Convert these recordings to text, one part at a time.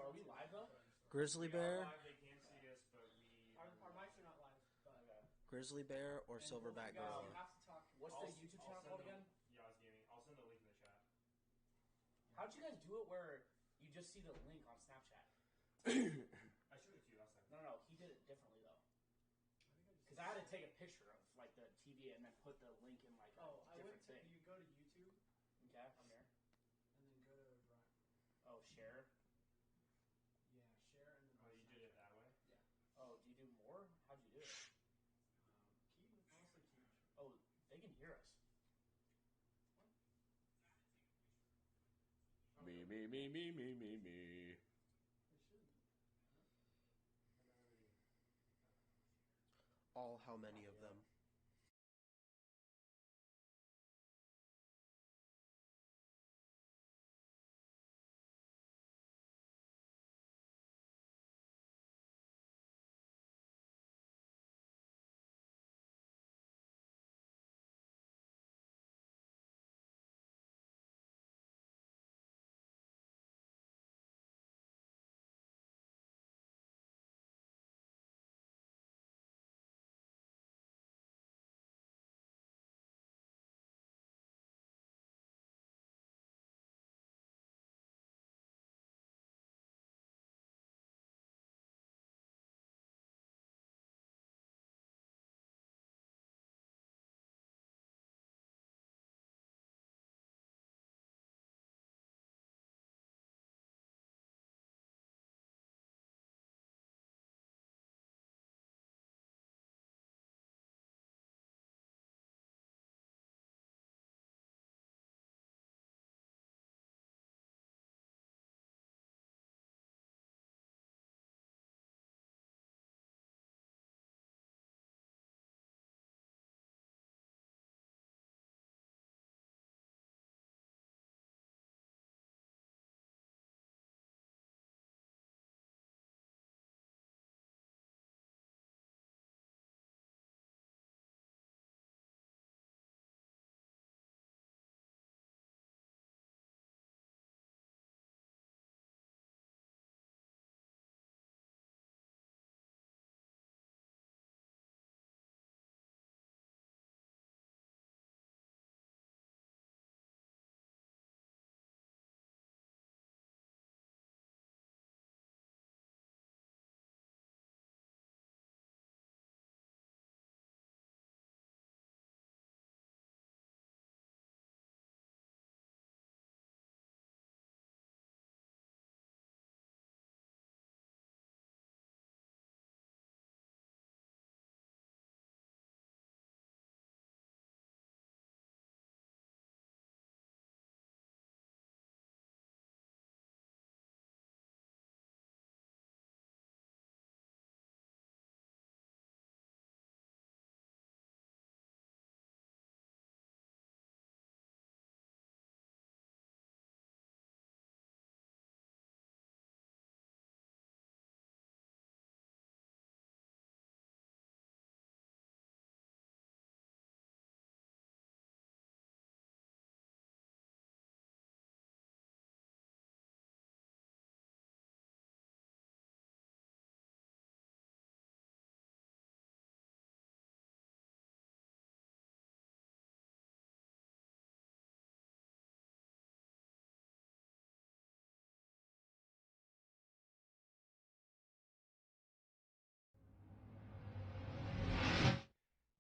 Are we live though? Grizzly bear. Live, they can't see us, but our mics are not live. But Okay. Grizzly bear or silverback guys, you gorilla. have to talk. What's the YouTube channel called again? Yaz Gaming. I'll send the link in the chat. How'd you guys do it where you just see the link on Snapchat? I showed it to you last time. No, he did it differently though. Because I had to take a picture of like the TV and then put the link in like a different thing. You go to YouTube. Okay, I'm here. And then go to Drive. Oh, share. Yeah, share and then. Oh, you did it that way? Yeah. Oh, do you do more? How'd you do it? Honestly, keep. Oh, they can hear us. Me. They shouldn't. All how many of them?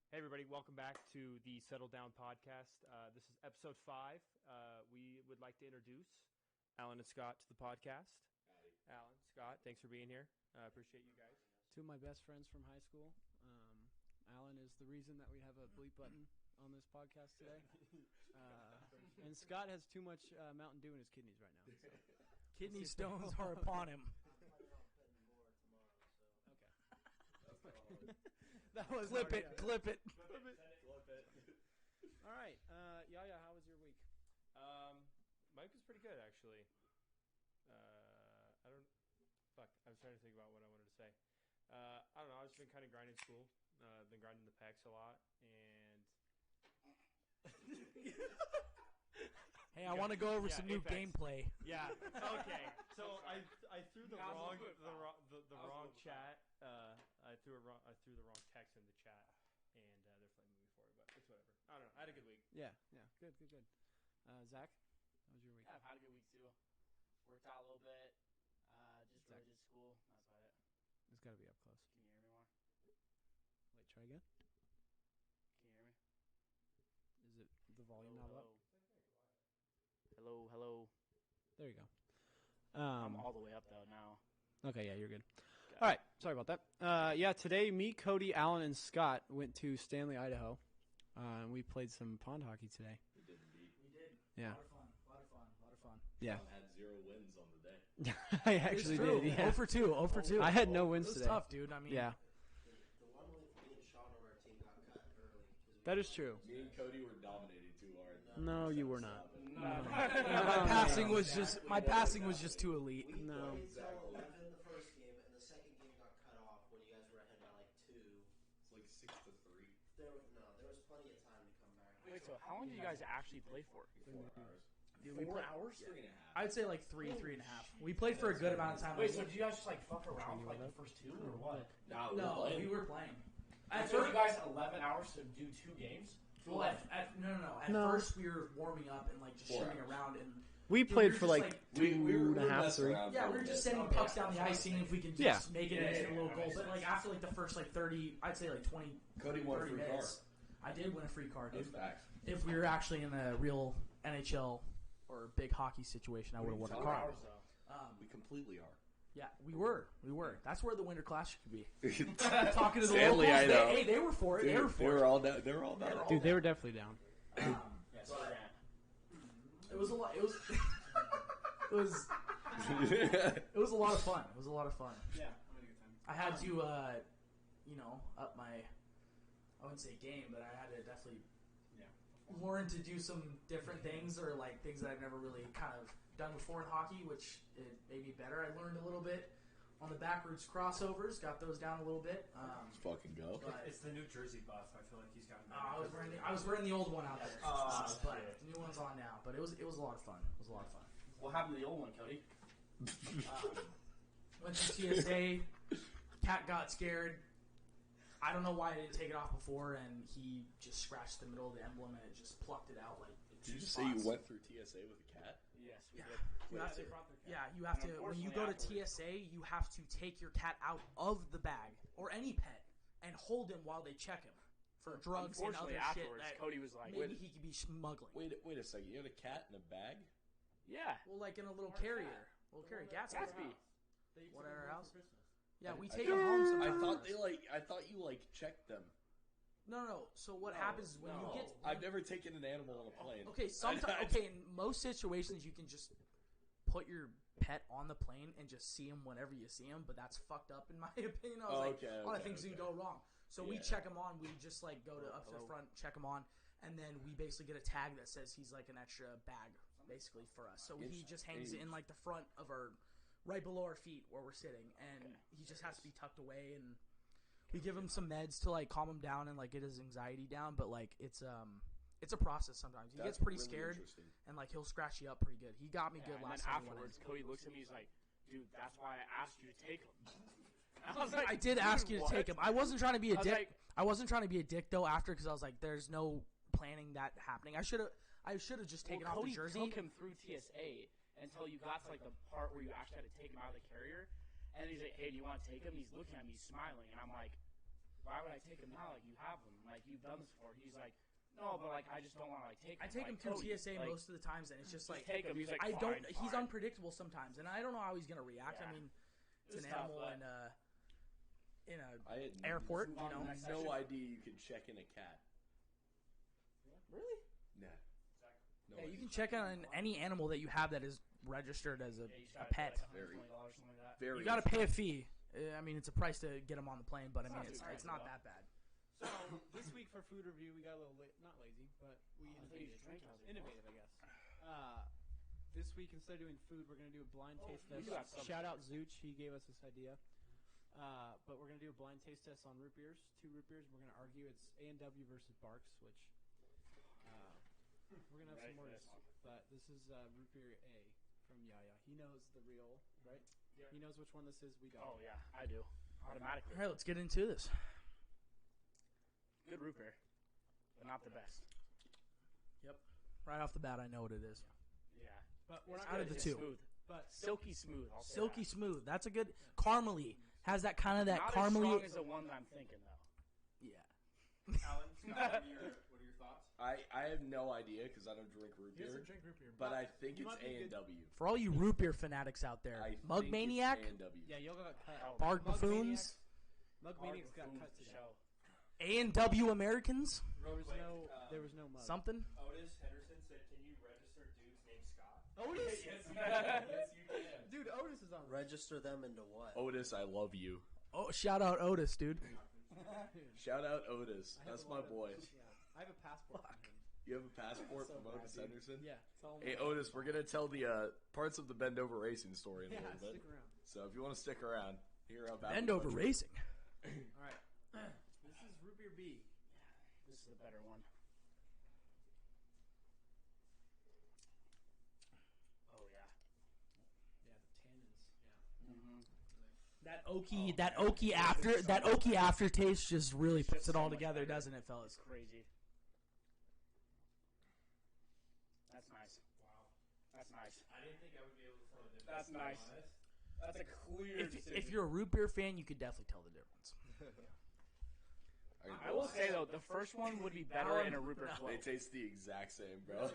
Hey, everybody. Welcome back to the Settle Down podcast. This is episode 5. We would like to introduce Alan and Scott to the podcast. Howdy. Alan, Scott, thanks for being here. I appreciate you guys. Two of my best friends from high school. Alan is the reason that we have a bleep button on this podcast today. And Scott has too much Mountain Dew in his kidneys right now. So. Kidney stones are upon him. Okay. That was Clip hard, it, yeah. clip it. All right. Yaya, how was your week? Mike was pretty good, actually. I was trying to think about what I wanted to say. I don't know. I've just been kind of grinding school. I've been grinding the PAX a lot, and Hey, I want to go over Yeah, some new Apex. gameplay. yeah. Okay. So I threw the Nozzle wrong whip. wrong chat. I threw the wrong text in the chat, and they're flaming me for it. But it's whatever. I don't know. I had a good week. Yeah. Good. Zach, how was your week? Yeah, I've had a good week too. Worked out a little bit. Just really did school. That's about it. It's got to be up close. Can you hear me more? Wait, try again. Can you hear me? Is it the volume knob up? Hello. There you go. I'm all the way up though now. Okay, yeah, you're good. All right, sorry about that. Yeah, today me, Cody, Alan, and Scott went to Stanley, Idaho. And we played some pond hockey today. We did indeed. We did. Yeah. A lot of fun. Yeah. Tom had 0 wins on the day. I actually did. Yeah. 0 for 2. 0 for 2. I had no wins It was today. tough, dude. I mean, Yeah, The one with me and Sean on our team got cut early. that is true. Me and Cody were dominating too hard. No, you were not. my passing was just too elite. We No. played till 11 the first game, and the second game got cut off when you guys were ahead by like 2. It's like 6-3. There was plenty of time to come back. Wait, so how long did you guys actually play for? 4 hours. Dude, we 4 played- hours? 3.5. I'd say like 3.5. We played for a good amount of time. Wait, so did you guys just like fuck around for like the first 2 or what? No, we were playing. At So first, you guys 11 hours to do 2 games? well, no. At No. first, we were warming up and like just 4 shooting hours. around, and We Dude, played we were for just like like- two and a half, messing 3. around yeah, for we a were bit. just sending pucks down the ice, seeing if we could just Yeah. make it Yeah, into yeah, a little that goal. makes But like sense. after like the first like 30, I'd say like 20, Cody won a 30 free car. minutes, I did win a free card, dude. That's facts. If we were actually in a real NHL or big hockey situation, I would have won a talking car. Hours though. We completely are. Yeah, we were. That's where the Winter Classic could be. Talking to the Stanley, locals, I know. they were for it. Dude, they were for it. all down. They were all about it. Dude, they were definitely down. Yeah, so It was a lot. It was. It was. It was a lot of fun. It was a lot of fun. yeah, I had a good time. I had to, up my. I wouldn't say game, but I had to definitely learn to do some different things or like things that I've never really kind of done before in hockey, which it made me better. I learned a little bit on the backwards crossovers, got those down a little bit. Let's fucking go. But It's the New Jersey buff. I feel like he's gotten I was wearing the old one out there, but shit. the new one's on now. But it was a lot of fun. It was a lot of fun. What happened to the old one, Cody? Went to TSA. Cat got scared. I don't know why I didn't take it off before, and he just scratched the middle of the emblem and it just plucked it out like. Did you two say you spots. went through TSA with a cat? Yes, we Yeah. did. You have to, They brought their cat. yeah, you have And to. When you go to unfortunately TSA, you have to take your cat out of the bag or any pet and hold him while they check him for drugs and other Unfortunately, shit afterwards, that Cody was like, maybe he could be smuggling. Wait a second. You had a cat in a bag? yeah, Well, like in a little carrier, Gatsby. Gatsby. Whatever else. Yeah, we I take them home I sometimes. thought I thought you checked them. No. So what happens is when you get I've never taken an animal on a plane. Okay, sometimes. Okay, in most situations, you can just put your pet on the plane and just see him whenever you see him. But that's fucked up, in my opinion. I was like, a lot of things can go wrong. So we Yeah. check him on. We just go to up to the front, check him on, and then we basically get a tag that says he's like an extra bag, basically for us. So he just hangs it in the front of our, right below our feet where we're sitting, and he just has to be tucked away and. We give him some meds to calm him down and get his anxiety down, but it's a process sometimes. He gets pretty scared and he'll scratch you up pretty good. He got me good and last then time. we went in. afterwards, Cody looks at me. He's like, "Dude, that's why I asked you to take him." I was like, I did ask you to "What?" take him. I wasn't trying to be a I was dick. like- I wasn't trying to be a dick though after because I was like, "There's no planning that happening." I should have just taken off Cody the jersey. took him through TSA until you got to the part where you actually had to take him out of the carrier, and he's like, "Hey, do you want to take him?" He's looking at me, he's smiling, and I'm like, "Why would I take him now? You have him. You've done this before." He's like, "No, but I just don't want to take him." I take him like, through Cody, TSA most of the times, and it's just take him. He's like, I don't. "Fine, He's fine." unpredictable sometimes, and I don't know how he's gonna react. Yeah. I mean, it's It's an tough, animal but- in a I had airport. Move on to the next section. no idea you could check in a cat. Really? Nah. No Yeah, you idea. can check on any animal that you have that is registered as Yeah, you just a gotta pay, pet. Very- $120, something like that. Very You got to pay a fee. I mean, it's a price to get them on the plane, but I mean, It's it's not not too that bad. So this week for food review, we got a little not lazy, but we I thought you just drank out of it. innovative, I guess. This week, instead of doing food, we're going to do a blind taste we test. do have some. Shout out Zooch, he gave us this idea. But we're going to do a blind taste test on root beers, 2 root beers. We're going to argue it's A&W versus Barks, which we're going to have Ready some more. for this one. But this is root beer A from Yaya. He knows the real, right? Yeah. He knows which one this is. We don't. Oh yeah, I do. Automatically. All right, let's get into this. Good root beer, but not the best. Right off the bat, I know what it is. Yeah. But we're not Out gonna of the It's two. smooth. But Silky smooth. I'll say Silky that. smooth. That's a good caramely. Has that kind of that Not as caramely. strong as the one that I'm thinking though. Yeah. Alan, Scott, what are your thoughts? I have no idea because I don't drink root He beer, doesn't drink root beer. but I think You it's might be A and good- W. For all you root beer fanatics out there, I Mug think Maniac, It's A and W. yeah, Yoga got cut. Oh, Bark Mug Buffoons, Mug Hard Maniacs got buffoons cut to today. show. A&W Americans, There was no mug. something. Otis Henderson said, "Can you register dudes named Scott?" Otis. Yes, you can. Yes, you can. Dude, Otis is on. Register them into what? Otis, I love you. Oh, shout out Otis, dude. Shout out Otis. I have That's a my lot of- boy. Yeah, I have a passport. from him. You have a passport So from bad, Otis dude. Henderson? Yeah. It's all Hey, mine. Otis, we're going to tell the parts of the Bend Over Racing story in a Yeah, little bit. stick around. So if you want to stick around, hear about Bend over racing. All right. This is root beer B. This is the better one. Oh yeah. Yeah, the tannins. Mm-hmm. That oaky aftertaste just really puts it all together, doesn't it, fellas? Crazy. That's nice. Wow. That's nice. I didn't think I would be able to tell the difference. That's to be nice. honest. That's a clear If decision. you're a root beer fan, you could definitely tell the difference. I will say though, the first one would be better in a root beer They float. taste the exact same, bro.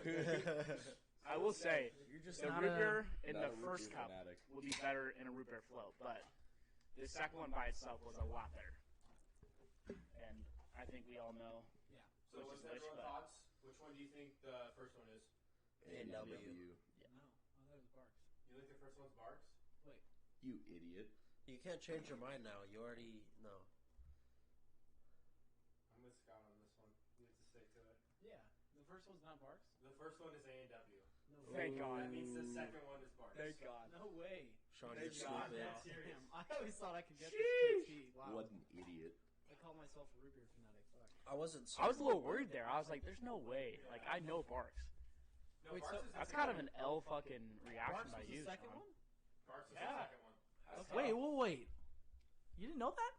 I will say You're just the not root a. beer in not the a root first beer cup fanatic. would be better in a root beer float, but the second one by itself was a lot better. And I think we all know. So Which what's is which, everyone's but- thoughts? Which one do you think the first one is? A&W. No, I thought it was Barks. You think the first one's Barks? You idiot. You can't change your mind now. You already know. I'm with Scott on this one. You have to stick to it. Yeah, the first one's not Barks. The first one is A&W. No Thank way. God. That means the second one is Barks. Thank God. No way. Sean, Thank you're God. stupid. That's serious. Damn, I always thought I could get this to a T. Wow. What an idiot. I call myself a root beer fanatic. Fuck. I wasn't. I was a little worried there. I was like, "There's no way." Like I know Barks. No, Wait, Barks so- is the That's second kind of one. an L fucking reaction Barks by was you. the second Sean. one? Barks is Yeah. the second one. That's Wait, tough. wait. You didn't know that?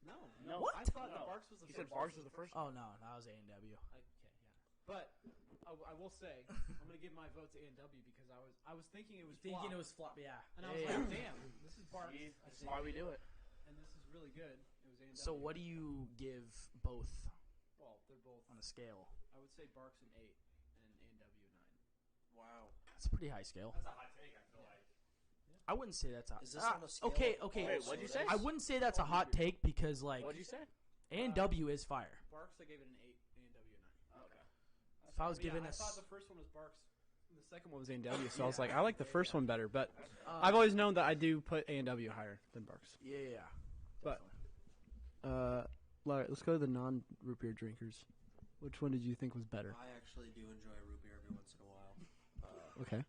No. No. What? I thought No. the Barks was the He first said Barks one. was the first. Oh no, that was A&W. Okay, yeah. But I will say, I'm gonna give my vote to A&W because I was thinking it was Thinking flop, it was flop, yeah. and I was Yeah. like, damn, this is Barks. See, I this is think, why we do it. and this is really good. It was A&W. So what do you give both Well, they're both. on a scale? I would say Barks an 8 and A&W 9. Wow. That's a pretty high scale. That's a hot take, I feel like. I wouldn't say that's a. Is this on a scale okay, of okay. all Wait, what'd you say? sodas? I wouldn't say that's a hot take because like What'd you say? A&W is fire. Barks, I gave it an 8. A&W 9. Okay. If I was But yeah, given I this, thought the first one was Barks. And the second one was A&W. So I was like, I like the first one better. But I've always known that I do put A&W higher than Barks. yeah. But let's go to the non-root beer drinkers. Which one did you think was better? I actually do enjoy root beer every once in a while. Okay.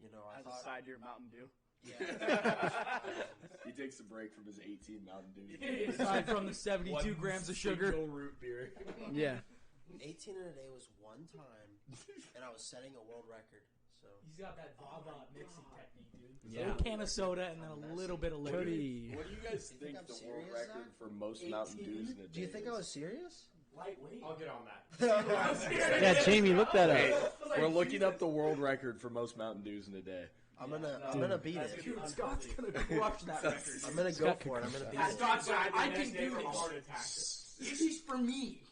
You know, I As a thought. side to your Mountain Dew. Yeah. He takes a break from his 18 Mountain Dew. Aside from the 72 grams of sugar. Single root beer. Yeah. 18 in a day was one time, and I was setting a world record. So He's got that Baba mixing technique, dude. Yeah. A can of soda and then a little bit of liquor. Cody. What do you guys You think think I'm the world serious, record Zach? for most Mountain Dews in a day do you think I is? was serious? Lightweight. I'll get on that. Yeah, Jamie, look that Hey, up. we're looking up the world record for most Mountain Dews in a day. I'm gonna beat it. Dude, Scott's gonna crush that record. I'm gonna go for it. I'm gonna beat it. Scott's like, I can do from a this. heart attack. She's for me.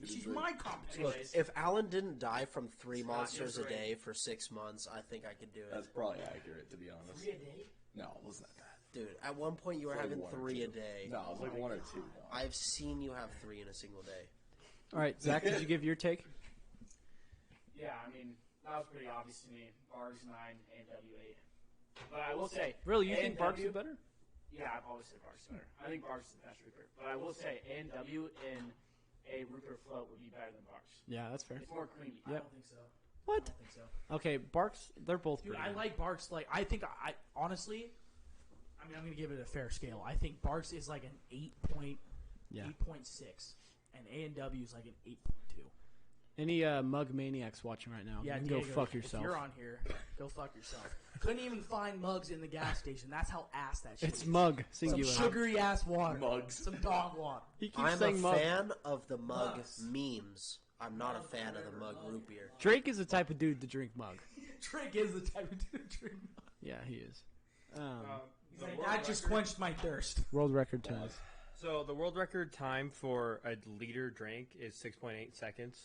She's my competition. Look, if Alan didn't die from 3 monsters a day for 6 months, I think I could do That's it. probably accurate, to be honest. 3 a day? No, it wasn't that bad. Dude, at one point you were Like having one or 3 a two. day. No, it was like 1 or 2. I've seen you have 3 in a single day. All right, Zach, did you give your take? Yeah, I mean that was pretty obvious to me. Barks 9, A&W 8. But I will say, Really, you think Barks A&W is better? Yeah, I've always said Barks is better. I think Barks is the best root beer. But I will say A&W in a root beer float would be better than Barks. Yeah, that's fair. It's more creamy. I Yep. don't think so. What? I don't think so. Okay, Barks, they're both Dude, pretty I good. like Barks. Like, I think I honestly, I mean, I'm gonna give it a fair scale. I think Barks is like an 8.6, Yeah. and A&W is like an 8.2. Any mug maniacs watching right now? Yeah, you can Diego, go fuck yourself. If you're on here, go fuck yourself. Couldn't even find mugs in the gas station. That's how ass that shit It's is. mug Some singular. sugary ass water. Mugs. Some dog water. He keeps I'm a saying mug. fan of the mug Mugs. memes. I'm not a fan of the mug root beer. Drake is the type of dude to drink mug. Drake is the type of dude to drink mug. Yeah, he is. The Like, world that just record- quenched my thirst. World record times. So the world record time for a liter drink is 6.8 seconds.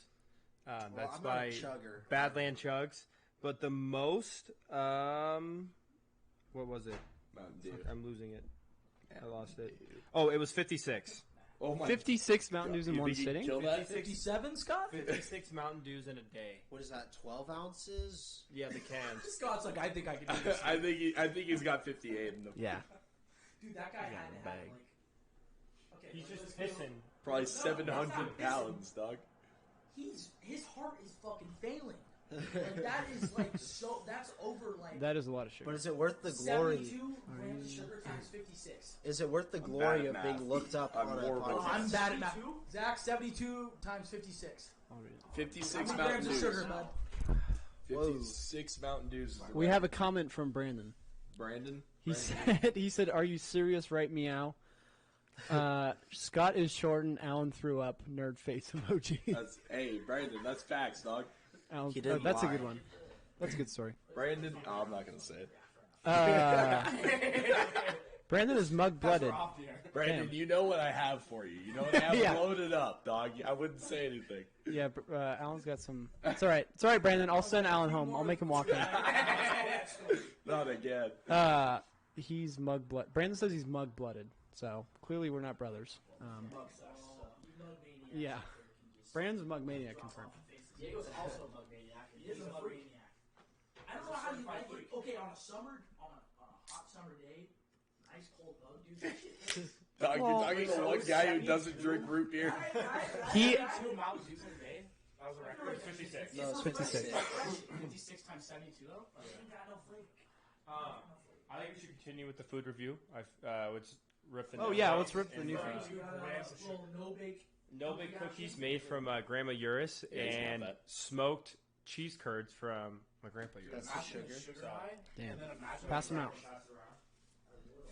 That's I'm not by a chugger. Badland Chugs. But the most, what was it? Mountain Dew. I'm losing it. I lost it. Oh, it was 56. Oh my 56 Mountain Dews in You one think he'd sitting? kill that? 57, Scott? 56 Mountain Dews in a day. What is that? 12 ounces? Yeah, the cans. Scott's like, I think I can do this. I think he's got 58 in them. Yeah. Dude, that guy had to have, bag. like... Okay, He's let's just go. pissing. Probably No, 700 that's not pounds, dog. His heart is fucking failing. Like, that is, like, so... That's over, like... That is a lot of sugar. But is it worth the glory? 72 grams of sugar times 56. Is it worth the I'm glory bad of at being math. looked up I'm on a horrible. Oh, podcast? I'm bad at math. Zach, 72 times 56. 56 How many Mountain grams of Dews. sugar, bud? 56 Mountain Dews. Is the We have a record. comment from Brandon. Brandon. He said, "Are you serious? Right, meow." Scott is short and Alan threw up. Nerd face emoji. Hey, Brandon, that's facts, dog. Alan, He didn't that's a lie. good one. That's a good story. Brandon. Oh, I'm not gonna say it. Brandon is mug blooded. Brandon, Damn. you know what I have for you. You know what I have Yeah. loaded up, dog. I wouldn't say anything. Yeah, Alan's got some. It's all right. It's all right, Brandon. I'll send Alan home. I'll make him walk in. Not again. He's mug blood. Brandon says he's mug blooded. So clearly we're not brothers. Yeah. Brandon's a mug maniac confirmed. Diego's also a mug maniac. He is a mug maniac. I don't know how you like it. Okay, on a hot summer day, nice cold mug, dude. Dog, Well, you're talking to one guy who doesn't drink root beer. He. 2 Mountain Dews in a day? That was a record. 56. No, it's 56. 56 times 72, though? I think we should continue with the food review. Let's rip the Oh yeah, let's rip the new thing. No big cookies made from Grandma Uris and that. smoked cheese curds from my grandpa Uris. That's the sugar. Damn. And then imagine Pass them out.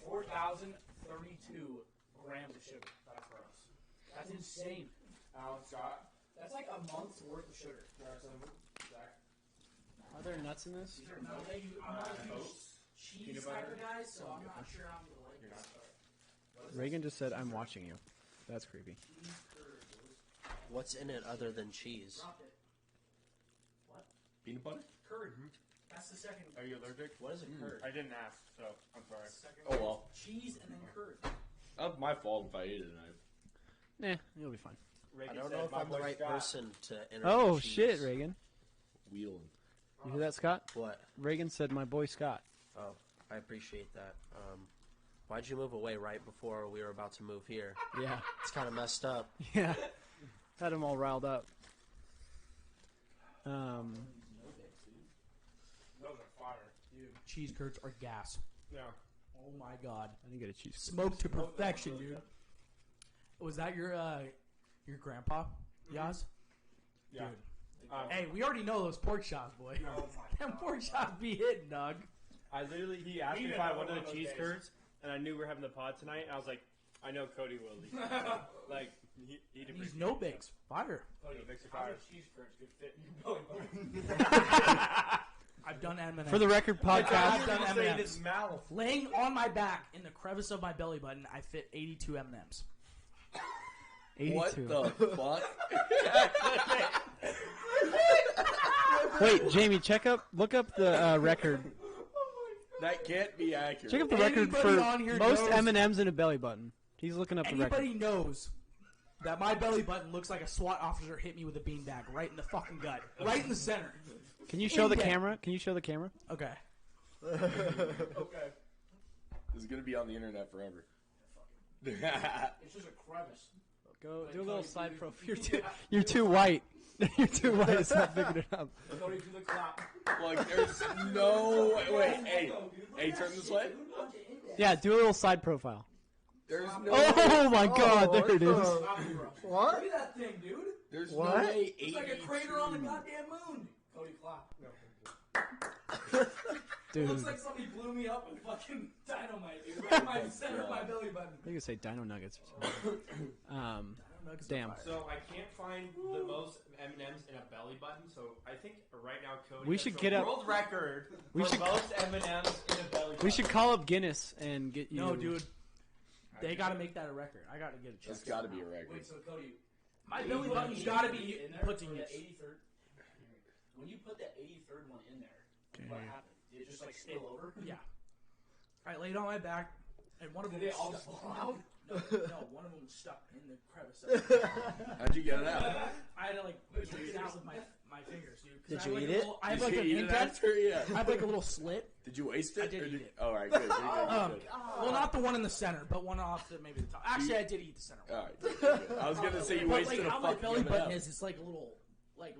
4,032 grams of sugar. That's gross. That's insane. Scott. That's like a month's worth of sugar. Are there nuts in this? I'm not a huge cheese type of guy, so I'm not sure I'm gonna like this. Reagan just said, "I'm watching you." That's creepy. What's in it other than cheese? Peanut butter? Curd. That's the second. Are you allergic? What is a curd? I didn't ask, so I'm sorry. Oh well. Cheese and then curd. That's my fault if I ate it. Nah, you'll be fine. I don't know if I'm the right person to enter. Oh cheese. shit, Reagan! Wheeling. You hear that, Scott? What? Reagan said, "My boy Scott." Oh, I appreciate that. Why'd you move away right before we were about to move here? Yeah, It's kind of messed up. yeah. Had him all riled up. Those are fire. Dude, cheese curds are gas. Yeah. Oh my god. I didn't get a cheese. Smoked to perfection, dude. Was that your grandpa, Yaz? Yeah. Dude. Hey, we already know those pork chops, boy. Them pork chops be hitting, dog. He asked me if I wanted the cheese curds, and I knew we were having the pod tonight, and I was like, I know Cody will. Like, he'd These appreciate no bakes, fire. Cody, Mix of how fire. many cheese curds could fit in your belly button? I've done M&M's. For the record, I've podcast. done say M&M's. his mouth. Laying on my back in the crevice of my belly button, I fit 82 M&M's. 82. What the fuck? Wait, Jamie, look up the record. That can't be accurate. Check up the record Anybody for on here most knows- M&Ms in a belly button. He's looking up the record. Anybody knows that my belly button looks like a SWAT officer hit me with a beanbag right in the fucking gut, right in the center. Can you show the Indeed. camera? Can you show the camera? Okay. Okay. This is gonna be on the internet forever. It's just a crevice. Go do a little side profile. You're too white. You're too white. It's not picking it up. Cody, do the clap. Like, there's no wait. Hey, turn this way. Yeah, do a little side profile. There's no. Oh my God! There it is. What? Look at that thing, dude. There's What? no way. It's like a crater on the goddamn moon. Cody clap. It Dude, looks like somebody blew me up with fucking dynamite, dude. Right in my center of my belly button. I think I say Dino Nuggets or something. Damn. So I can't find the most M&Ms in a belly button. So I think right now Cody We has should the get up- world record we for should- most M&Ms in a belly button. We should call up Guinness and get you. No, dude. They gotta make that a record. I gotta get a check. That's got to be a record. Wait, so Cody, My belly button's gotta be in there put to for the use. 83rd. When you put that 83rd one in there, what happened? Did it just like spill over? Yeah. I laid on my back, and one of them Did they all was just stuck. fall out? No, one of them was stuck in the crevice. How'd you get it out? I had to like take it out with my fingers, dude. 'Cause Did I have, you like, eat a it? little- I have Did like you an eat it indent. after? Yeah. I have like a little slit. Did you waste it? I did or eat it. All right, good. Good, good. Well, not the one in the center, but one off maybe the top. Actually, I did eat the center one. All right. Good, good. I was gonna say you But wasted like a how my fucking belly M&M. button is, it's like a little like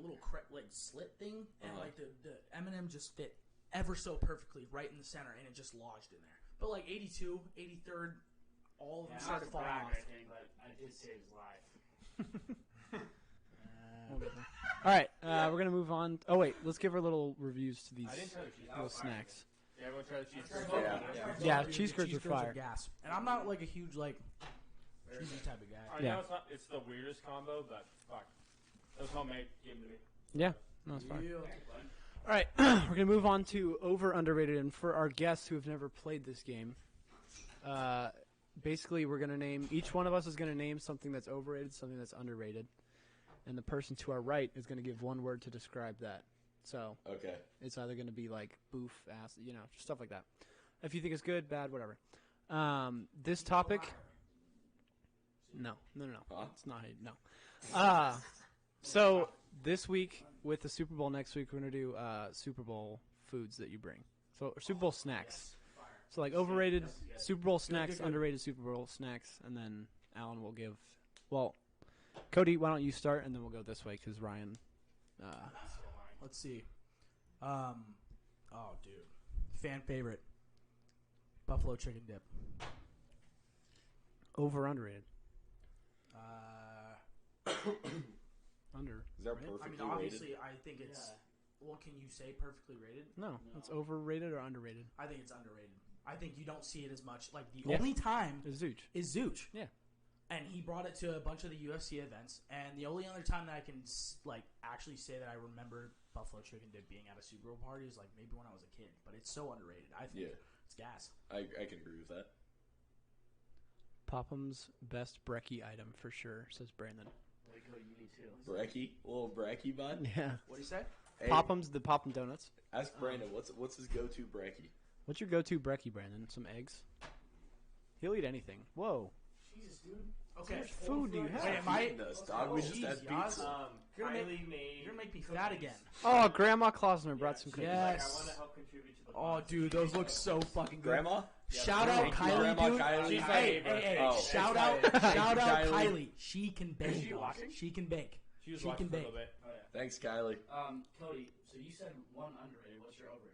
slit thing, and Uh-huh. like the M&M just fit ever so perfectly right in the center, and it just lodged in there. But like 82, 83rd, all of them Yeah, started not to falling brag off. or anything, but I did save his life. We'll get there. All right, we're gonna move on. Oh wait, let's give our little reviews to these I didn't try the cheese. little snacks. Yeah, everyone try the cheese curds. Yeah, Dude, cheese the curds are fire. gas, and I'm not like a huge like cheesy type of guy. I Yeah. know it's the weirdest combo, but fuck. It was homemade. Give me. Yeah, no, it's fine. Yeah. All right, we're gonna move on to over underrated, and for our guests who have never played this game, basically we're gonna name each one of us is gonna name something that's overrated, something that's underrated, and the person to our right is gonna give one word to describe that. So Okay. it's either gonna be like boof, ass, just stuff like that. If you think it's good, bad, whatever. This topic. No. Huh? It's not. No. So this week with the Super Bowl next week, we're gonna do Super Bowl foods that you bring. So or Super Bowl snacks. So like overrated Super Bowl snacks, underrated Super Bowl snacks, and then Alan will give. Well, Cody, why don't you start, and then we'll go this way because Ryan. Let's see. Oh, dude, fan favorite. Buffalo chicken dip. Over underrated. Is Under. that I perfectly mean, rated? obviously, I think it's. Well, can you say perfectly rated? No, it's overrated or underrated. I think it's underrated. I think you don't see it as much. Like the Yeah. only time It's Zooch. is Zooch. Yeah. And he brought it to a bunch of the UFC events. And the only other time that I can actually say that I remember Buffalo chicken dip being at a Super Bowl party is like maybe when I was a kid. But it's so underrated. I think it's gas. I can agree with that. Popham's best brekkie item for sure, says Brandon. Wait, Cody, you need two. Brekkie, little brekkie bud. Yeah. What do you say? Hey, Popham's the Popham Donuts. ask Brandon what's his go-to brekkie. What's your go-to brekkie, Brandon? Some eggs? He'll eat anything. Whoa. Jesus, dude. Okay. How much food do you have? Wait, am I? Feeding us, dog. We just Jeez, had Yaz. pizza. You're gonna Kylie made. You're gonna make me fat again. Oh, Grandma Klausner brought some cookies. Yeah. Like, I Yes. want to help contribute to the. Oh, pod. dude, those look so fucking good. Grandma? Shout out Thank you, Kylie, Grandma dude. Kylie. She's Hey, my hey, Oh. shout out, Thank you, shout out Kylie. Kylie. She can bake. she watching? She can bake. She was She watching can for a bake. little bit. Oh, yeah. Thanks, Kylie. Cody, so you said one underrated. What's your overrated?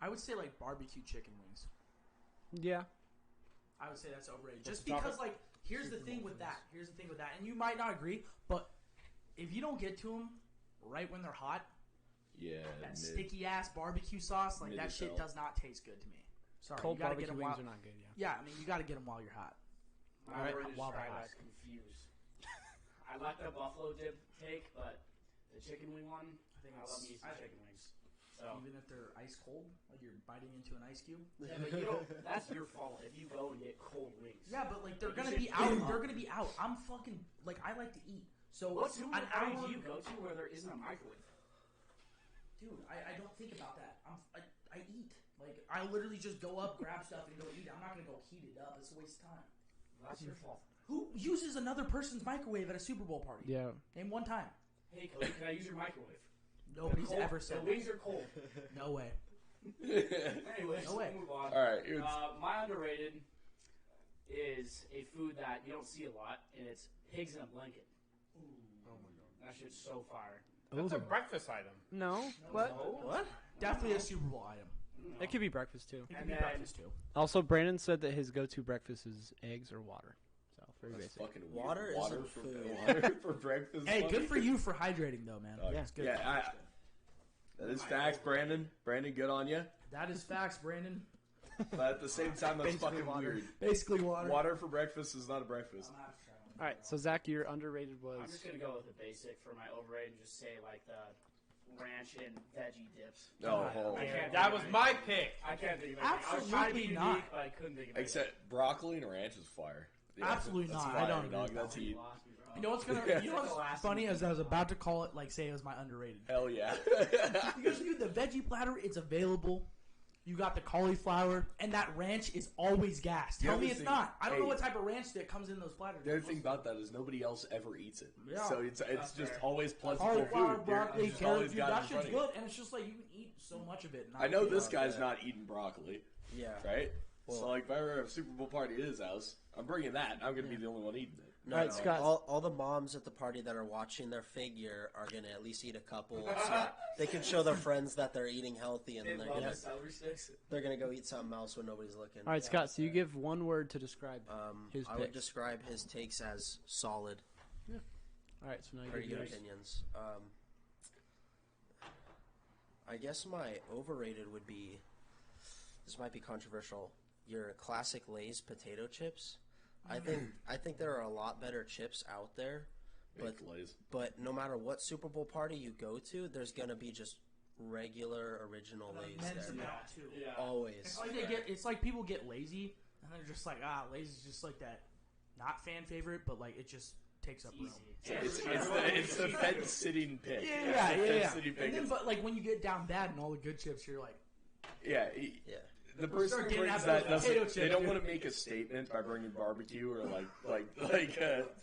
I would say like barbecue chicken wings. Yeah. I would say that's overrated. Just the topic? because, like, here's the thing with that. Here's the thing with that, and you might not agree, but if you don't get to them right when they're hot, Yeah. that mid. sticky ass barbecue sauce, like Mid that as shit hell. does not taste good to me. Sorry, Cold you gotta barbecue get them wings while. are not good, yeah. Yeah, I mean you gotta get them while you're hot. My Alright, overrated while they're fried hot. rice confused. I like the buffalo dip take, but the chicken wing one, I think I love me some chicken wings. So Even if they're ice cold, like you're biting into an ice cube. yeah, but you don't, that's your fault if you go and get cold wings. Yeah, but like they're You gonna should be out. heat 'em They're up. gonna be out. I'm fucking like I like to eat. So What an super hour, party do you go to where there isn't a microwave? dude. I don't think about that. I eat. Like I literally just go up, grab stuff, and go eat. I'm not gonna go heat it up. It's a waste of time. That's your fault. Who uses another person's microwave at a Super Bowl party? Yeah. Name one time. Hey, Cody, can I use your microwave? Nobody's Cold- ever said the that. wings are cold. No way. Anyways, No way. we'll move on. All right. It's, My underrated is a food that you don't see a lot, and it's pigs in a blanket. Oh my god. That shit's so fire. That's a breakfast item. No. What? No? What? Definitely a Super Bowl item. know. It could be breakfast too. It And can be then- breakfast too. Also, Brandon said that his go-to breakfast is eggs or water. So very That's basic. fucking weird. Water water isn't for food. water for breakfast. Hey, fucking- good for you for hydrating though, man. Yeah, It's good. that is facts, Brandon. Brandon, good on you. That is facts, Brandon. But at the same time, that's Basically fucking water. weird. Basically water. Water for breakfast is not a breakfast. All right, so Zach, your underrated was. I'm just gonna go with the basic for my overrated and just say like the ranch and veggie dips. No, I can't. That was my pick. I can't think of anything. I was trying to be Absolutely unique, not. but I couldn't think of anything. Except broccoli and ranch is fire. Yeah, Absolutely that's not. Fire, I don't dog. agree with That's heat. Lost me, bro. You know what's gonna? Yeah. You know what's funny is I was about to call it like say it was my underrated. Hell yeah. Because dude, the veggie platter, it's available. You got the cauliflower, and that ranch is always gas. The Tell other me it's thing- not. I don't know hey. what type of ranch that comes in those platters. The other thing about that is nobody else ever eats it. Yeah. So it's just fair. always plentiful Cauliflower, food. broccoli, You just carrot, always dude, got it that in shit's front of you. good, and it's just like you can eat so much of it. And I know not this be guy's like, not eating broccoli, Yeah. right? Well- So like if I ever have a Super Bowl party at his house, I'm bringing that. I'm gonna be the only one eating it. No, Alright, no. Scott. All the moms at the party that are watching their figure are gonna at least eat a couple, so that they can show their friends that they're eating healthy, and They then they're love gonna the celery sticks. go eat something else when nobody's looking. All right, Scott. So you give one word to describe. His I would picks. describe his takes as solid. All right, so now you Pretty give good yours. opinions. I guess my overrated would be. This might be controversial. Your classic Lay's potato chips. I think there are a lot better chips out there, but Baked Lays. no matter what Super Bowl party you go to, there's gonna be just regular original Lay's men's there. amount too. Yeah. Always. It's like it's like people get lazy, and they're just like, Lay's is just like that, not fan favorite, but like it just takes up room. Easy. It's the fence sitting pick. Yeah. It's the fence sitting pick. And then, but like when you get down bad and all the good chips, you're like, Yeah. Yeah. The person Start who getting brings out that those potato doesn't. They chips, don't dude. want to make a statement by bringing barbecue or like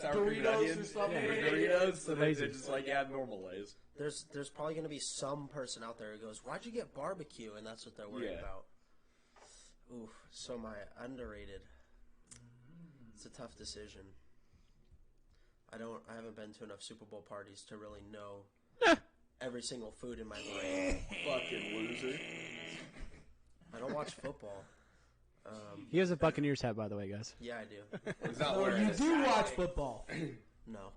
sour cream and Doritos or onions something. or Doritos. So they're Lazy. just like normal Lays. There's probably gonna be some person out there who goes, "Why'd you get barbecue?" And that's what they're worried Yeah. about. Oof. So my underrated. It's a tough decision. I haven't been to enough Super Bowl parties to really know every single food in my brain. Fucking loser. I don't watch football. He has a Buccaneers hat, by the way, guys. Yeah, I do. He's not oh, wearing you it. do watch football. No,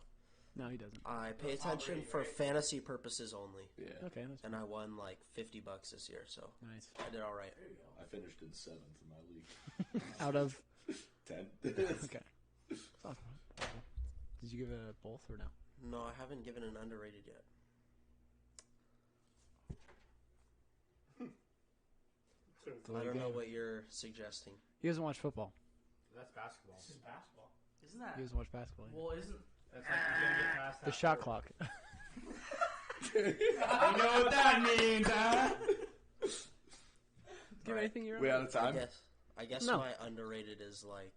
No, he doesn't. I pay attention for fantasy purposes only, Yeah. Okay, that's and I won like $50 this year, so nice. I did all right. I finished in 7th in my league. Out of 10. okay. That's awesome. Did you give it a both or no? No, I haven't given an underrated yet. I don't know what you're suggesting. He doesn't watch football. That's basketball. This is basketball. Isn't that? He doesn't watch basketball. Well, isn't That's like you're gonna get past The that shot court. clock. you know what that means, huh? Give anything you're We out of time? I guess No. my underrated is like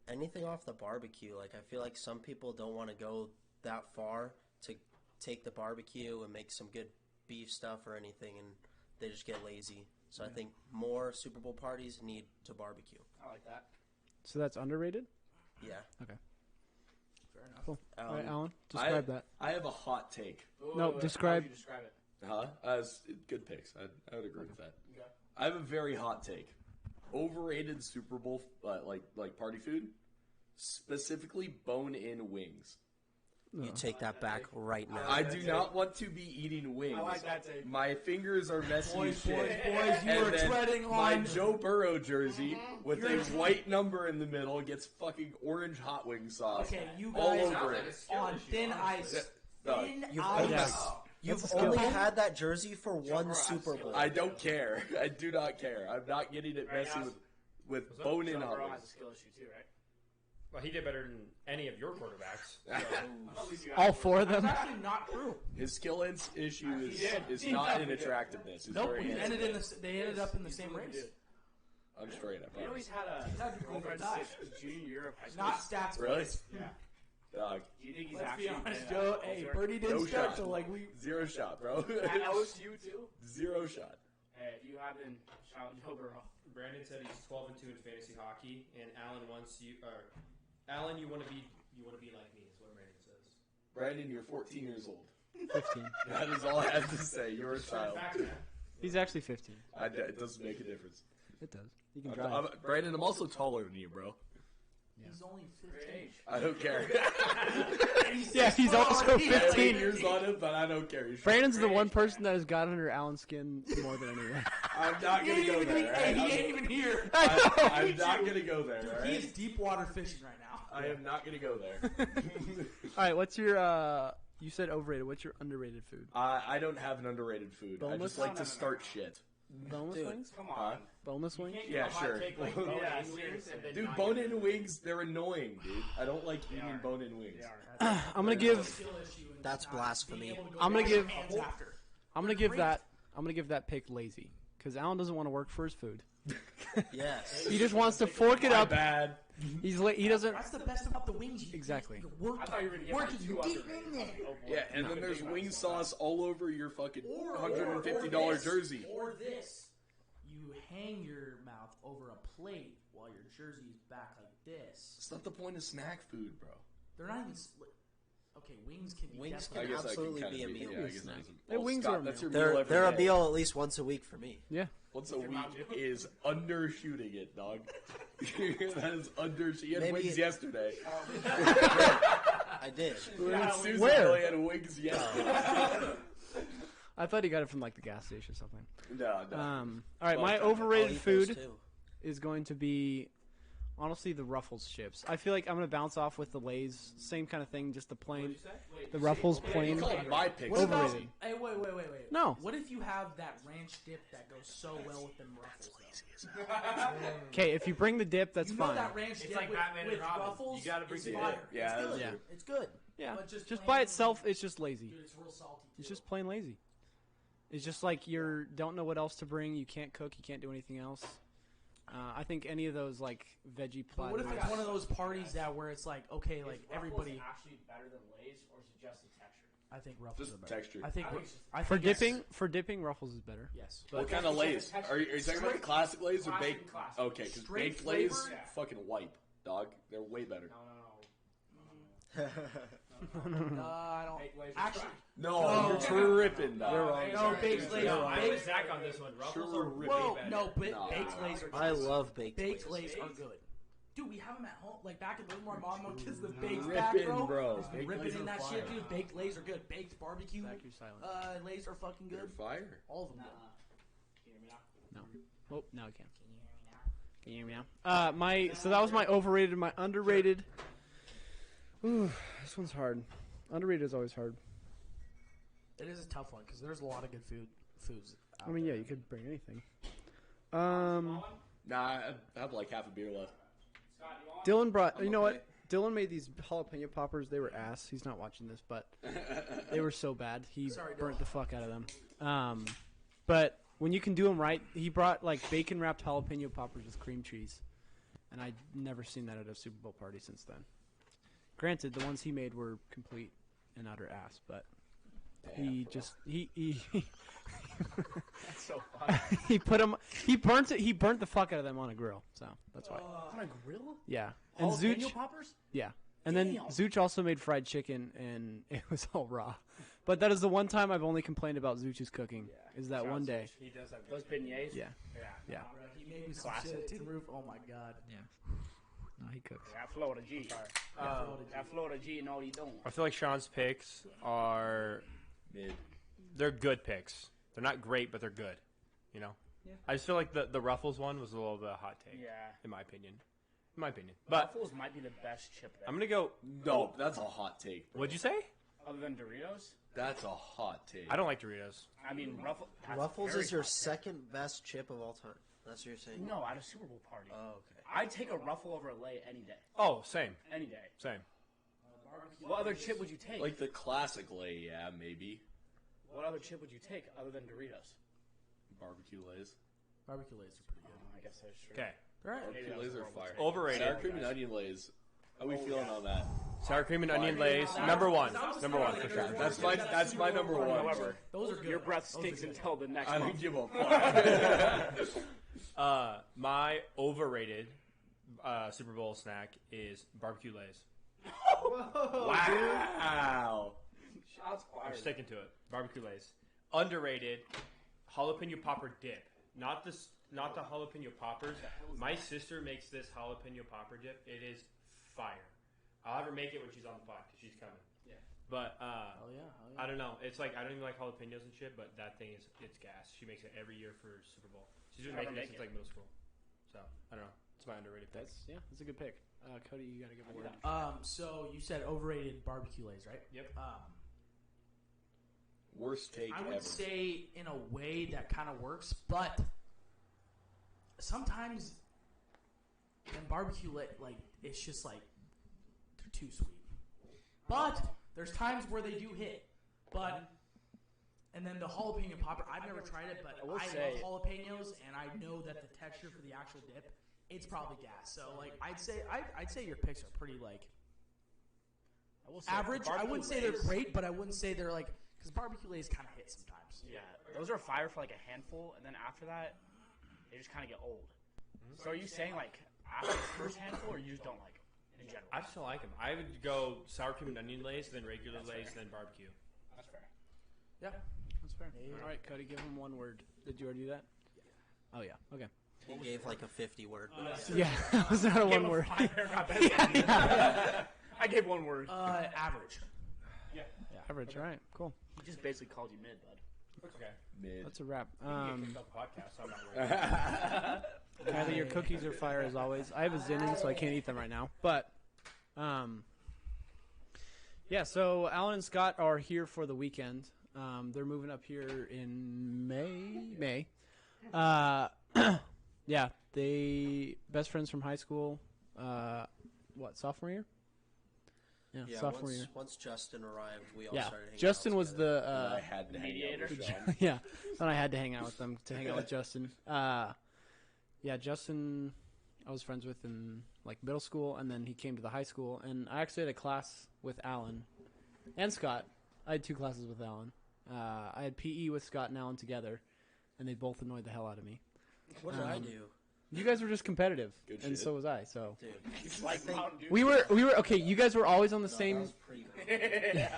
anything off the barbecue. Like I feel like some people don't want to go that far to take the barbecue and make some good beef stuff or anything, and they just get lazy. So I think more Super Bowl parties need to barbecue. I like that. So that's underrated? Yeah. Fair enough. Cool. Um, All right, Alan, describe that. I have a hot take. No, How describe- would you describe it? Huh? Good picks. I would agree with that. Okay. I have a very hot take. Overrated Super Bowl like party food, specifically bone-in wings. You take that back right now. I do not want to be eating wings. I like that take. My fingers are messy as shit. boys, you And are then treading my on. Joe Burrow jersey with a white number in the middle gets fucking orange hot wing sauce Okay, you all guys over like a it. skill on issue, thin honestly. ice. Dog, Thin You've ice. only, you've That's a only skill. had that jersey for one Super Bowl. I don't care. I do not care. I'm not getting it messy with bone-in Joe hot Burrow has wings. a skill issue too, right? Well, he did better than any of your quarterbacks. At least you All got four of That's them? actually not true. His skill issue is not in attractiveness. It's Nope, very we handsome. they ended up in the same race. I'm straight up. You know he's had a That'd be girlfriend cool. since junior year of high school. Not stats. Really? Yeah. Dog, Do you think he's Let's actually be honest, been, Joe. Hey, Birdie didn't No start shot. till like we. zero shot, bro. at OSU too? Zero shot. Hey, if you haven't shout Joe Burrow. Brandon said he's 12-2 in fantasy hockey, and Alan wants you. Alan, you want to be like me. Is what Brandon says. Brandon, you're 14 years old. 15. That is all I have to say. You're a child. Fact, man. He's actually 15. It doesn't make a difference. It does. You can drive. Brandon, I'm also taller than you, bro. He's only 15. I don't care. Yeah, he's also I have 8 15. years on him, but I don't care. He's Brandon's the one person that has got under Alan's skin more than anyone. I'm not going to go there. Hey, he ain't even here. I'm not going to go there, all right? He's deep water fishing right now. I am not going to go there. All right, what's your? You said overrated. What's your underrated food? I don't have an underrated food. I Boneless? just like to start shit. Boneless Dude, wings? Come on. Boneless wings? Yeah, sure. Dude, bone-in wings, they're annoying, dude. I don't like eating bone-in wings. I'm gonna give. That's blasphemy. I'm gonna give. Hands after. I'm gonna give that. I'm gonna give that pick lazy because Alan doesn't want to work for his food. Yes. He just wants to fork it My up. bad. He doesn't. That's the best about the wings. Exactly. Work, I thought you were going to get work like it, two you other get in there. Yeah, and then there's wing sauce all over your fucking $150 jersey. Or this. You hang your mouth over a plate while your jersey's back like this. It's not the point of snack food, bro. They're not even split. Okay, wings can be Wings definitely- can absolutely be a meal. Yeah, I guess that is Hey, wings are a that's meal. your meal They're every they're a day. meal at least once a week for me. Yeah. Once a week is undershooting it, dog. That is undershooting. You had Maybe wings it- yesterday. I did. Susan Where? really had wings yesterday. I thought he got it from like the gas station or something. No. All right, my Well, overrated I'll eat those food too. is going to be honestly the Ruffles chips. I feel like I'm gonna bounce off with the Lay's, same kind of thing, just the plain, the Ruffles plain. Call it my pick. What about? Overrated. Hey, wait. No. What if you have that ranch dip that goes so well with them ruffles? Okay, if you bring the dip, that's You know fine. that ranch dip like with, Batman and with Robin. ruffles? You gotta bring it's the fire. dip. Yeah, it's that's good. true. It's good. Yeah, But just plain- by itself, it's just lazy. Dude, it's real salty. It's too. just plain lazy. It's just like you don't know what else to bring. You can't cook. You can't do anything else. I think any of those like veggie But what platters. if it's one of those parties that where it's like, okay, like Is everybody? Ruffles actually better than Lay's, or is it just the texture? I think ruffles Just are better. texture. I think For it's- dipping, Ruffles is better. Yes. What kind of Lay's? Are you talking about the classic Lay's or Classic baked? and classic. Okay, because Straight baked Lay's flavor? fucking wipe, dog. They're way better. I don't. Baked Lay's are Actually, No, you're tripping, dog. You're wrong. no, baked Lay's. No, I'm with Baked, Zach on this one. Ruffles Sure, are way whoa, better. no, No. baked Lay's are. I love baked Baked Lay's. Lay's are good. Dude, we have them at home. Like back in the room, our mom gives the baked back, Ripping, bro. bro. Just Baked ripping Lay's in are that fire. shit, dude. Baked Lay's are good. Baked barbecue. Zach, you're silent. Lay's are fucking They're good. fire. All of them. Oh, now I can. Can you hear me now? So that was my overrated. My underrated. Ooh, this one's hard. Underrated is always hard. It is a tough one because there's a lot of good foods. I mean, yeah, you could bring anything. Nah, I have like half a beer left. Dylan brought. I'm You know okay. what? Dylan made these jalapeno poppers. They were ass. He's not watching this, but they were so bad. He Sorry, burnt Dylan. the fuck out of them. But when you can do them right, he brought like bacon wrapped jalapeno poppers with cream cheese, and I'd never seen that at a Super Bowl party since then. Granted, the ones he made were complete and utter ass, but he just he That's so funny. he put them. He burnt it. He burnt the fuck out of them on a grill. So that's why. On a grill? Yeah, and Jalapeno Zooch. poppers? Yeah. And then Damn. Zooch also made fried chicken, and it was all raw. But that is the one time I've only complained about Zooch's cooking, is that one day. He does have those beignets. Yeah. Yeah. He made me some Classic. shit at Tin Roof. Oh my god. No, he cooks. That Florida G. That Florida G and all he doing. I feel like Sean's picks are Mid. they're good picks. They're not great, but they're good. You know. Yeah. I just feel like the Ruffles one was a little bit of a hot take. Yeah. In my opinion. But Ruffles might be the best chip there. I'm gonna go. No, that's a hot take. What'd you say? Other than Doritos? That's a hot take. I don't like Doritos. I mean, Ruffles very is your hot. second best chip of all time. That's what you're saying? No, at a Super Bowl party. Oh, okay. I'd take a Ruffle over a Lay any day. Oh, same. Any day. Same. What other chip would you take? Like the classic Lay, yeah, maybe. What other chip would you take other than Doritos? Barbecue Lays. Barbecue Lay's are pretty good. I guess that's true. Okay. Right. Barbecue that was Lays are horrible fire. take. Overrated. Sour cream and onion Lays. How we feeling on that? Sour cream and onion Lays. Number one. Number one for sure. That's my number one. However, Those are good. your breath Those are stinks good. until the next I month. don't give a fuck. My overrated Super Bowl snack is barbecue Lays. Wow. Shots I'm fired. sticking to it. Barbecue Lays. Underrated jalapeno popper dip, not the jalapeno poppers. My sister makes this jalapeno popper dip. It is fire. I'll have her make it when she's on the pod because she's coming. Yeah. But Hell yeah. I don't know. It's like I don't even like jalapenos and shit, but that thing it's gas. She makes it every year for Super Bowl. She's been making it since like middle school. So I don't know. It's my underrated pick. That's a good pick. Cody, you gotta give a word. So you said overrated barbecue lays, right? Yep. Worst take I ever. would say in a way that kind of works, but sometimes in barbecue like it's just like they're too sweet. But there's times where they do hit. But and then the jalapeno popper, I've never tried it, but I love jalapenos, and I know that the texture for the actual dip, it's probably gas. So like I'd say your picks are pretty like average. I wouldn't say they're great, but I wouldn't say they're like because barbecue lays kind of hit sometimes. Yeah, those are fire for like a handful, and then after that, they just kind of get old. So are you saying like after the first handful, or you just don't like it in general? I just don't like them. I would go sour cream and onion lays, then regular lays, then barbecue. That's fair. Yeah. That's fair. All right, Cody, give him one word. Did you already do that? Oh yeah. Okay. He gave like a 50 word. Yeah, that was not a one word. I gave one word. Average. Yeah. Average. All right. Cool. He just basically called you mid, bud. It's okay. Mid. That's a wrap. Podcast, so I'm not worried. Tyler, your cookies are fire as always. I have a Zinnin, so I can't eat them right now. But, yeah. So Alan and Scott are here for the weekend. They're moving up here in May. Yeah, they best friends from high school. Sophomore year? Yeah, sophomore year. Once Justin arrived, we all Yeah, started hanging Justin out was together. I had to hang out mediator. with Sean. yeah, and I had to hang out with them to hang out with Justin. Yeah, Justin, I was friends with in like middle school, and then he came to the high school, and I actually had a class with Alan and Scott. I had 2 classes with Alan. I had PE with Scott and Alan together, and they both annoyed the hell out of me. What did I do? You guys were just competitive, Good and shit. Oh, so was I. So Dude, Like Mountain Dew. we were okay. You guys were always on the same. that was pretty good.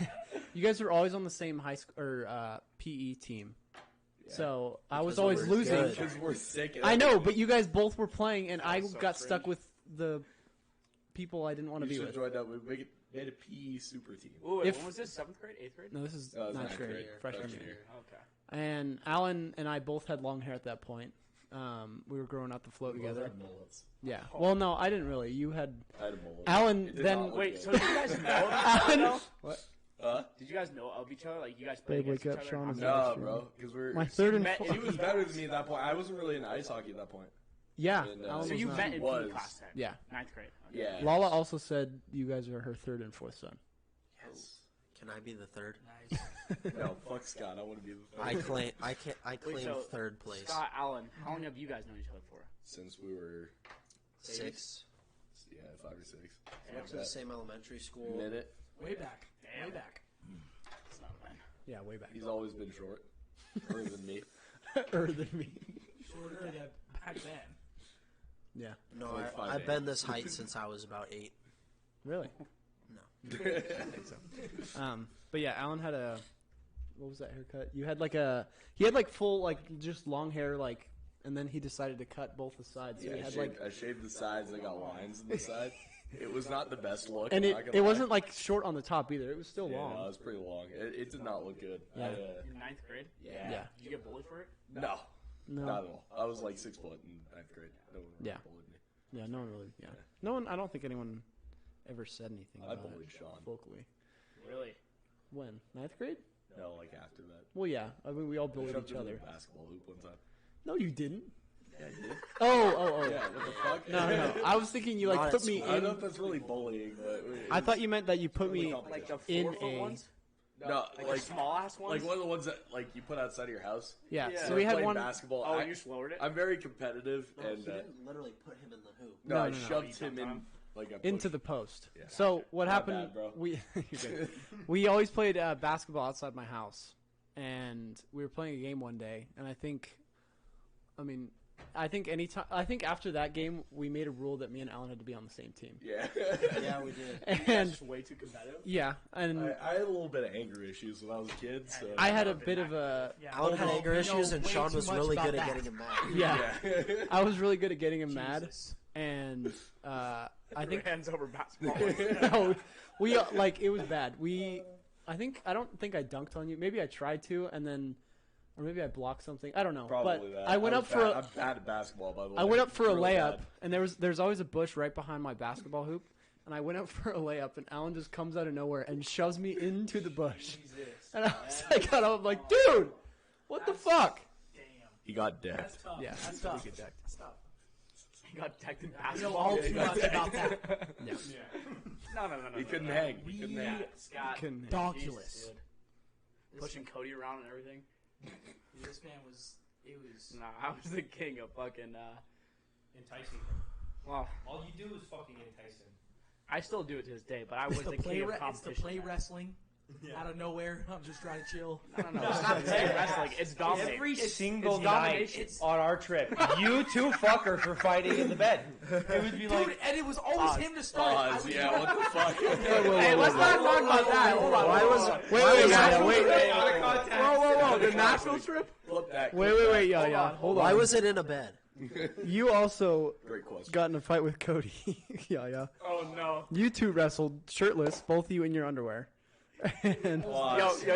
You guys were always on the same high school or PE team. So I was Because always we're losing. good. Because we're sick. I know, but you guys both were playing, and I That's so got stuck cringe. with the people I didn't want to We be should with. join up. We made a PE super team. Ooh, wait, If- when was this? 7th grade? 8th grade? No, this is Oh, it's ninth ninth grade, grade. freshman Freshman year. year. Okay. And Alan and I both had long hair at that point. We were growing out the flow We both together. had mullets. Yeah. Well, no, I didn't really. You had I had a mullet. Alan. It did Then not look Wait, good. so did you guys know of each other? what? Did you guys know of each other? Like, you guys played Babe, against wake each up, other? Sean, How is many- that- No, bro. Because we're. My third and met- fourth. He was better than me at that point. I wasn't really in ice hockey at that point. Yeah. And, Alan So was you not. met in Was. PE class then? Yeah. 9th grade. Okay. Yeah. Lala also said you guys are her third and fourth son. Yes. Can I be the third? Nice. No, fuck Scott. I want to be the I third. claim so third place. Scott, Allen, how long have you guys known each other for? Since we were, 6. 5 or 6. Went to the same elementary school. Minute. Way back. Damn. Way back. It's not mine. Yeah, way back. He's always been short. Shorter than me. than me. Shorter than back then. Yeah. No, Like I've 5'8". been this height since I was about 8. Really? But yeah, Alan had a. What was that haircut? You had like a. He had like full like just long hair like, and then he decided to cut both the sides. So Yeah, he I had shaved, like, I shaved the sides. I got lines on the side. It was not the best look. and I'm it not gonna it lie. wasn't like short on the top either. It was still Yeah, long. no, it was pretty long. It did not look good. Yeah. In 9th grade? Yeah. Yeah. Did you get bullied for it? No, No. not at all. I was like 6 foot in 9th grade. No one Yeah. bullied me. Yeah. No one really. Yeah. No one. I don't think anyone ever said anything I about bullied it Sean. vocally. Really? When 9th grade? No, like after that. Well, yeah. I mean, we all I bullied shoved each him in other. the basketball hoop one time. No, you didn't. Yeah, I did. Oh. Yeah, what the fuck? No. I was thinking you like Not put at me school. I don't know in. if that's really bullying, but I thought you meant that you put Really me complicated. Like the in 4-foot a. ones? no, Like, like the small ass ones? like one of the ones that like you put outside of your house. Yeah. Yeah. So we had Playing one. basketball. Oh, I, you just lowered it? I'm very competitive, No, and he didn't literally put him in the hoop. no, No, I no, no. shoved You him dunked in on him? like a Into push. the post. Yeah. So what My happened? bad, bro. We you're good. We always played basketball outside my house, and we were playing a game one day, and I think, I mean, I think after that game, we made a rule that me and Alan had to be on the same team. Yeah. Yeah, we did. And That's way too competitive. yeah, and I had a little bit of anger issues when I was a kid. So. I had a bit of a Alan had anger we know issues, and way Sean too was much really about good at that. getting him mad. yeah. I was really good at getting him mad, Jesus. and I think hands over basketball. no, we it was bad. I don't think I dunked on you. Maybe I tried to, and then, or maybe I blocked something. I don't know. Probably but that. I went was up for bad. a, I'm bad at basketball, by the way. I went up for a Really layup, bad. and there's always a bush right behind my basketball hoop, and I went up for a layup, and Alan just comes out of nowhere and shoves me into the bush, and I was like, I'm like, dude, what the fuck? He got decked. Yeah, That's tough. he got decked. That's tough. He got decked in I know basketball. all too much about that. Yeah. No. He couldn't hang. He couldn't hang. Scott. Couldn't- Donkulous. Jesus, dude. Pushing Cody around and everything. This man was. It was. Nah, I was the king of fucking. Enticing him. Well, All you do is fucking entice him. I still do it to this day, but I was the king of It's the competition. play wrestling. Out of nowhere, I'm just trying to chill. No, it's not play wrestling. It's dominating. Every It's- single it's night domination. on our trip, you two fuckers were fighting in the bed. It would be Dude, like, and it was always him to start. I Pause. was Yeah, what the fuck? Hey, let's not talk about that. Hold on. Why was Whoa, the Nashville trip? Flip that. Wait, yeah. Hold Why on. was it in a bed? You also Great question. got in a fight with Cody. yeah. Oh no. You two wrestled shirtless, both of you in your underwear. And Pause. Yo.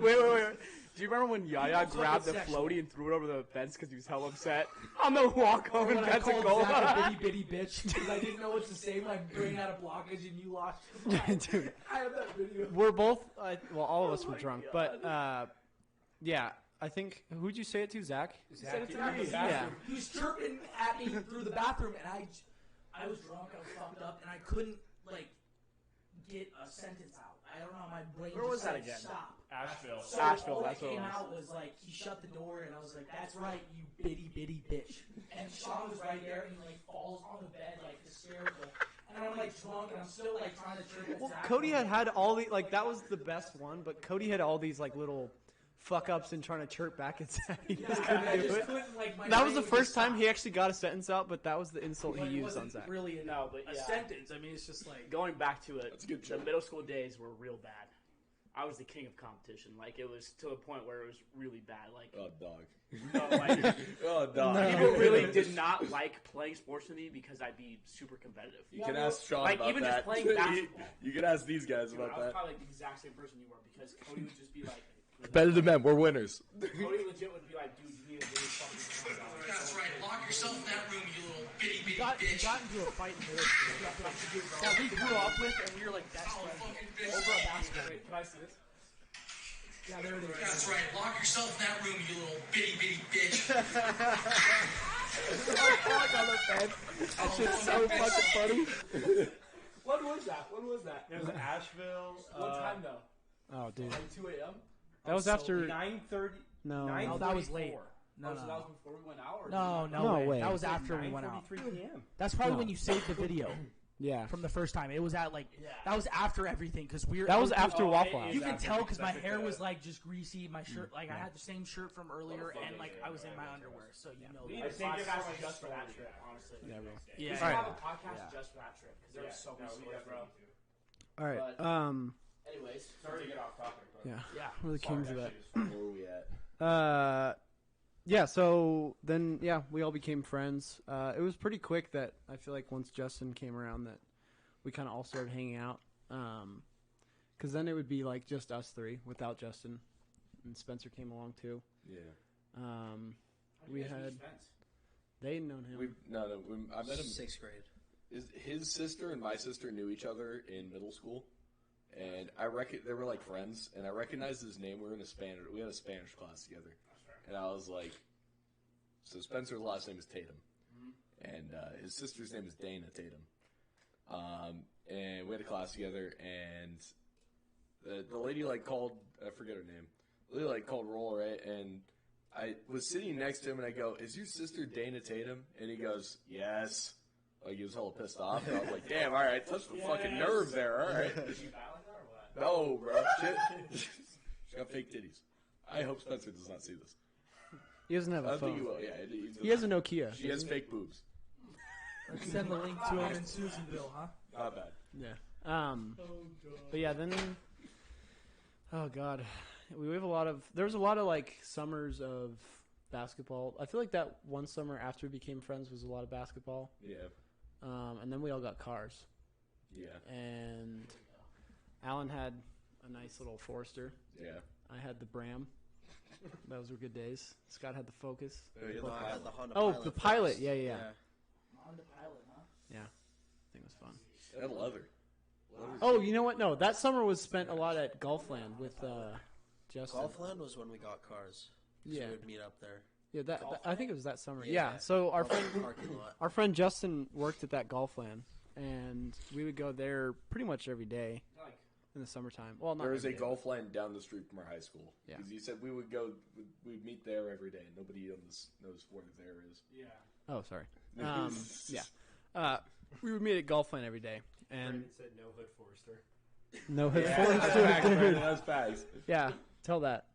Wait. Do you remember when Yaya grabbed the floaty and threw it over the fence because he was hella upset on the walk home in When I called Pensacola? Zach a bitty bitch because I didn't know what to say when I bring out a blockage and you lost your mind. dude, I have that video. we're both all of us were drunk, but yeah, I think who'd you say it to, Zach? Said it to Zach me. was- Yeah. He was chirping at me through the bathroom, and I was drunk, I was fucked up, and I couldn't get a sentence out. I don't know, my brain Where was just that said again? stop. Asheville. So Asheville, all that's that what it came was. out was he shut the door, and I was like, "That's right, you bitty bitch." And Sean was right there, and he falls on the bed hysterical. And I'm drunk, and I'm still trying to chirp at Well, Zach. Cody had all the that was the best one, but Cody had all these little fuck ups and trying to chirp back at Zach. He just couldn't I do just it. couldn't, my That was brain the first just time stopped. he actually got a sentence out, but that was the insult But he it used on wasn't Zach. really No, but a yeah. sentence. I mean, it's just Going back to it, That's a good the joke. middle school days were real bad. I was the king of competition. It was to a point where it was really bad. Oh, dog. No, Oh, dog. people really did not like playing sports with me because I'd be super competitive. You can ask Sean about even that. just playing basketball. You can ask these guys Dude, about I was that. probably the exact same person you were because Cody would just be Better than men. We're winners. Cody legit would be like, dude, you need to really fucking calm down. That's right. Lock yourself in that room, you little bitty we bitch. got into a fight in middle school that we grew up with, and we were best friends Fucking bitch. over a basketball. Wait, can I see this? Yeah, there it is. That's right. Lock yourself in that room, you little bitty bitch. That shit's so fucking funny. When was that? It was Asheville. What time though? Oh, dude. 2 a.m. That was after. 9:30. No. No, that was late. No, No, so that was before we went out. Or no, No way. That was after we went out. 9:43 p.m. That's probably No. when you saved the video Yeah. from the first time. It was at that was after everything because we were. That was dude, after Waffle it House. You can after, tell because my that's hair the- was just greasy. My shirt, I had the same shirt from earlier, and I was in my underwear. So you know. We that. need a podcast just for that trip, honestly. Yeah, bro. We Yeah. should Alright. have a podcast just for that trip because there was so many stories, bro. All right. But- Anyways, Sorry to get off topic, but Yeah. Yeah. We're the kings of that. Where are we at? Yeah, so then, we all became friends. It was pretty quick that I feel like once Justin came around that we kind of all started hanging out. Because then it would be just us three without Justin. And Spencer came along too. Yeah. We had, they had known him. I met him. 6th grade. His sister and my sister knew each other in middle school, and they were friends. And I recognized his name. We had a Spanish class together, and I was like, so Spencer's last name is Tatum, and his sister's name is Dana Tatum. And we had a class together, and the lady called, I forget her name. The lady called roll, right? And I was sitting next to him, and I go, "Is your sister Dana Tatum?" And he goes, "Yes." He was hella pissed off. And I was like, "Damn, all right, touched the fucking nerve there, all right." No, bro, shit. She's got fake titties. I hope Spencer does not see this. He doesn't have I a don't think he phone. will. Yeah, He has a Nokia. She has fake boobs. Let's send the link to him in Susanville, huh? Not bad. Yeah. But yeah, then. Oh God, we have a lot of. There was a lot of like summers of basketball. I feel like that one summer after we became friends was a lot of basketball. Yeah. And then we all got cars. Yeah. And Alan had a nice little Forester. Yeah. I had the Bram. Those were good days. Scott had the Focus. Oh, yeah, No, I had the Honda Oh, Pilot the Pilot. first. Yeah. On the pilot, huh? Yeah. I think it was fun. And leather. Oh, you know what? No, that summer was spent a lot at Golfland with Justin. Golfland was when we got cars. So Yeah. we would meet up there. Yeah, I think it was that summer. Yeah. Yeah. So our friend, Parking lot. our friend Justin worked at that Golfland, and we would go there pretty much every day in the summertime. Well, not There is a every day. golf land down the street from our high school. Yeah. Because he said we'd meet there every day. Nobody else knows where there is. Yeah. Oh, sorry. Yeah. We would meet at Golfland every day, and Brandon said no hood Forester. no hood Yeah, that's Forester. facts, Brandon, that's facts. Yeah, tell that.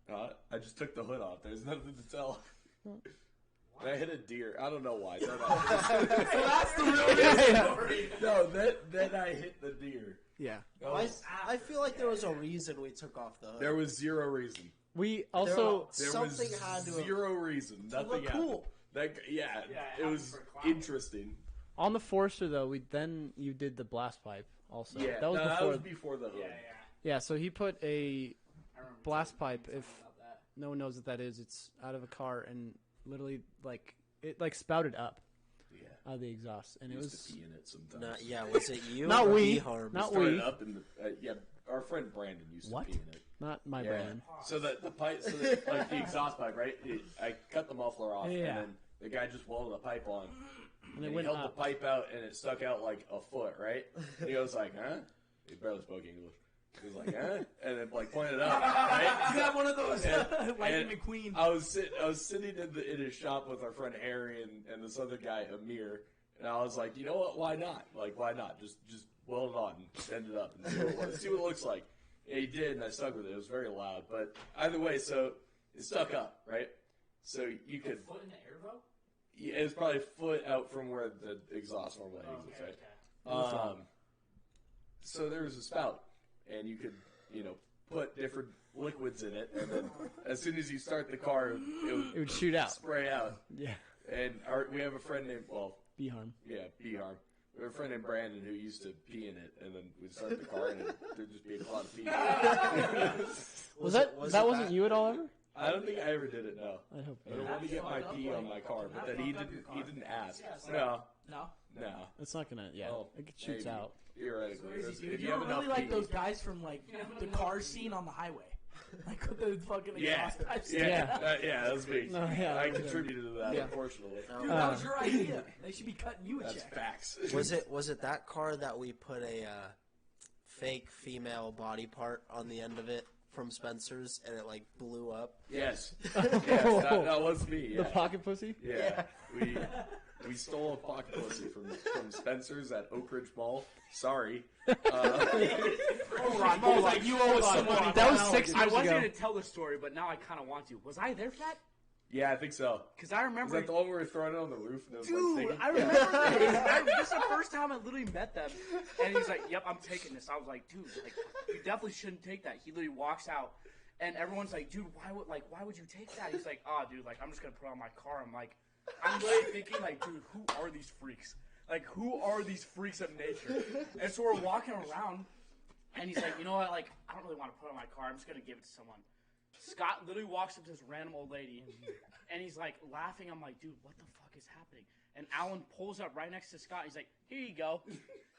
I just took the hood off. There's nothing to tell. And I hit a deer. I don't know why. That's the real story. No, then I hit the deer. Yeah. I feel like there was a reason we took off the hood. There was zero reason. We also There Something was had to have- zero reason. Nothing look happened. cool. Yeah, it it was happened for clout. interesting. on the Forester though. You did the blast pipe also. Yeah, that was no, before. that was before the hood. Yeah. Yeah, so he put a I remember blast talking pipe. If about that. no one knows what that is, it's out of a car and literally it spouted up Yeah. out of the exhaust, and it Used was to pee in it sometimes. Not, yeah, was it you? Not or we. Eharm? Not Started we. up in the yeah. Our friend Brandon used What? to pee in it. not my Yeah. Brandon. So the pipe, like the exhaust pipe, right? I cut the muffler off, Yeah. and then the guy just welded the pipe on, And it he went held up. the pipe out, and it stuck out like a foot, right? And he was like, "Huh?" He barely spoke English. He was like, "Huh?" And then pointed up, right? You got one of those Lightning And McQueen. I was sitting in his shop with our friend Harry and this other guy Amir, and I was like, you know what? Why not? Why not? Just weld it on and send it up and see what it looks like. And he did, and I stuck with it. It was very loud, but either way, so it stuck up, right? So you could. Foot in the air though? Yeah, it was probably a foot out from where the exhaust normally exits, right? So there was a spout, and you could, put different liquids in it, and then as soon as you start the car, It would shoot out. spray out. Yeah. And we have a friend named, B-harm. B-harm. We have a friend named Brandon who used to pee in it, and then we'd start the car, and there'd just be a lot of pee. That wasn't you at all ever? I don't think I ever did it, no. I hope I don't want to get my pee on my car, but then he didn't ask. No. No. it's not gonna. Yeah, Oh, it shoots maybe. out. Theoretically. Crazy, dude. If you You're have really enough like pee. those guys from the car scene on the highway. Like with the fucking Yeah, exhaust pipes. yeah, that was me. No, yeah, I that was contributed to that, Yeah. unfortunately. Dude, that was your idea. They should be cutting you a That's check. facts. Was it that car that we put a fake female body part on the end of it from Spencer's and it blew up? Yes, that was me. The Yeah. pocket pussy. Yeah, we stole a pocket pussy from Spencer's at Oak Ridge Mall. Sorry. Hold on, like you owe us some money. That was Now, 6 I years wasn't ago. gonna tell the story, but now I kind of want to. Was I there for that? Yeah, I think so. Because I Was remember. that the one where we were throwing it on the roof? And it was, Dude, singing? I remember this. This is the first time I literally met them, and he's like, "Yep, I'm taking this." I was like, "Dude, you definitely shouldn't take that." He literally walks out, and everyone's like, "Dude, why would you take that?" He's like, "Oh, dude, I'm just gonna put it on my car." I'm literally thinking, dude, who are these freaks? Who are these freaks of nature? And so we're walking around, and he's like, "You know what? I don't really want to put it on my car. I'm just gonna give it to someone." Scott literally walks up to this random old lady, and he's laughing. I'm like, dude, what the fuck is happening? And Alan pulls up right next to Scott. He's like, here you go.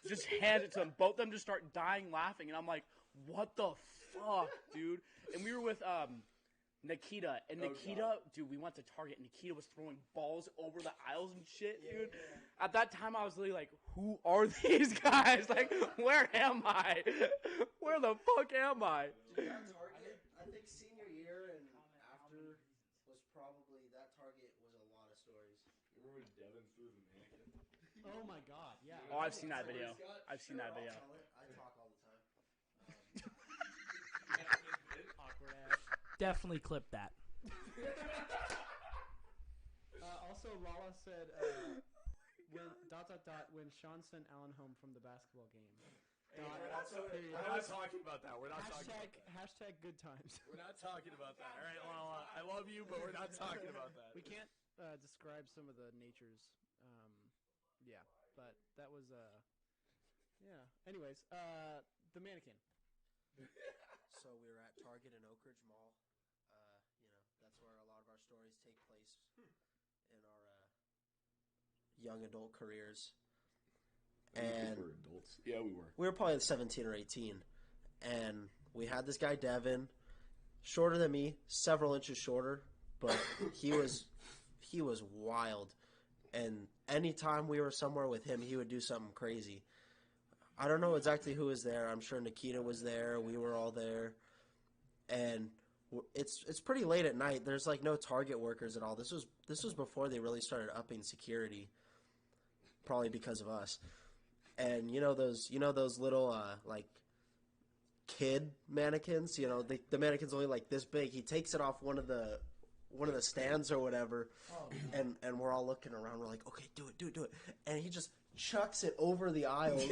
Just hands it to him. Both of them just start dying laughing, and I'm like, what the fuck, dude? And we were with Nikita, and Nikita, dude, we went to Target, and Nikita was throwing balls over the aisles and shit, dude. At that time, I was literally like, who are these guys? Where am I? Where the fuck am I? I think senior year and after was probably that Target was a lot of stories. Remember when Devin threw the mannequin? Oh my god, yeah. Oh, I've seen that video. I've seen that video. I talk all the time. Definitely clip that. Also, Lala said, when when Sean sent Alan home from the basketball game. We're not talking about that. We're not talking about that. Hashtag good times. We're not talking about that. All right, Lala, I love you, but we're not talking about that. We can't describe some of the natures. But that was Anyways, the mannequin. So we were at Target in Oak Ridge Mall. That's where a lot of our stories take place in our young adult careers. And we were adults. Yeah, we were. We were probably 17 or 18. And we had this guy, Devin, shorter than me, several inches shorter, but he was wild. And anytime we were somewhere with him, he would do something crazy. I don't know exactly who was there. I'm sure Nikita was there. We were all there. And it's pretty late at night. There's like no Target workers at all. This was before they really started upping security, probably because of us. And you know those little like kid mannequins. The mannequin's only like this big. He takes it off one of the stands or whatever, and we're all looking around. We're like, okay, do it, and he just chucks it over the aisles.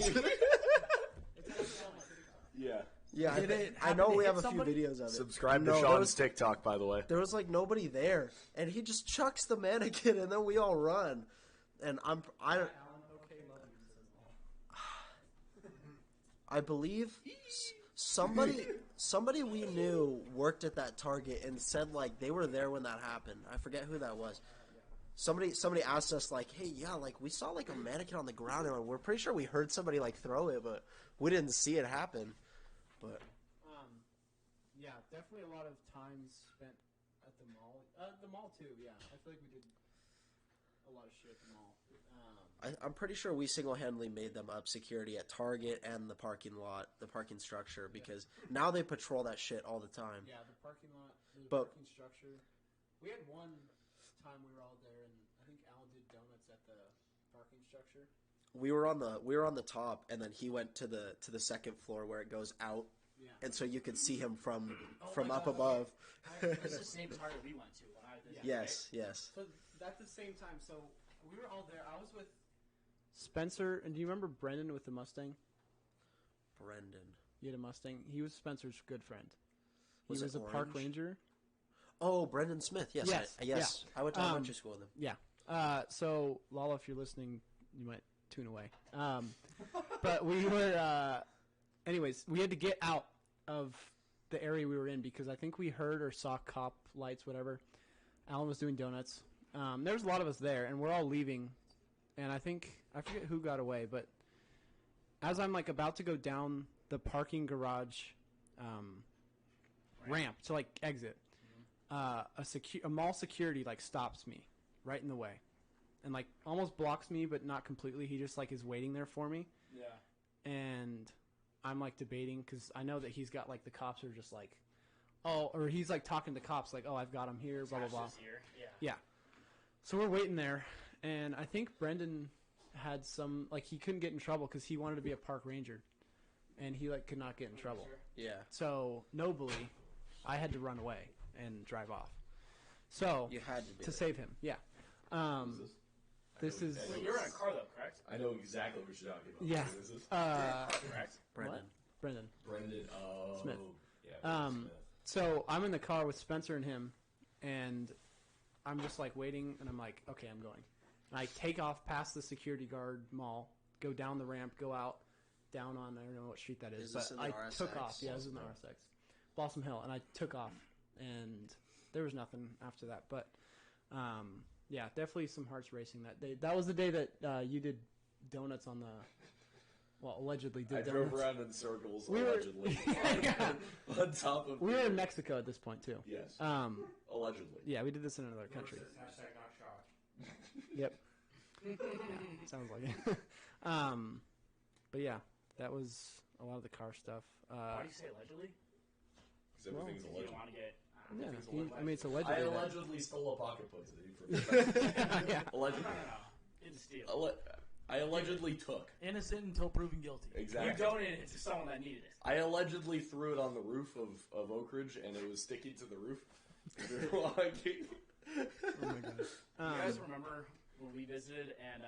Yeah. Yeah, I know we have a few videos of it. Subscribe to Sean's TikTok, by the way. There was like nobody there, and he just chucks the mannequin, and then we all run. And I believe somebody we knew worked at that Target and said like they were there when that happened. I forget who that was. Somebody asked us like, hey, yeah, like we saw like a mannequin on the ground, and we're pretty sure we heard somebody like throw it, but we didn't see it happen. But yeah, definitely a lot of time spent at the mall. The mall too. Yeah, I feel like we did a lot of shit at the mall. I'm pretty sure we single-handedly made them up security at Target and the parking lot, the parking structure, because now they patrol that shit all the time. Yeah, the parking lot, the parking structure. We had one time we were all there, and I think Alan did donuts at the parking structure. We were on the top, and then he went to the second floor where it goes out, and so you could see him from up above. It's the same Target we went to when I did. Yes. So that's the same time. So we were all there. I was with Spencer, and do you remember Brendan with the Mustang? Brendan. He had a Mustang. He was Spencer's good friend. He Was was it a park orange? ranger. Oh, Brendan Smith. Yes. Yes. Yes. Yeah. I went to elementary school with him. Yeah. So Lala, if you're listening, you might tune away. But we were, anyways, we had to get out of the area we were in because I think we heard or saw cop lights, whatever. Alan was doing donuts. There was a lot of us there, and we're all leaving. And I forget who got away, but as I'm like about to go down the parking garage ramp to like exit, a mall security like stops me right in the way. And like almost blocks me, but not completely. He just like is waiting there for me. Yeah. And I'm like debating because I know that he's got like the cops are just like, oh, or he's like talking to cops like, oh, I've got him here, blah blah blah. Yeah. So we're waiting there, and I think Brendan had some like he couldn't get in trouble because he wanted to be a park ranger, and he like could not get in trouble. Yeah. So nobly, I had to run away and drive off. So You had to save him. Yeah. This is. Wait, you're in a car though, correct? I know exactly what you're talking about. Yeah. Who is this? Correct. Brendan. What? Brendan. Brendan. Oh. Smith. Yeah. Brendan Smith. So I'm in the car with Spencer and him, and I'm just like waiting, and I'm like, okay, I'm going. And I take off past the security guard mall, go down the ramp, go out, down on, I don't know what street that is, Is but this in the I RSX? took off. Yeah, this is in the RSX. Blossom Hill, and I took off, and there was nothing after that. But, yeah, definitely some hearts racing that day. That was the day that you did donuts on the, well, allegedly did I donuts. drove around in circles, We were- allegedly. Yeah. On top of. We were in Mexico at this point, too. Yes. Allegedly. Yeah, we did this in another country. Hashtag not shocked. Yep. Yeah, sounds like it. But yeah, that was a lot of the car stuff. Why do you say allegedly? Because everything's You alleged. don't want to get. Yeah, everything's alleged. I mean, it's I allegedly. allegedly stole a pocket pussy. Yeah. Allegedly. No. Didn't steal. I allegedly took. Innocent until proven guilty. Exactly. You donated it to someone that needed it. I allegedly threw it on the roof of Oak Ridge, and it was sticking to the roof. Oh my gosh. You guys remember when we visited and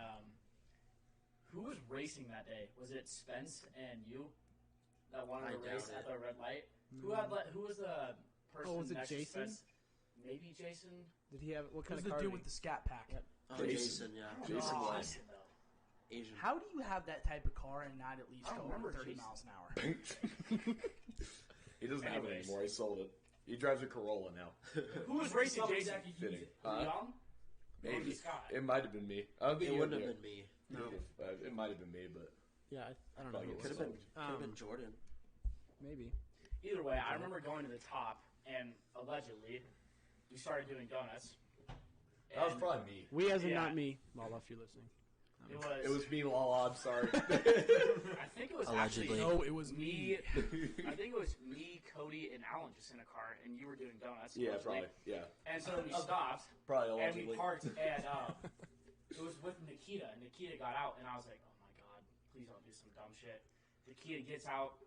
who was racing that day? Was it Spence and you that wanted to I race doubt at it. the red light? Who was the person was it next Jason? to Spence? Maybe Jason. Did he have what kind Who's of the car? dude did with the scat pack? Oh, Jason, yeah. Jason Oh, was. Jason, though. Asian. How do you have that type of car and not at least I go don't over remember 30 Jason. miles an hour? He doesn't have it Anyways. anymore. I sold it. He drives a Corolla now. Who was racing Somebody Jason? that could use Fitting. it. Huh? Leon? Or Maybe. Scott? It might have been me. I don't think It you wouldn't had have been me. No. It might have been me, but Yeah, I don't know. Probably who it Could was. have been Jordan. Maybe. Either way, I remember going to the top, and allegedly, we started doing donuts. that was And probably me. We as in Yeah. not me. Lala, if you're listening. It It was me, Lala. I'm sorry. I think it was Allegedly. actually No, it was me. I think it was me, Cody, and Alan just in a car, and you were doing donuts. Yeah, mostly. probably. Yeah, And so we stopped, probably and we allegedly. parked, and it was with Nikita. And Nikita got out, and I was like, "Oh my god, please don't do some dumb shit." Nikita gets out,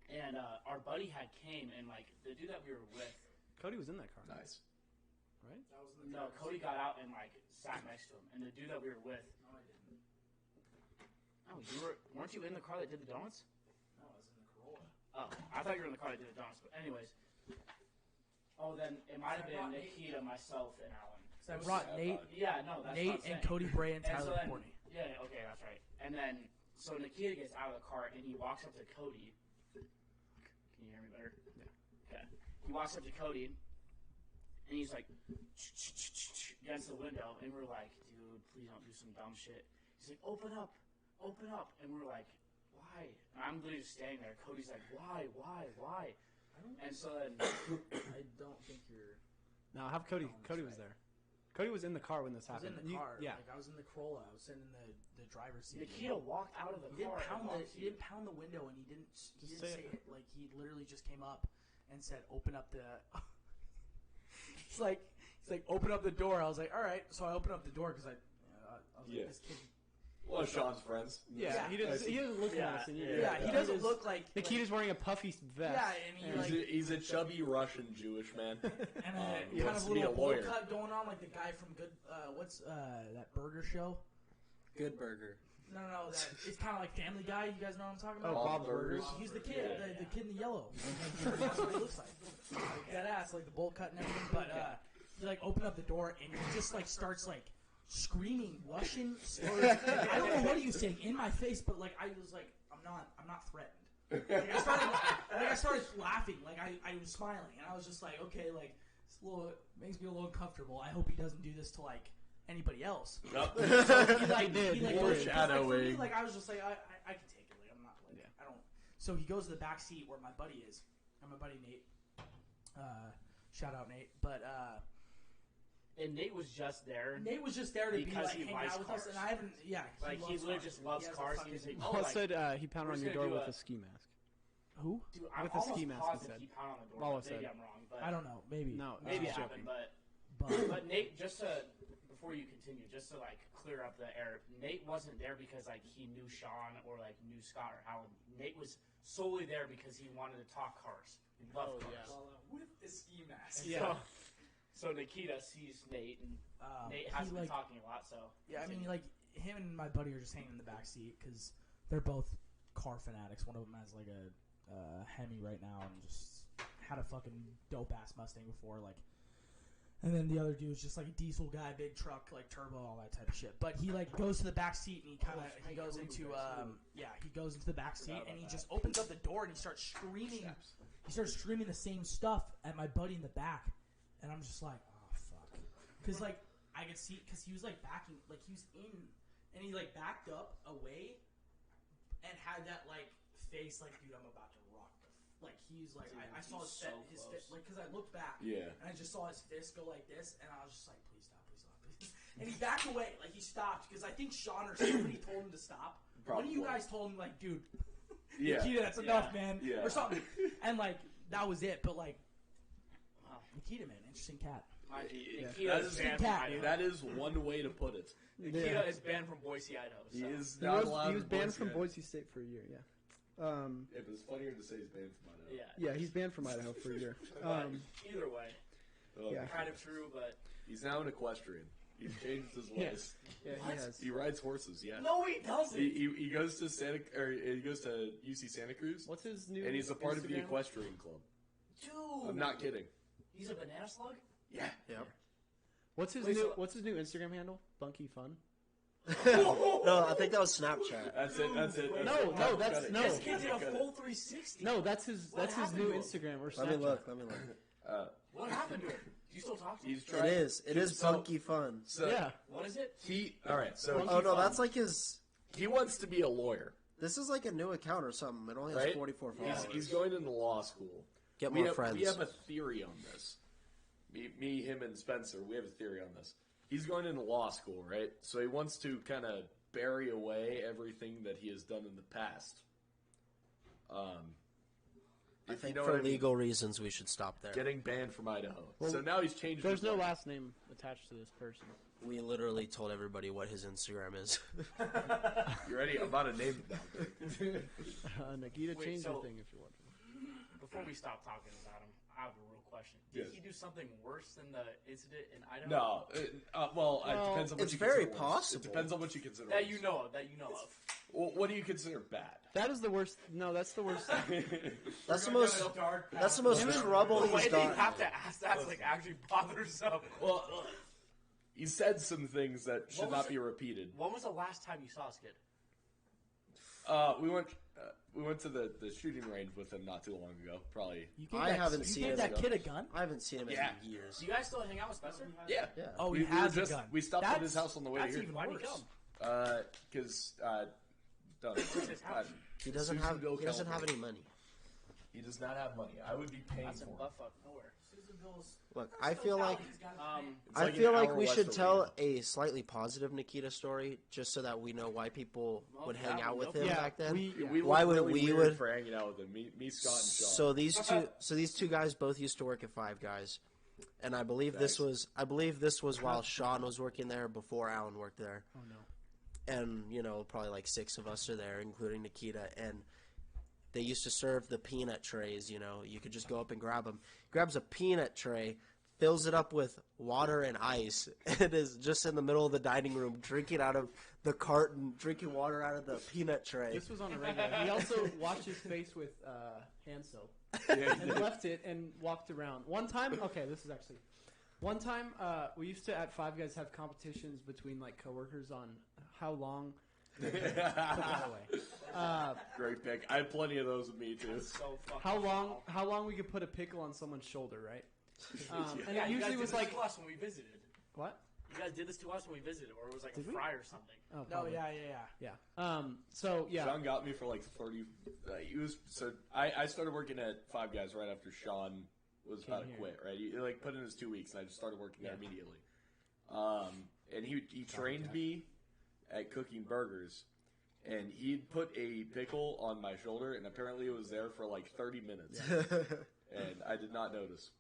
and our buddy had came, and like the dude that we were with. Cody was in that car, Nice. right? No, Cody got out and like sat next to him, and the dude that we were with. Oh, weren't you in the car that did the donuts? No, I was in the Corolla. Oh, I thought you were in the car that did the donuts. But anyways, then it might have been brought Nate. Nikita, myself, and Alan. So I brought Nate, Yeah, no, that's Nate what I'm and saying. Cody Bray and And so Tyler then- Courtney. Yeah, okay, that's right. And then so Nikita gets out of the car and he walks up to Cody. Can you hear me better? Yeah. Okay. He walks up to Cody and he's like against the window, and we're like, dude, please don't do some dumb shit. He's like, open up, and we're like, why? And I'm literally just standing there. Cody's like, why? And so then I don't think you're. No, have Cody. Cody was there. Cody was in the car when this I was happened. in the car. Yeah. Like, I was in the Corolla. I was sitting in the driver's seat. Nikita walked out of the He didn't car. pound and the walked he didn't pound the window, and he didn't Just say say it. Like, he literally just came up and said, "Open up the." It's like he's like, "Open up the door." I was like, "All right." So I opened up the door because I was Yeah. like, "This kid." One of Sean's friends. Yeah, he doesn't look Yeah, nice. And you- Yeah, he doesn't look like. Nikita's wearing a puffy vest. Yeah, and he like He's a chubby Russian Jewish man. and he kind wants of to be little a bowl lawyer. cut going on, like the guy from Good. What's that burger show? Good burger. No, that it's kind of like Family Guy. You guys know what I'm talking Oh, about? Bob's Burgers. He's the kid, the kid in the yellow. That's what he looks like. That ass, like the bowl cut and everything. But he like opened up the door and he just like starts like screaming Russian slurs. I don't know what he was saying in my face, but like I was like, I'm not threatened. Like, I started laughing, like I was smiling, and I was just like, okay, like it's a little makes me a little uncomfortable. I hope he doesn't do this to like anybody else. So he like did. he like More goes, 'cause, like, for me, shadowing. like I was just like I can take it. Like I'm not like I don't. So he goes to the back seat where my buddy is, and my buddy Nate. Shout out Nate, but And Nate was just there. Nate was just there to be Because like he hang likes out with us, cars. and I haven't. Yeah, Like he loves literally cars. just loves He has a cars. fucking- He was like, Paul like, said he pounded we're on just your gonna door do with a- a ski mask. Who? dude, I'm With a ski almost mask, he positive said. he pounded on the door. Lala Maybe said. I'm wrong, but I don't know. Maybe. No, maybe it he's happened. joking. But Nate, just to before you continue, just to like clear up the air, Nate wasn't there because like he knew Sean or like knew Scott or Alan. Nate was solely there because he wanted to talk cars. He loved cars. With the ski mask. Yeah. So Nikita sees Nate, and Nate has he, been like, talking a lot. So Yeah, I mean, like him and my buddy are just hanging in the back seat because they're both car fanatics. One of them has like a Hemi right now and just had a fucking dope ass Mustang before, like. And then the other dude's just like a diesel guy, big truck, like turbo, all that type of shit. But he like goes to the back seat and he kind of he goes into he goes into the back seat and he just opens up the door and he starts screaming. He starts screaming the same stuff at my buddy in the back, and I'm just like, oh fuck, because like I could see because he was like backing, like he was in, and he like backed up away, and had that like face, like dude, I'm about to rock. Like he's like I saw his so his close. like because I looked back. Yeah. And I just saw his fist go like this, and I was just like, please stop, please. And he backed away, like he stopped, because I think Sean or somebody told him to stop. One of you Probably. guys told him, like, dude, Yeah. Nikita, that's enough, man, Yeah. or something. And like that was it. But like, Wow. Nikita, man, interesting cat. Mind you, Yeah. Nikita That is is- banned from cat. Idaho. That is one way to put it. Nikita is banned from Boise, Idaho. He So. is He not was, allowed. he was in banned from Idaho. Boise State for a year. Yeah. Yeah, but it's funnier to say he's banned from Idaho. Yeah. Yeah, he's banned from Idaho for a year. But either way, Oh, Yeah. kind of true, but He's now an equestrian. He's changed his ways. Yeah, he has. He rides horses. Yeah. No, he doesn't. He goes to he goes to UC Santa Cruz. What's his new? And he's a part of the Instagram? equestrian club. Dude. I'm not kidding. He's a banana slug? Yeah. Yep. What's his Wait, new? so- What's his new Instagram handle? Bunky Fun. No, I think that was Snapchat. That's it. No, that's no. This kid did a full 360. No, that's his. That's his happened new to him? Instagram or Let me Snapchat. look. What happened to him? Do you still talk to him? He's trying. It is So- Funky Fun. So Yeah. What is it? All right. So Oh no, that's like his. he wants to be a lawyer, This is like a new account or something. It only has right? 44 followers. He's going into law school. Get We more have, friends. we have a theory on this. Me, him, and Spencer. We have a theory on this. He's going into law school, right? So he wants to kind of bury away everything that he has done in the past. I If you think know for what I mean. legal reasons we should stop there. Getting banned from Idaho. Well, so now he's changed. There's his no life. last name attached to this person. We literally told everybody what his Instagram is. You ready? I'm about to name it now. Nikita, Wait, change so- your thing if you want. Before we stop talking about him, I have a real question. Yes. Did he do something worse than the incident in Idaho? No. Well, it depends on what it's you very consider worse. possible. It depends on what you consider That worse. you know of. That you know of. Well, what do you consider bad? That is the worst. No, that's the worst. That's the most. That's the most Him and- trouble The way he's that you done. have to ask that's like actually bothersome. Well, he said some things that should What was not it? be repeated. When was the last time you saw this kid? We went to the shooting range with him not too long ago. Probably. You gave I that, haven't you seen gave it. that kid a gun? I haven't seen him Yeah. in years. Do you guys still hang out with Spencer? Yeah. Yeah. Oh, We he has were just, a gun. We stopped at his That's- house on the way that's here. even Why'd he worse. come? Because his house? He doesn't have. Susanville, He doesn't have California. any money. He does not have money. I would be paying That's in for him. buttfuck nowhere. Susanville's. Look, I feel like. It's I like an feel like hour we west should of tell Reno. a slightly positive Nikita story, just so that we know why people would hang yeah, out with we him know. back then. We Why look would really we weird would- for hanging out with him? Me, Scott, and Sean. So these two guys both used to work at Five Guys, and I believe this was while Sean was working there before Alan worked there. Oh no. And probably like 6 of us are there, including Nikita. And they used to serve the peanut trays. You could just go up and grab them. Grabs a peanut tray, fills it up with water and ice, and is just in the middle of the dining room drinking out of the carton, drinking water out of the peanut tray. This was on a regular. He also washed his face with hand soap and left it and walked around. One time, we used to at Five Guys have competitions between like coworkers on how long. Put that away. Great pick. I had plenty of those with me too. So fucking How long we could put a pickle on someone's shoulder, right? And Yeah, it you usually guys was did like this to us when we visited. what? You guys did this to us when we visited, or it was like Did a we? fry or something. Oh, No, probably. yeah. So yeah. Sean got me for like 30. I started working at Five Guys right after Sean was about to here. quit. Right, he like put in his 2 weeks, and I just started working there Yeah. immediately. And he trained me at cooking burgers, and he'd put a pickle on my shoulder, and apparently it was there for like 30 minutes, and I did not notice.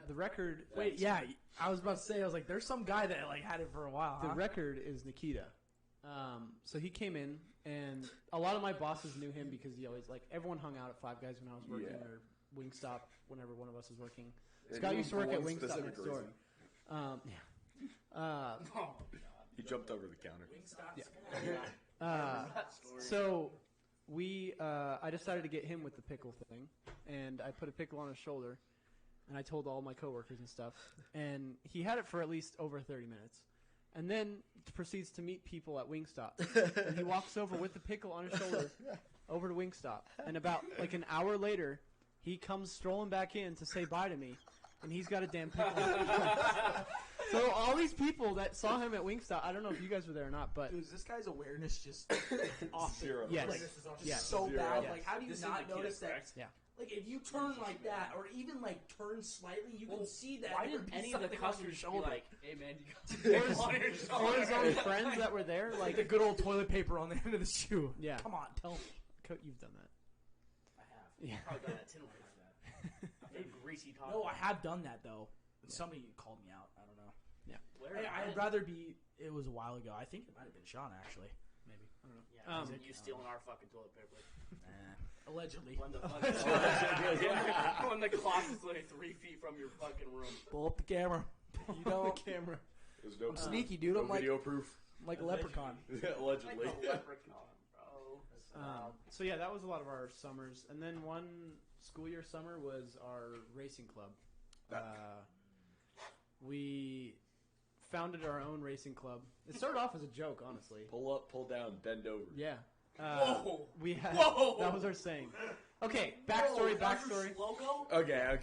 The record. Wait, yeah. I was about to say, I was like, there's some guy that like had it for a while. The Huh? record is Nikita. So he came in, and a lot of my bosses knew him because he always everyone hung out at Five Guys when I was working, Yeah. or Wingstop whenever one of us was working. And Scott he used to was work for at one Wingstop specific next door. reason. Yeah. Oh, He jumped over the counter. So I decided to get him with the pickle thing, and I put a pickle on his shoulder, and I told all my coworkers and stuff, and he had it for at least over 30 minutes, and then proceeds to meet people at Wingstop, and he walks over with the pickle on his shoulder over to Wingstop, and about like an hour later, he comes strolling back in to say bye to me, and he's got a damn pickle. So all these people that saw him at Wingstop, I don't know if you guys were there or not, but Dude, is this guy's awareness just off? Zero. yes, Like, yes. so Zero. bad. Yes. Like, how do you This is not the kid, notice that? correct? Yeah. Like, if you turn like that, or even like turn slightly, you can see that. Why there didn't could be any of the something on your customers be shoulder. like, "Hey man, you got pickle on your Or his shoulder?" own friends that were there, like like the good old toilet paper on the end of the shoe? Yeah. Come on, tell me. You've done that. I have. Yeah. Probably done that 10 like that. I've been greasy talking. No, I have done that though. Somebody called me out. I don't know. Where? Hey, I'd rather be. It was a while ago. I think it might have been Sean actually. Maybe. I don't know. Yeah, Um, you stealing our fucking toilet paper. Allegedly. When the closet's literally 3 feet from your fucking room. Pull up the camera. You don't. the camera. There's no I'm sneaky, dude. No I'm like video proof. a leprechaun. Allegedly. So yeah, that was a lot of our summers, and then one school year summer was our racing club. We founded our own racing club. It started off as a joke, honestly. Pull up, pull down, bend over. Yeah. Whoa! We had Whoa! that was our saying. Okay, backstory. Logo? Okay.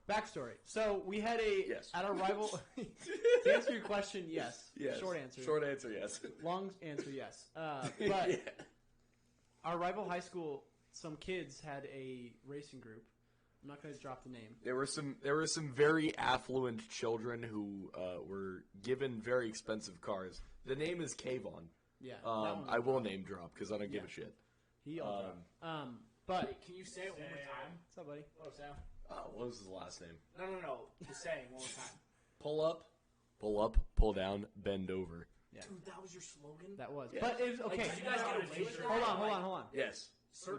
Backstory. So we had Yes. at our rival. To answer your question, yes. Yes. Short answer. Short answer, yes. Long answer, yes. But Yeah. our rival high school, some kids had a racing group. I'm not going to drop the name. There were some very affluent children who were given very expensive cars. The name is Kayvon. Yeah. that one I was will wrong. name drop because I don't give a shit. He all dropped. But Wait, can you say it one more time? what's up, buddy? Oh, Sam. What was his last name? No. The saying one more time. Pull up, pull down, bend over. Yeah. Dude, that was your slogan? That was. Yeah. But it was okay. Like, did you guys get away with that? Hold on. Yes.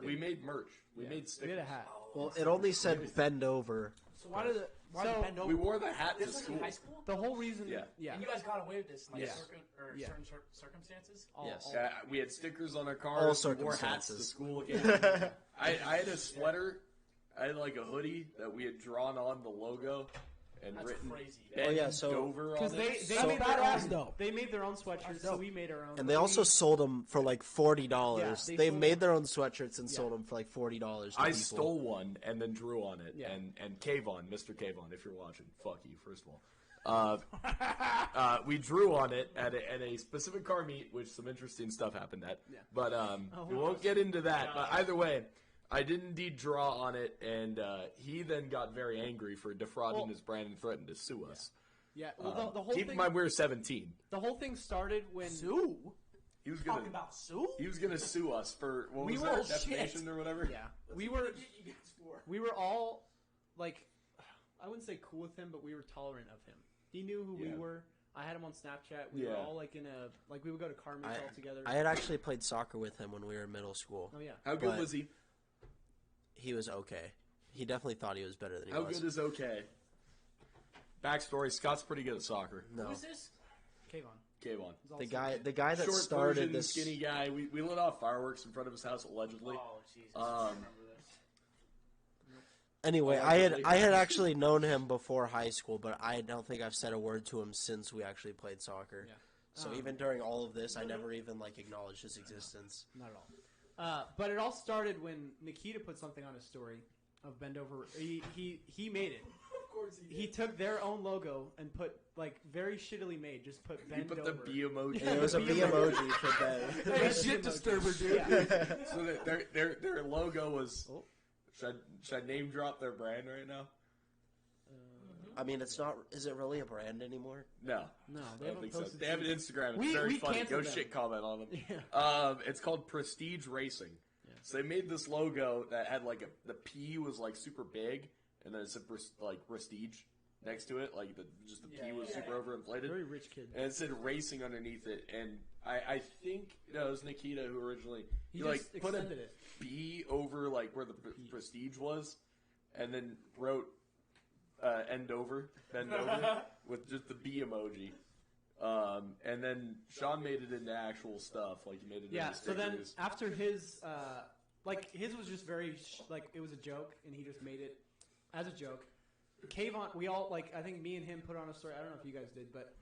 We made merch. We made We stickers. had a hat. Well, it only said bend over. So why did So, bend over? We wore the hat to This was school. in high school? The whole reason. Yeah. Yeah. And you guys got away with this in like Yes. Yeah. certain circumstances? Yes. Yeah, we had stickers on our All cars. We wore hats to circumstances. school. I had a sweater. I had like a hoodie that we had drawn on the logo and That's written crazy. Bend Oh, yeah, so- Dover on Because it. they So- made their Badass, own. though. They made their own sweatshirts, so we made our own. And they also sold them for like $40. Yeah, they sold made them. their own sweatshirts and Yeah. sold them for like $40. To I people. stole one and then drew on it. Yeah. And Kayvon, Mr. Kayvon, if you're watching, fuck you, first of all. We drew on it at a specific car meet, which some interesting stuff happened at. Yeah. But we won't get into that. But either way, I did indeed draw on it, and he then got very angry for defrauding Well- his brand and threatened to sue us. Yeah. Well, the whole Keep in thing. mind, we were 17. The whole thing started when. Sue? He was Talking gonna about Sue? he was gonna sue us for what We was were that, all defamation shit. or whatever. Yeah. We were. You guys for? We were all like, I wouldn't say cool with him, but we were tolerant of him. He knew who we Yeah. were. I had him on Snapchat. We were Yeah. all like in a we would go to car meets all together. I had actually played soccer with him when we were in middle school. Oh yeah. How good But- was he? He was okay. He definitely thought he was better than he How was. good is okay? Backstory: Scott's pretty good at soccer. No, Who is this? Kayvon. Kayvon. He's all the same. guy that Short started version, this. skinny guy. We lit off fireworks in front of his house allegedly. Oh, Jesus. I remember this. Anyway, Oh, I allegedly. had actually known him before high school, but I don't think I've said a word to him since we actually played soccer. Yeah. So even during all of this, I never even like acknowledged his existence. Not at all. But it all started when Nikita put something on his story of Bend Over. He made it. Of course he did. He took their own logo and put like very shittily made. Just put You Bend put Over. the B emoji. And it was a B B emoji for Ben. Hey, shit disturber, dude. Yeah. So their logo was. Oh. Should I name drop their brand right now? I mean, it's not. Is it really a brand anymore? No. No, I they don't haven't think so. posted. They have an Instagram. It's We very funny. Go canceled them. shit comment on them. Yeah. It's called Prestige Racing. Yeah. So they made this logo that had like the P was like super big, and then it said like Prestige next to it. Like the P was super overinflated, Very rich kid. and it said racing underneath it. And I think it was Nikita who originally He like just put a extended it. B over like where the Prestige was, and then wrote bend over with just the B emoji. And then Sean made it into actual stuff. Like he made it Yeah. into So then stickers. after his his was just very it was a joke, and he just made it as a joke. Kayvon, we all I think me and him put on a story. I don't know if you guys did, but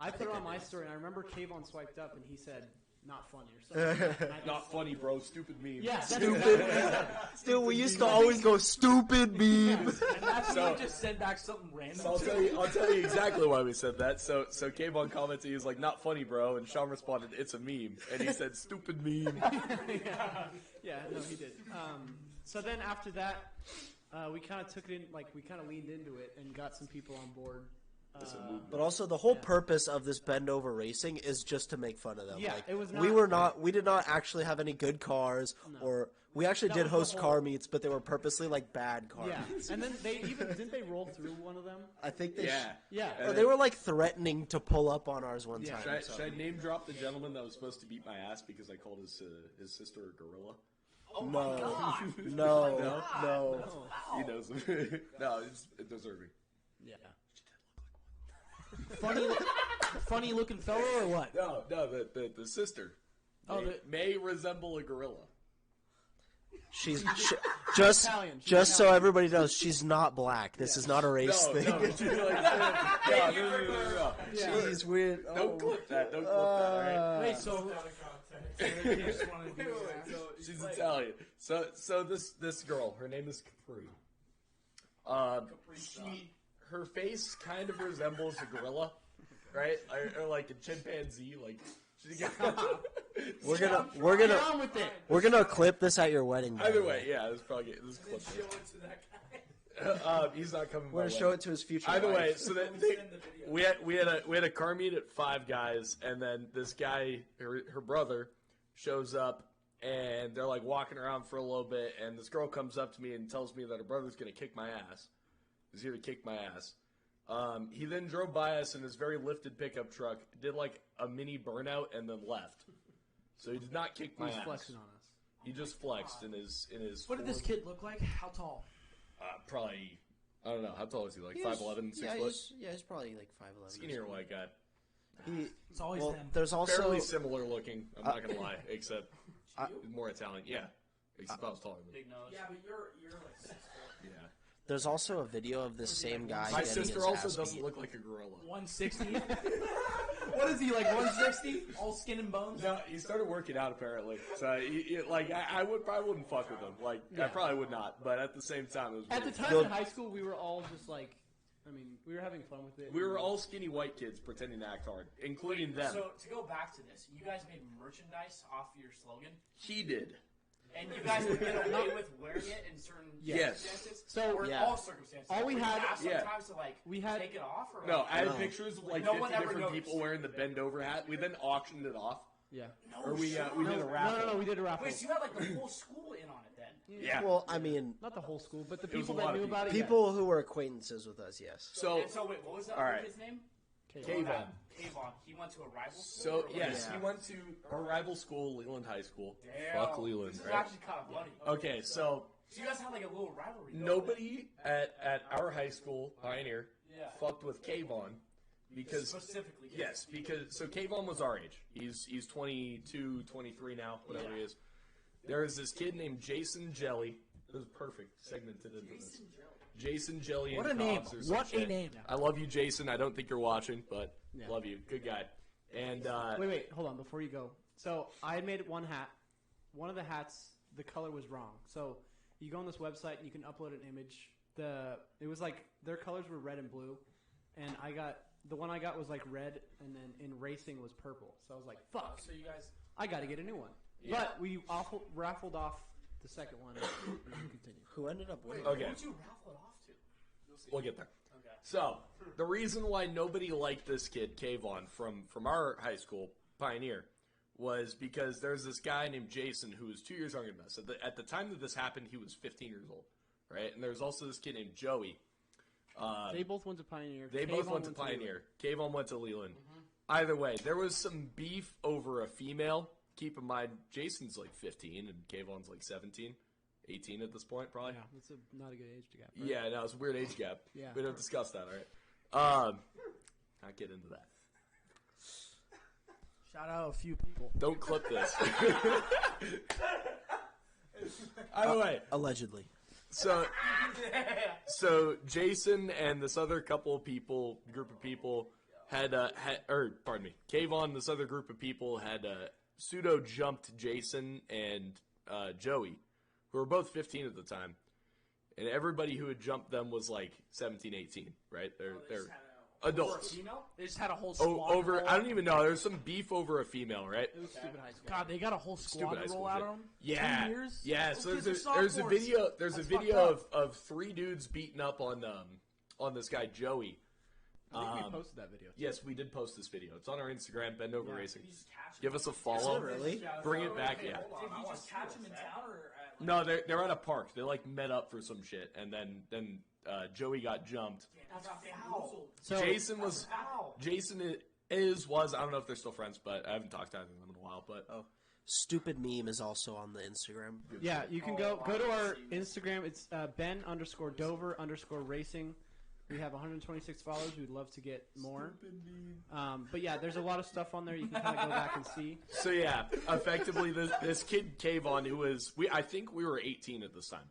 I put it on my story, and I remember Kayvon swiped up, and he said, "Not funny" or something. And I just- Not funny, bro. Stupid meme. Yeah, that's Stupid. exactly what he said. Still, we used to always go stupid memes. And that's So- when you just send back something random. So I'll tell you exactly why we said that. So Kayvon commented, he was like, "Not funny, bro," and Sean responded, "It's a meme," and he said, "Stupid meme." Yeah, no, he did. So then after that, we kind of took it in, we kind of leaned into it and got some people on board. But also, the whole purpose of this bend over racing is just to make fun of them. Yeah, like, it was we did not actually have any good cars, or we actually That did was the host whole- car meets, but they were purposely like bad car Yeah, meets. and then they even didn't they roll through one of them? I think they, Yeah. Yeah, or they were like threatening to pull up on ours one Yeah. time. Should I name drop the gentleman that was supposed to beat my ass because I called his sister a gorilla? No. He knows him. No, it's deserving. yeah. funny looking fellow or what? No, the sister. Oh, may resemble a gorilla. She's just Italian. She's just so Italian. everybody knows, she's not black. This is not a race thing. No. She's weird. Don't clip that. Don't clip that. All right? Wait, so She's Italian. So this girl, her name is Capri. Her face kind of resembles a gorilla, right? Or like a chimpanzee. Like We're gonna on with it. we're gonna clip this at your wedding. Either way, yeah, this is clip. He's not coming. We're gonna show it to his future. Either way, wife. so we had a car meet at 5 guys, and then this guy, her brother, shows up, and they're like walking around for a little bit, and this girl comes up to me and tells me that her brother's gonna kick my ass. He's here to kick my ass. He then drove by us in his very lifted pickup truck, did like a mini burnout, and then left. So he did not kick my He's ass. flexing on us. He just flexed in his. What did this kid look like? How tall? Probably, I don't know. How tall is he? Like 5'11", 6 foot? He's probably like 5'11". Skinnier white guy. It's always Well, them. there's also Fairly similar looking. I'm not gonna lie, except more Italian. Yeah, except I was taller than him. Big nose. Yeah, but you're like 6 foot. Yeah. there's also a video of the same guy. My getting sister his also ass doesn't beat. look like a gorilla. 160. What is he like? 160? All skin and bones. No, he started working out apparently. So I wouldn't fuck with him. Like I probably would not. But at the same time, it was At the weird. time in high school, we were all just like, I mean, we were having fun with it. We were all skinny white kids pretending to act hard, including them. So to go back to this, you guys made merchandise off your slogan, He did. and you guys would get away with wearing it in certain Yes. circumstances. So, or in yeah. all circumstances. All we Were you had- asked yeah. sometimes to like We had- take it off, or No, like, I had No. pictures of like No 50 one ever different noticed. people wearing the bend over hat. We then auctioned it off, Yeah. or we did a raffle. No, we did a raffle. Wait, so you had like the whole school in on it then? Yeah. Well, I mean, Not the whole school, but the was people a lot that of knew about it. people who were acquaintances with us, yes. So And so wait, what was that All other right. kid's name? Yeah. Kayvon. Kayvon. He went to a rival school. So or what? yes, Yeah. he went to our rival school, Leland High School. Damn. Fuck Leland, This is right? actually kind of funny. Okay, so So you guys had like a little rivalry. nobody at our high school, Pioneer, Yeah. fucked with Kayvon because Specifically. yes, because so Kayvon was our age. He's 22, 23 now, whatever he is. There is this kid named Jason Jelly. This is perfect segmented into this. Jason Jelly. What and a name. Cobbs or some What a shit. name. I love you, Jason. I don't think you're watching, but Yeah. love you. Good guy. And Wait, hold on before you go. So I had made one hat. One of the hats, the color was wrong. So you go on this website and you can upload an image. It was like their colors were red and blue, and the one I got was like red, and then in racing was purple. So I was like, fuck, So you guys. I got to get a new one. Yeah. But we raffled off the second one. And continued. Who ended up winning? okay, Who'd you raffle it off to? we'll get there. Okay. So the reason why nobody liked this kid, Kayvon, from our high school, Pioneer, was because there's this guy named Jason who was 2 years younger than us. At the time that this happened, he was 15 years old, right? And there's also this kid named Joey. They both went to Pioneer. They both Kayvon went to Pioneer. Kayvon went to Leland. Either way, there was some beef over a female. Keep in mind, Jason's like 15 and Kayvon's like 17, 18 at this point, probably. Yeah, that's not a good age gap. Right? Yeah, no, it's a weird age gap. Yeah. We don't discuss that, all right? Not get into that. Shout out a few people. Don't clip this. Either way, Allegedly. so Jason and this other group of people Kayvon, this other group of people had pseudo jumped Jason and Joey, who were both 15 at the time, and everybody who had jumped them was like 17, 18, right? They're adults. Female? They just had a whole squad. Over, I don't even know. There's some beef over a female, right? It was stupid high school. God, they got a whole squad Stupid high to school roll out shit. on them. Yeah, 2 years. yeah. Those So kids there's are a sophomores. video. There's That's a fucked video up. of 3 dudes beating up on this guy Joey. I think we posted that video. Too. Yes, we did post this video. It's on our Instagram, Bend Over Racing. Did you just catch him? Give us a follow. Really? Bring it back, yeah. Did you just catch him in town, or at, No, they're at a park. They like met up for some shit, and then Joey got jumped. that's foul. So Jason was Foul. Jason was I don't know if they're still friends, but I haven't talked to them in a while. But Stupid meme is also on the Instagram. yeah, you can go to our Instagram. It's Ben_Dover_racing. We have 126 followers. We'd love to get more. But yeah, there's a lot of stuff on there you can kind of go back and see. So yeah, effectively, this kid Kayvon, who was I think we were 18 at this time,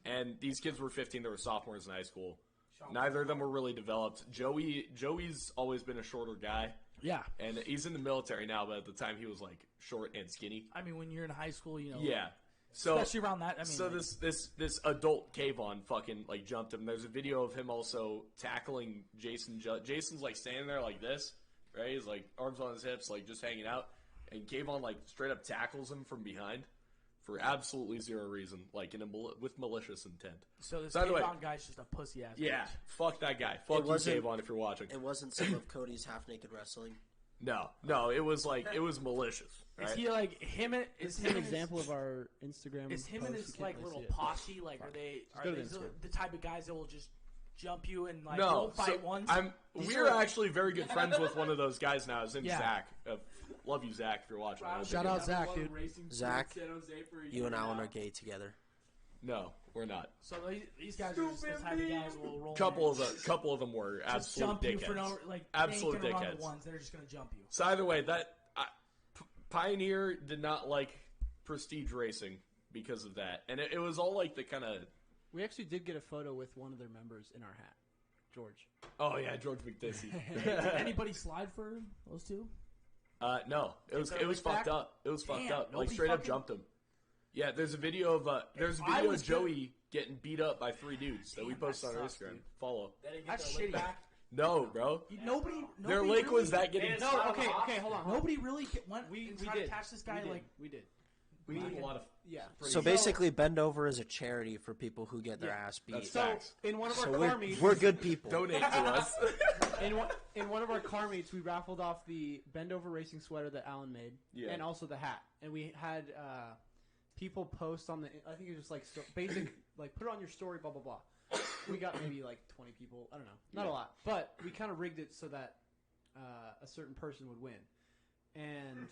and these kids were 15. They were sophomores in high school. Neither of them were really developed. Joey's always been a shorter guy. Yeah. And he's in the military now, but at the time he was like short and skinny. I mean, when you're in high school, you know. Yeah. So especially around that. I mean, so like, this adult Kayvon fucking like jumped him. There's a video of him also tackling Jason. Jason's like standing there like this, right? He's like arms on his hips, like just hanging out, and Kayvon like straight up tackles him from behind for absolutely zero reason, like with malicious intent. So this By the way, Kayvon guy's just a pussy ass. Yeah, bitch. fuck that guy. Fuck you, Kayvon, if you're watching. It wasn't some of Cody's half naked wrestling. No, it was malicious. Right? Is he like him? Is him an example of our Instagram? Is him and post? his You can't like really little see it. posse? Like, are go to they Instagram. the type of guys that will just jump you and like No, won't fight once? We're actually very good friends with one of those guys now. His name's Yeah. Zach. Love you, Zach, if you're watching. Shout out Zach, dude. Zach, you and Alan are gay together. No, we're not. So these guys are just the type of guys who will roll. Couple of them were just absolute jump dickheads. you for no like. Absolute they ain't gonna run dickheads. the ones that are just gonna jump you. So either way, Pioneer did not like prestige racing because of that, and it was all like the kind of. We actually did get a photo with one of their members in our hat, George. Oh yeah, George McDissy. Did anybody slide for those two? No, it was fucked up. It was fucked Damn, up. Like nobody straight up fucking- jumped him. Yeah, there's a video of Joey getting beat up by 3 dudes that we Damn, posted that on our sucks, Instagram. dude. Follow. That's shitty. No, bro. Nobody. Their link really, was that getting. No, okay, hold on. Nobody really went We and tried did. to catch this guy. Like we did. We need a lot of. Yeah. So basically, Bend Over is a charity for people who get their ass beat. That's So facts. in one of our So car meets, we're good people. Donate to us. in one of our car meets, we raffled off the Bend Over Racing sweater that Alan made, Yeah. and also the hat. And we had people post on the. I think it was just like basic, like put it on your story, blah blah blah. We got maybe like 20 people. I don't know, not a lot, but we kind of rigged it so that a certain person would win, and.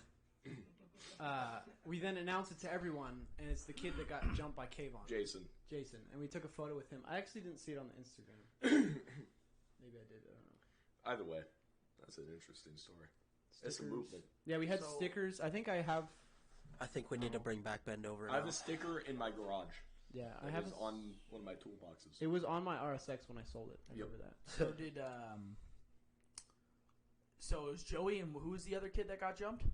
We then announced it to everyone, and it's the kid that got jumped by Kayvon. Jason. And we took a photo with him. I actually didn't see it on the Instagram. Maybe I did. I don't know. Either way, that's an interesting story. It's a Stickers. movement. Yeah, we had stickers. I think I have. I think we need to bring back Bend Over. I have now. a sticker in my garage. Yeah, I It have. was on one of my toolboxes. It was on my RSX when I sold it. I Yep. remember that. so did So it was Joey and who was the other kid that got jumped?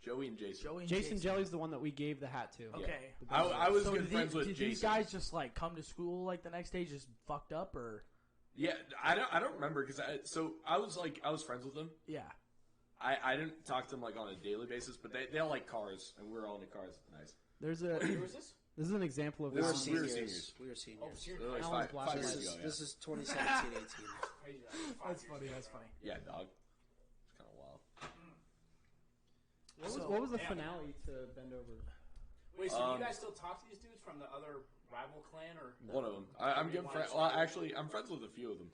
Joey and Jason. Joey and Jason Jelly's the one that we gave the hat to. Okay. I was So good friends with did Jason. these guys just like come to school like the next day just fucked up or? Yeah, I don't remember because I was friends with them. Yeah. I didn't talk to them like on a daily basis, but they all like cars, and we were all into cars. Nice. There's a. Who was this? This is an example of. We were we were seniors. seniors. We were seniors. Oh, seriously? They're like Alan's five black. years This ago. is, Yeah. this is 2017, 18. Crazy. That's funny. That's funny. Yeah, dog. It's kind of wild. What was the finale to Bend Over? Wait, so do you guys still talk to these dudes from the other rival clan, or One of them. I'm good friend. Well, actually, I'm friends with a few of them.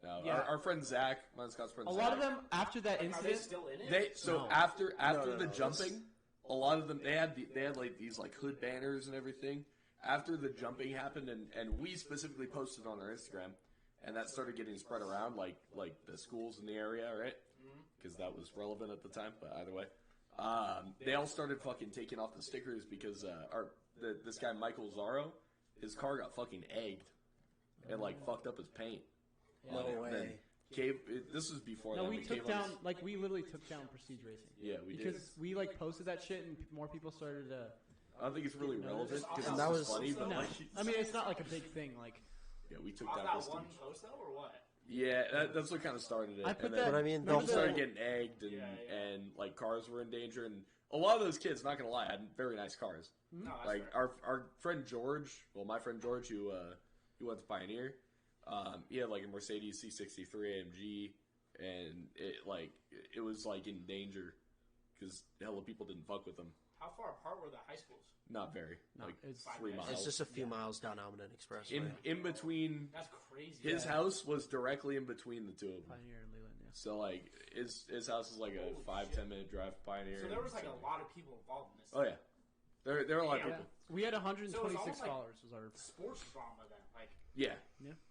Now, Yeah. our friend Zach, my Scott's friend. A Zach, lot of them after that are they incident. still in it? No. After No, the jumping, a lot of them they had like these like hood banners and everything. After the jumping happened, and we specifically posted on our Instagram, and that started getting spread around like the schools in the area, right? Because that was relevant at the time. But either way, they all started fucking taking off the stickers because this guy Michael Zaro, his car got fucking egged and like fucked up his paint. No on it. way. Then this was before. No, then we when took Cave on down his- we literally took down Prestige Racing. Yeah, we did. Because we like posted that shit and more people started to. I don't think it's really relevant because And that that was was- funny, but No, like, I mean it's not like a big thing. Like yeah, we took Off down that Prestige. one post though, or what? Yeah, that's what kind of started it. I put and that- then But I mean, people remember started the- getting egged, and, Yeah, yeah. and like cars were in danger, and a lot of those kids, not gonna lie, had very nice cars. No, that's Like fair. our friend George, well, my friend George, who went to Pioneer, he had like a Mercedes C63 AMG, and it was like in danger because hella people didn't fuck with them. How far apart were the high schools? Not very, No, like it's 3 miles. It's just a few miles down Almaden Expressway. in between. That's crazy. His house was directly in between the two of them. Pioneer and Leland. Yeah. So like his house is like a Holy 5-10 minute drive to Pioneer. So there was like and a lot of people involved in this. Oh yeah, There are a lot of Yeah. people. We had 126 So it was almost like followers. Was our sports drama then. Like Yeah.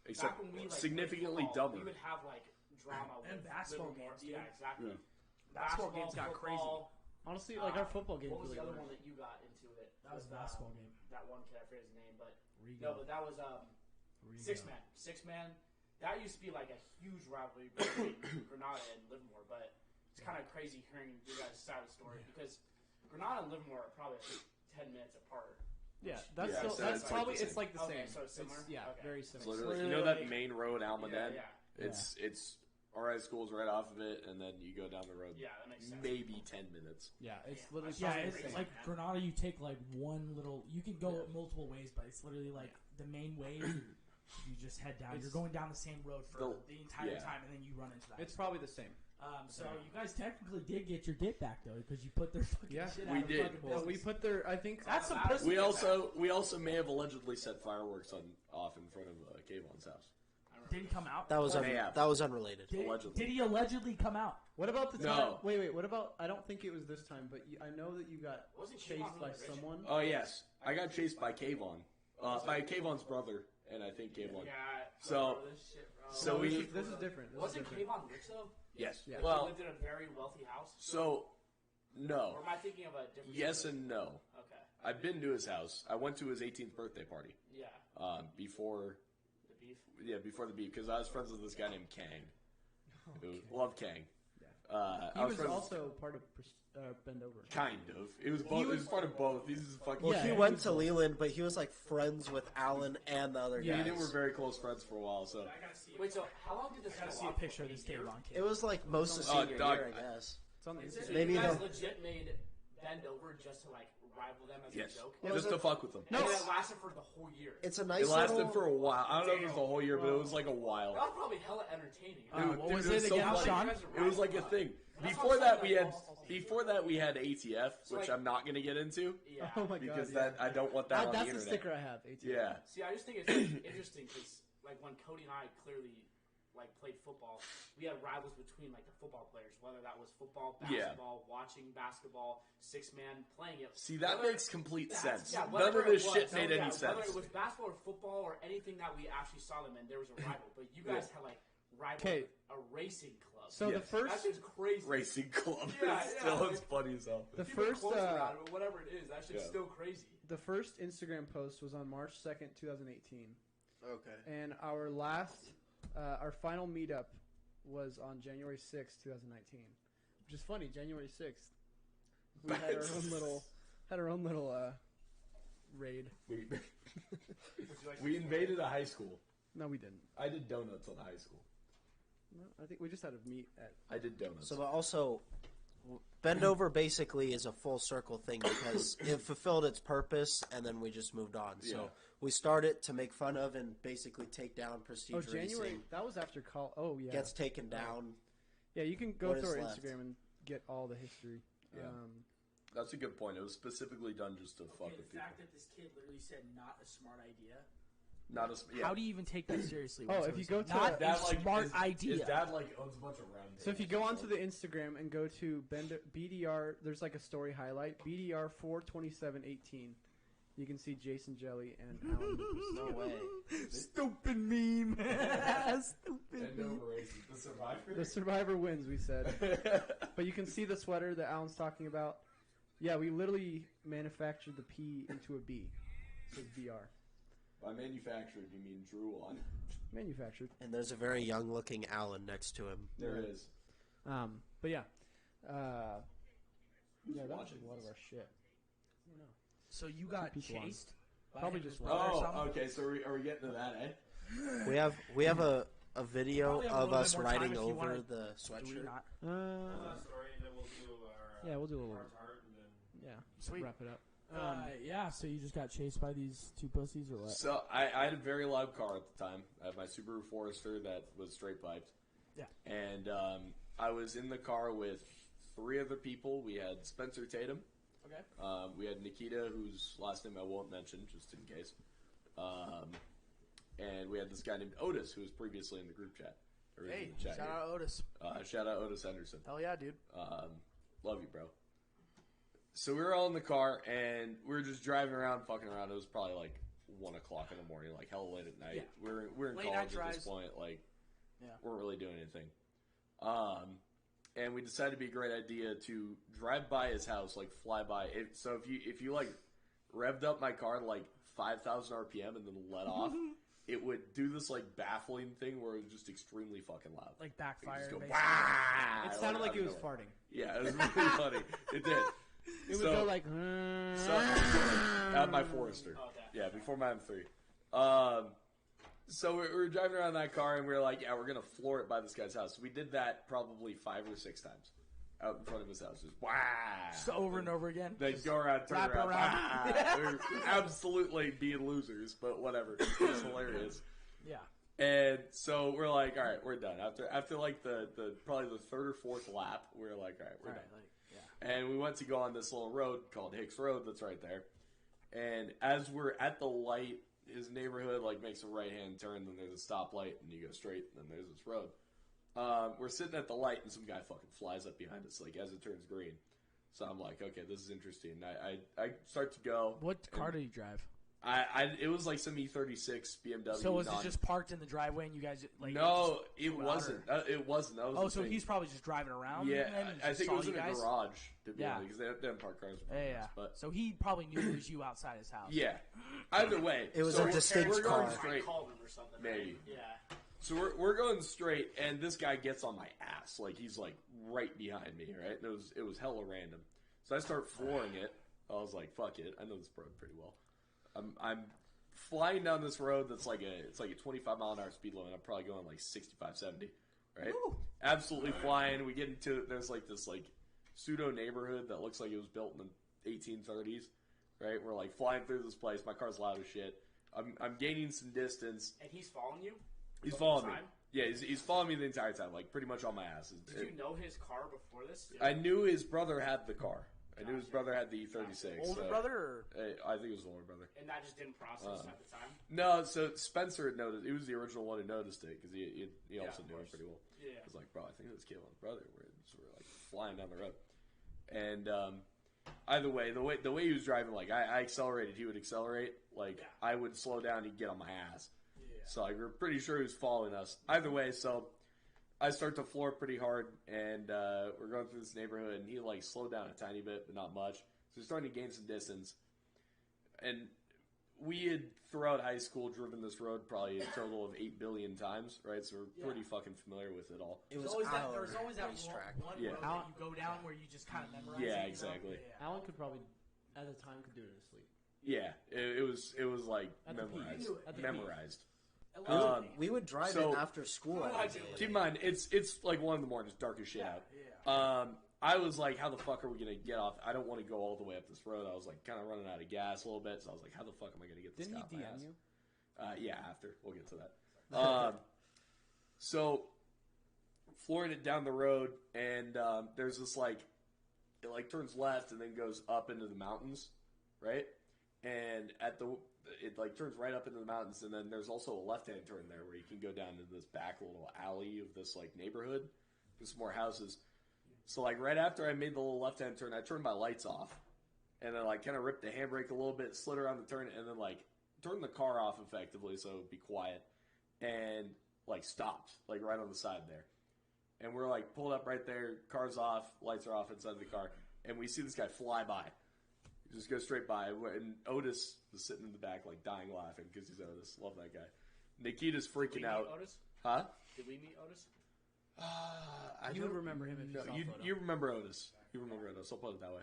Except back when we significantly played football, dumber. we would have like drama And with basketball Livermore. games, dude. Yeah, exactly. Yeah. Basketball games got football. honestly like our football games. What was really the other weren't. one that you got into it? That was With, basketball game. That one kid, I forget his name, but Rigo. no, but that was six man. That used to be like a huge rivalry between Granada and Livermore, but it's kind of crazy hearing your guys' side of the story because Granada and Livermore are probably like 10 minutes apart. Yeah, that's Yeah, still, so that's it's probably like the it's like the Okay, same. so it's similar? Yeah, Okay. very It's similar. literally, Literally that like- main road, Almaden? Yeah. It's our school's right off of it, and then you go down the road. Yeah, that makes sense. Maybe 10 minutes. Yeah, it's Yeah. literally Yeah, Sounds it's crazy, like man. Granada. You take like one little. You can go multiple ways, but it's literally like the main way. You just head down. You're going down the same road for the entire time, and then you run into that. it's probably the same. So you guys technically did get your get back though, because you put their fucking Yeah, shit we out did. of fucking Well, we business. put their I think That's some That's- pussy. We also may have allegedly set fireworks off in front of Kayvon's house. Didn't come out. That was May have. that was unrelated. Allegedly. Did he allegedly come out? What about the No. time? Wait. What about? I don't think it was this time, but I know that you got Wasn't chased Kayvon by really rich? someone. Oh yes, I got chased by Kayvon, by Kayvon's brother, and I think Kayvon. Yeah. So- bro, this shit, bro. so No, we- this is different. This Wasn't is different. Kayvon rich though? Yes. Yeah. He Well, lived in a very wealthy house. so Or no. am I thinking of a different? Yes story? and no. Okay. I've been to his house. I went to his 18th birthday party. Yeah. Before The beef. before the beat, because I was friends with this guy named Kang. Love Kang. He I was friends- also part of Bend Over. kind of. It was both. It was part of both. He's fucking. Well, Yeah, he he went was to Leland, but he was like friends with Alan and the other Me and guys. him were very close friends for a while. So Wait, so how long did this Gotta go see a on picture for? of this A year? Kayvon kid. It was like most of Oh, senior dog, year, I guess. It's on the So Instagram. Maybe you guys the- legit made Bend Over just to like rival them as yes, a joke? just to fuck with them. And it lasted for the whole year. It's a nice It lasted little. for a while. I don't know if it was the whole year, but it was like a while. That was probably hella entertaining. What was it it was so again, funny. Sean? It was like a thing. That's Before what I'm that, saying, we had ATF, So, which like- I'm not gonna get into Yeah. Oh my god! because yeah. that I don't want that on That's the the internet. sticker I have. ATM. Yeah, See, I just think it's like, interesting because like when Cody and I clearly like played football, we had rivals between like the football players, whether that was football, Yeah. basketball, watching basketball, 6-man playing it. see that Whether- makes complete That's- sense. yeah, None whatever of this it shit was. made So, any yeah, sense. Whether it was basketball or football or anything that we actually saw them in, there was a rival. But you guys had like rivals, Okay. a racing club. So the Yes. first, that shit's crazy. Racing club. Yeah, It's yeah, still like- it's funny as hell. the People first, closer about it, but whatever it is, that shit's Yeah. still crazy. the first Instagram post was on March 2nd, 2018, Okay. and our final meetup was on January 6th, 2019, which is funny. January 6th, we had our own little raid. We invaded a high school. No, we didn't. I did donuts on the high school. No, I think we just had a meet at. I did donuts. So, but also, Bend Over basically is a full circle thing because it fulfilled its purpose, and then we just moved on. Yeah. So we started to make fun of and basically take down Prestige Oh, January. Racing. That was after call. Oh, yeah. Gets taken down. Yeah, you can go What through is our left? Instagram and get all the history. Yeah. That's a good point. It was specifically done just to fuck Okay, with the people. fact that this kid literally said not a smart idea. Not as yeah. How do you even take that seriously? Oh, when if you someone's go to not that, a smart idea. His dad owns a bunch of round. So if you go onto the Instagram and go to BDR, there's like a story highlight BDR 42718. You can see Jason Jelly and Alan. No way. Stupid meme. Stupid Bend meme. over races. The survivor. The survivor wins, we said. But you can see the sweater that Alan's talking about. Yeah, we literally manufactured the P into a B. So it's BR. By manufactured, you mean drew on. Manufactured. And there's a very young-looking Alan next to him. There it is. But yeah. Yeah, that was watching a lot of this? our shit. So you got People on. chased? by Probably his just brother or Oh, something? okay. So are we getting to that, eh? We have a video Probably have a of little us bit more time riding if you over wanna- the Do we sweatshirt. not? Story, and then we'll do our Yeah, we'll do a little. heart to heart, and then Yeah, Sweet. wrap it up. Yeah, so you just got chased by these two pussies or what? So I had a very loud car at the time. I had my Subaru Forester that was straight piped. Yeah. And I was in the car with 3 other people. We had Spencer Tatum. Okay. We had Nikita, whose last name I won't mention, just in case. And we had this guy named Otis, who was previously in the group chat. Or Hey, in the chat shout here. out Otis. Shout out Otis Henderson. Hell yeah, dude. Love you, bro. So we were all in the car, and we were just driving around, fucking around. It was probably like 1 o'clock in the morning, like hella late at night. Yeah. We're in Late night college at drives. this point, like Yeah. we're really doing anything. And we decided it'd be a great idea to drive by his house, like fly by it. So if you like revved up my car to like 5,000 RPM and then let off, it would do this like baffling thing where it was just extremely fucking loud. Like It backfire. just go, basically. "Wah!" It sounded like out it of was nowhere. farting. Yeah, it was really funny. It did. It would go like. At my Forester. Okay. Yeah, before my M3. So we were driving around that car, and we were like, yeah, we're going to floor it by this guy's house. We did that probably 5 or 6 times out in front of his house. Just, wow. Just over and over again. They go around, turn wrap around. around. Wow. They're absolutely being losers, but whatever. It was hilarious. Yeah. And so we're like, all right, we're done. After like the probably the third or fourth lap, we were like, all right, we're done. And we went to go on this little road called Hicks Road that's right there. And as we're at the light, his neighborhood like makes a right-hand turn, then there's a stoplight, and you go straight, and then there's this road. We're sitting at the light, and some guy fucking flies up behind us, like as it turns green. So I'm like, okay, this is interesting. I start to go. What car did you drive? It was like some E36 BMW. So was it just parked in the driveway and you guys like? No, it flew out, wasn't. It wasn't. That was Oh, the so thing. he's probably just driving around. Yeah, and then I just think saw it was you in a guys? garage to be Yeah. honest, because they didn't park cars. In Yeah, front of yeah. us, but So he probably knew it was you outside his house. yeah. Either way, It was so a we're- distinct we're going car. straight. Called him or something. Maybe. Right? Yeah. So we're going straight, and this guy gets on my ass, like he's like right behind me, right? And it was hella random. So I start flooring it. I was like, "Fuck it, I know this road pretty well." I'm flying down this road that's like a 25 mile an hour speed limit. I'm probably going like 65, 70, right? Woo. Absolutely flying. We get into there's like this like pseudo neighborhood that looks like it was built in the 1830s, right? We're like flying through this place. My car's loud as shit. I'm gaining some distance. And he's following you? He's The following whole me. time? Yeah, he's following me the entire time, like pretty much on my ass. Did you know his car before this? I knew his brother had the car. I knew his brother had the E36. Older so- brother or? I think it was the older brother. And that just didn't process at the time? No, so Spencer had noticed. He was the original one who noticed it because he also of knew him course. pretty well. Yeah. I was like, bro, I think this kid was brother. We're like flying down the road, and either way, the way he was driving, like I accelerated, he would accelerate. Like Yeah. I would slow down, he'd get on my ass. Yeah. So like, we're pretty sure he was following us. Either way, so I start to floor pretty hard, and we're going through this neighborhood, and he like slowed down a tiny bit, but not much. So he's starting to gain some distance, and we had throughout high school driven this road probably a total of 8 billion times, right? So we're pretty fucking familiar with it all. It was There's always that racetrack. one Yeah. road that you go down where you just kind of memorize it, Yeah, you know? exactly. Yeah. Alan could probably, at the time, could do it in his sleep. Yeah, it was like At the peak. memorized, At the memorized. We would drive so- it after school. every day. Keep in mind, it's like 1 in the morning, it's dark as shit out. I was like, how the fuck are we gonna get off? I don't want to go all the way up this road. I was like, kind of running out of gas a little bit, so I was like, how the fuck am I gonna get this Didn't guy he off my DM ass? you? Yeah, after we'll get to that. So flooring it down the road, and there's this like, it like turns left and then goes up into the mountains, right? And it like turns right up into the mountains, and then there's also a left-hand turn there where you can go down into this back little alley of this like neighborhood with some more houses. So like right after I made the little left-hand turn, I turned my lights off, and then like kind of ripped the handbrake a little bit, slid around the turn, and then like turned the car off effectively so it would be quiet, and like stopped like right on the side there. And we're like pulled up right there, car's off, lights are off inside the car, and we see this guy fly by. He just goes straight by, and Otis was sitting in the back like dying laughing because he's Otis. Love that guy. Nikita's Did we freaking meet out. Otis? Huh? Did we meet Otis? You would remember him if you No, saw a photo. you remember Otis. You remember Otis. I'll put it that way.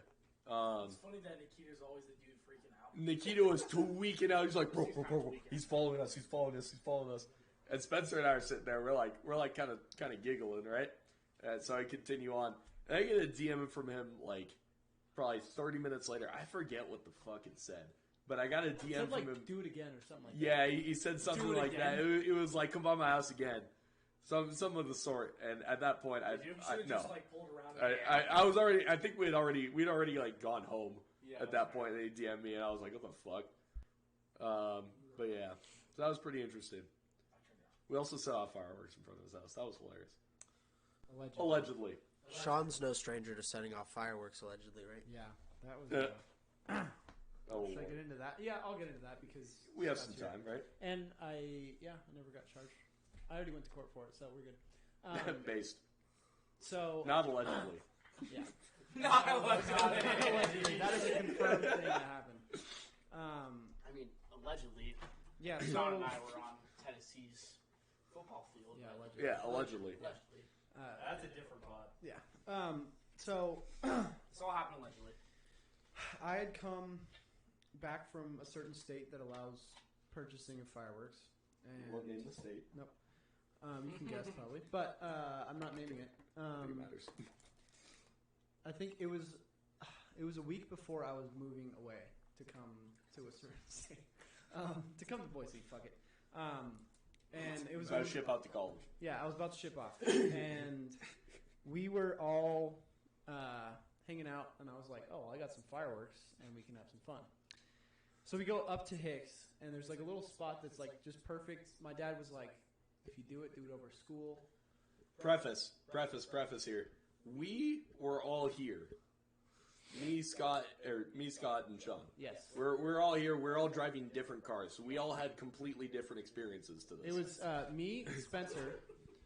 It's funny that Nikita's always the dude freaking out. Nikita was tweaking out. He's like, bro, he's following us. He's following us. He's following us. And Spencer and I are sitting there. We're like kind of giggling, right? And so I continue on. And I get a DM from him like probably 30 minutes later. I forget what the fuck it said, but I got a DM Said, like, from him. do it again or something like Yeah, he said something Do it like that. again? It was like, come by my house again. Some of the sort. And at that point, Did you? Should've no. just like pulled around. I was already. I think we'd already like gone home Yeah, at that point. They DM'd me, and I was like, "What the fuck?" But yeah, so that was pretty interesting. We also saw fireworks in front of his house. That was hilarious. that. Allegedly. Allegedly, Sean's no stranger to setting off fireworks, allegedly, right? Yeah. That was. Oh, Should I get into that? Yeah, I'll get into that because we have Scott's some time, right? And I never got charged. I already went to court for it, so we're good. Based. So Not allegedly. yeah, Not allegedly. allegedly, that is a confirmed thing that happened. I mean, allegedly. Yeah, Sean so and I were on Tennessee's football field. yeah, but- allegedly. Yeah, allegedly. Allegedly. That's a different pod. Yeah. So This all happened allegedly. I had come back from a certain state that allows purchasing of fireworks, and What name the state? you can guess probably, but I'm not naming it. I think it matters. I think it was a week before I was moving away to come to a certain state, to come to Boise. Fuck it. And it was About to ship out to college. yeah, I was about to ship off, and we were all hanging out, and I was like, oh, I got some fireworks, and we can have some fun. So we go up to Hicks, and there's like a little spot that's like just perfect. My dad was like, if you do it over school. Preface here. We were all here. Me, Scott, and Sean. Yes. We're all here. We're all driving different cars, so we all had completely different experiences to this. It was me, Spencer,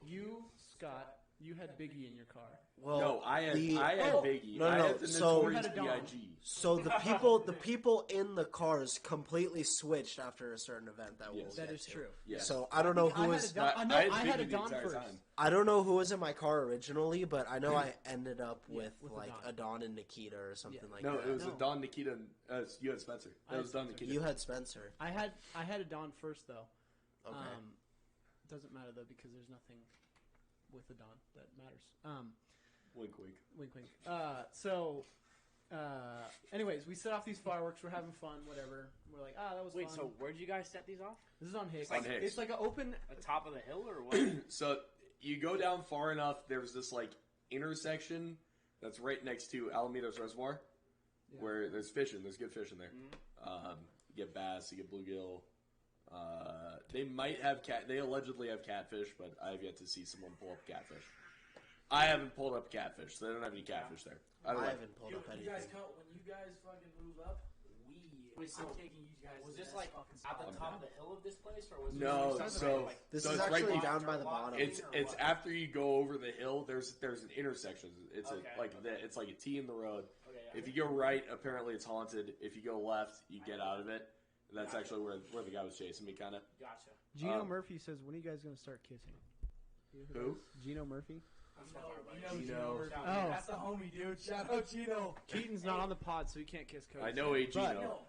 you, Scott. You had Biggie in your car. Well, no, I had Oh, Biggie. no, I no, had the so- notorious You had a Dom. B.I.G. So the people in the cars completely switched after a certain event that we'll Yes. That get is to. true. Yes. So I don't know who was I had a Biggie the Don entire first. time. I don't know who was in my car originally, but I know I ended up with with a like Don. a Don and Nikita or something Yeah. like No, that. it was No. a Don Nikita. You had Spencer. I That had was Don Spencer. Nikita. You had Spencer. I had a Don first though. Okay. Doesn't matter though because there's nothing with the Don that matters. Wink, wink. Wink, wink. Anyways, we set off these fireworks. We're having fun. Whatever. We're like, that was Wait, fun. so where'd you guys set these off? This is on Hicks. On Hicks. It's like an open. The top of the hill or what? So you go down far enough. There's this like intersection that's right next to Alameda's Reservoir, Yeah. where there's fishing. There's good fishing there. Mm-hmm. You get bass. You get bluegill. They might have They allegedly have catfish, but I've yet to see someone pull up catfish. I haven't pulled up catfish, so they don't have any catfish there. Either I way. haven't pulled up When anything. you guys fucking move up, Wait, so I'm taking you guys. Was to this the like fucking at spot. the top of the hill of this place, or was No, this so- like, This So is it's right actually be- down by the bottom. It's after you go over the hill. There's an intersection. It's Okay. it's like a T in the road. Okay, yeah. If you go right, apparently it's haunted. If you go left, you get out of it. That's actually where the guy was chasing me, kind of. Gotcha. Gino Murphy says, "When are you guys going to start kissing?" Who? Gino Murphy. Gino. Oh. That's the homie, dude. Shout out Gino. Keaton's not on the pod, so he can't kiss Cody. I know a Gino.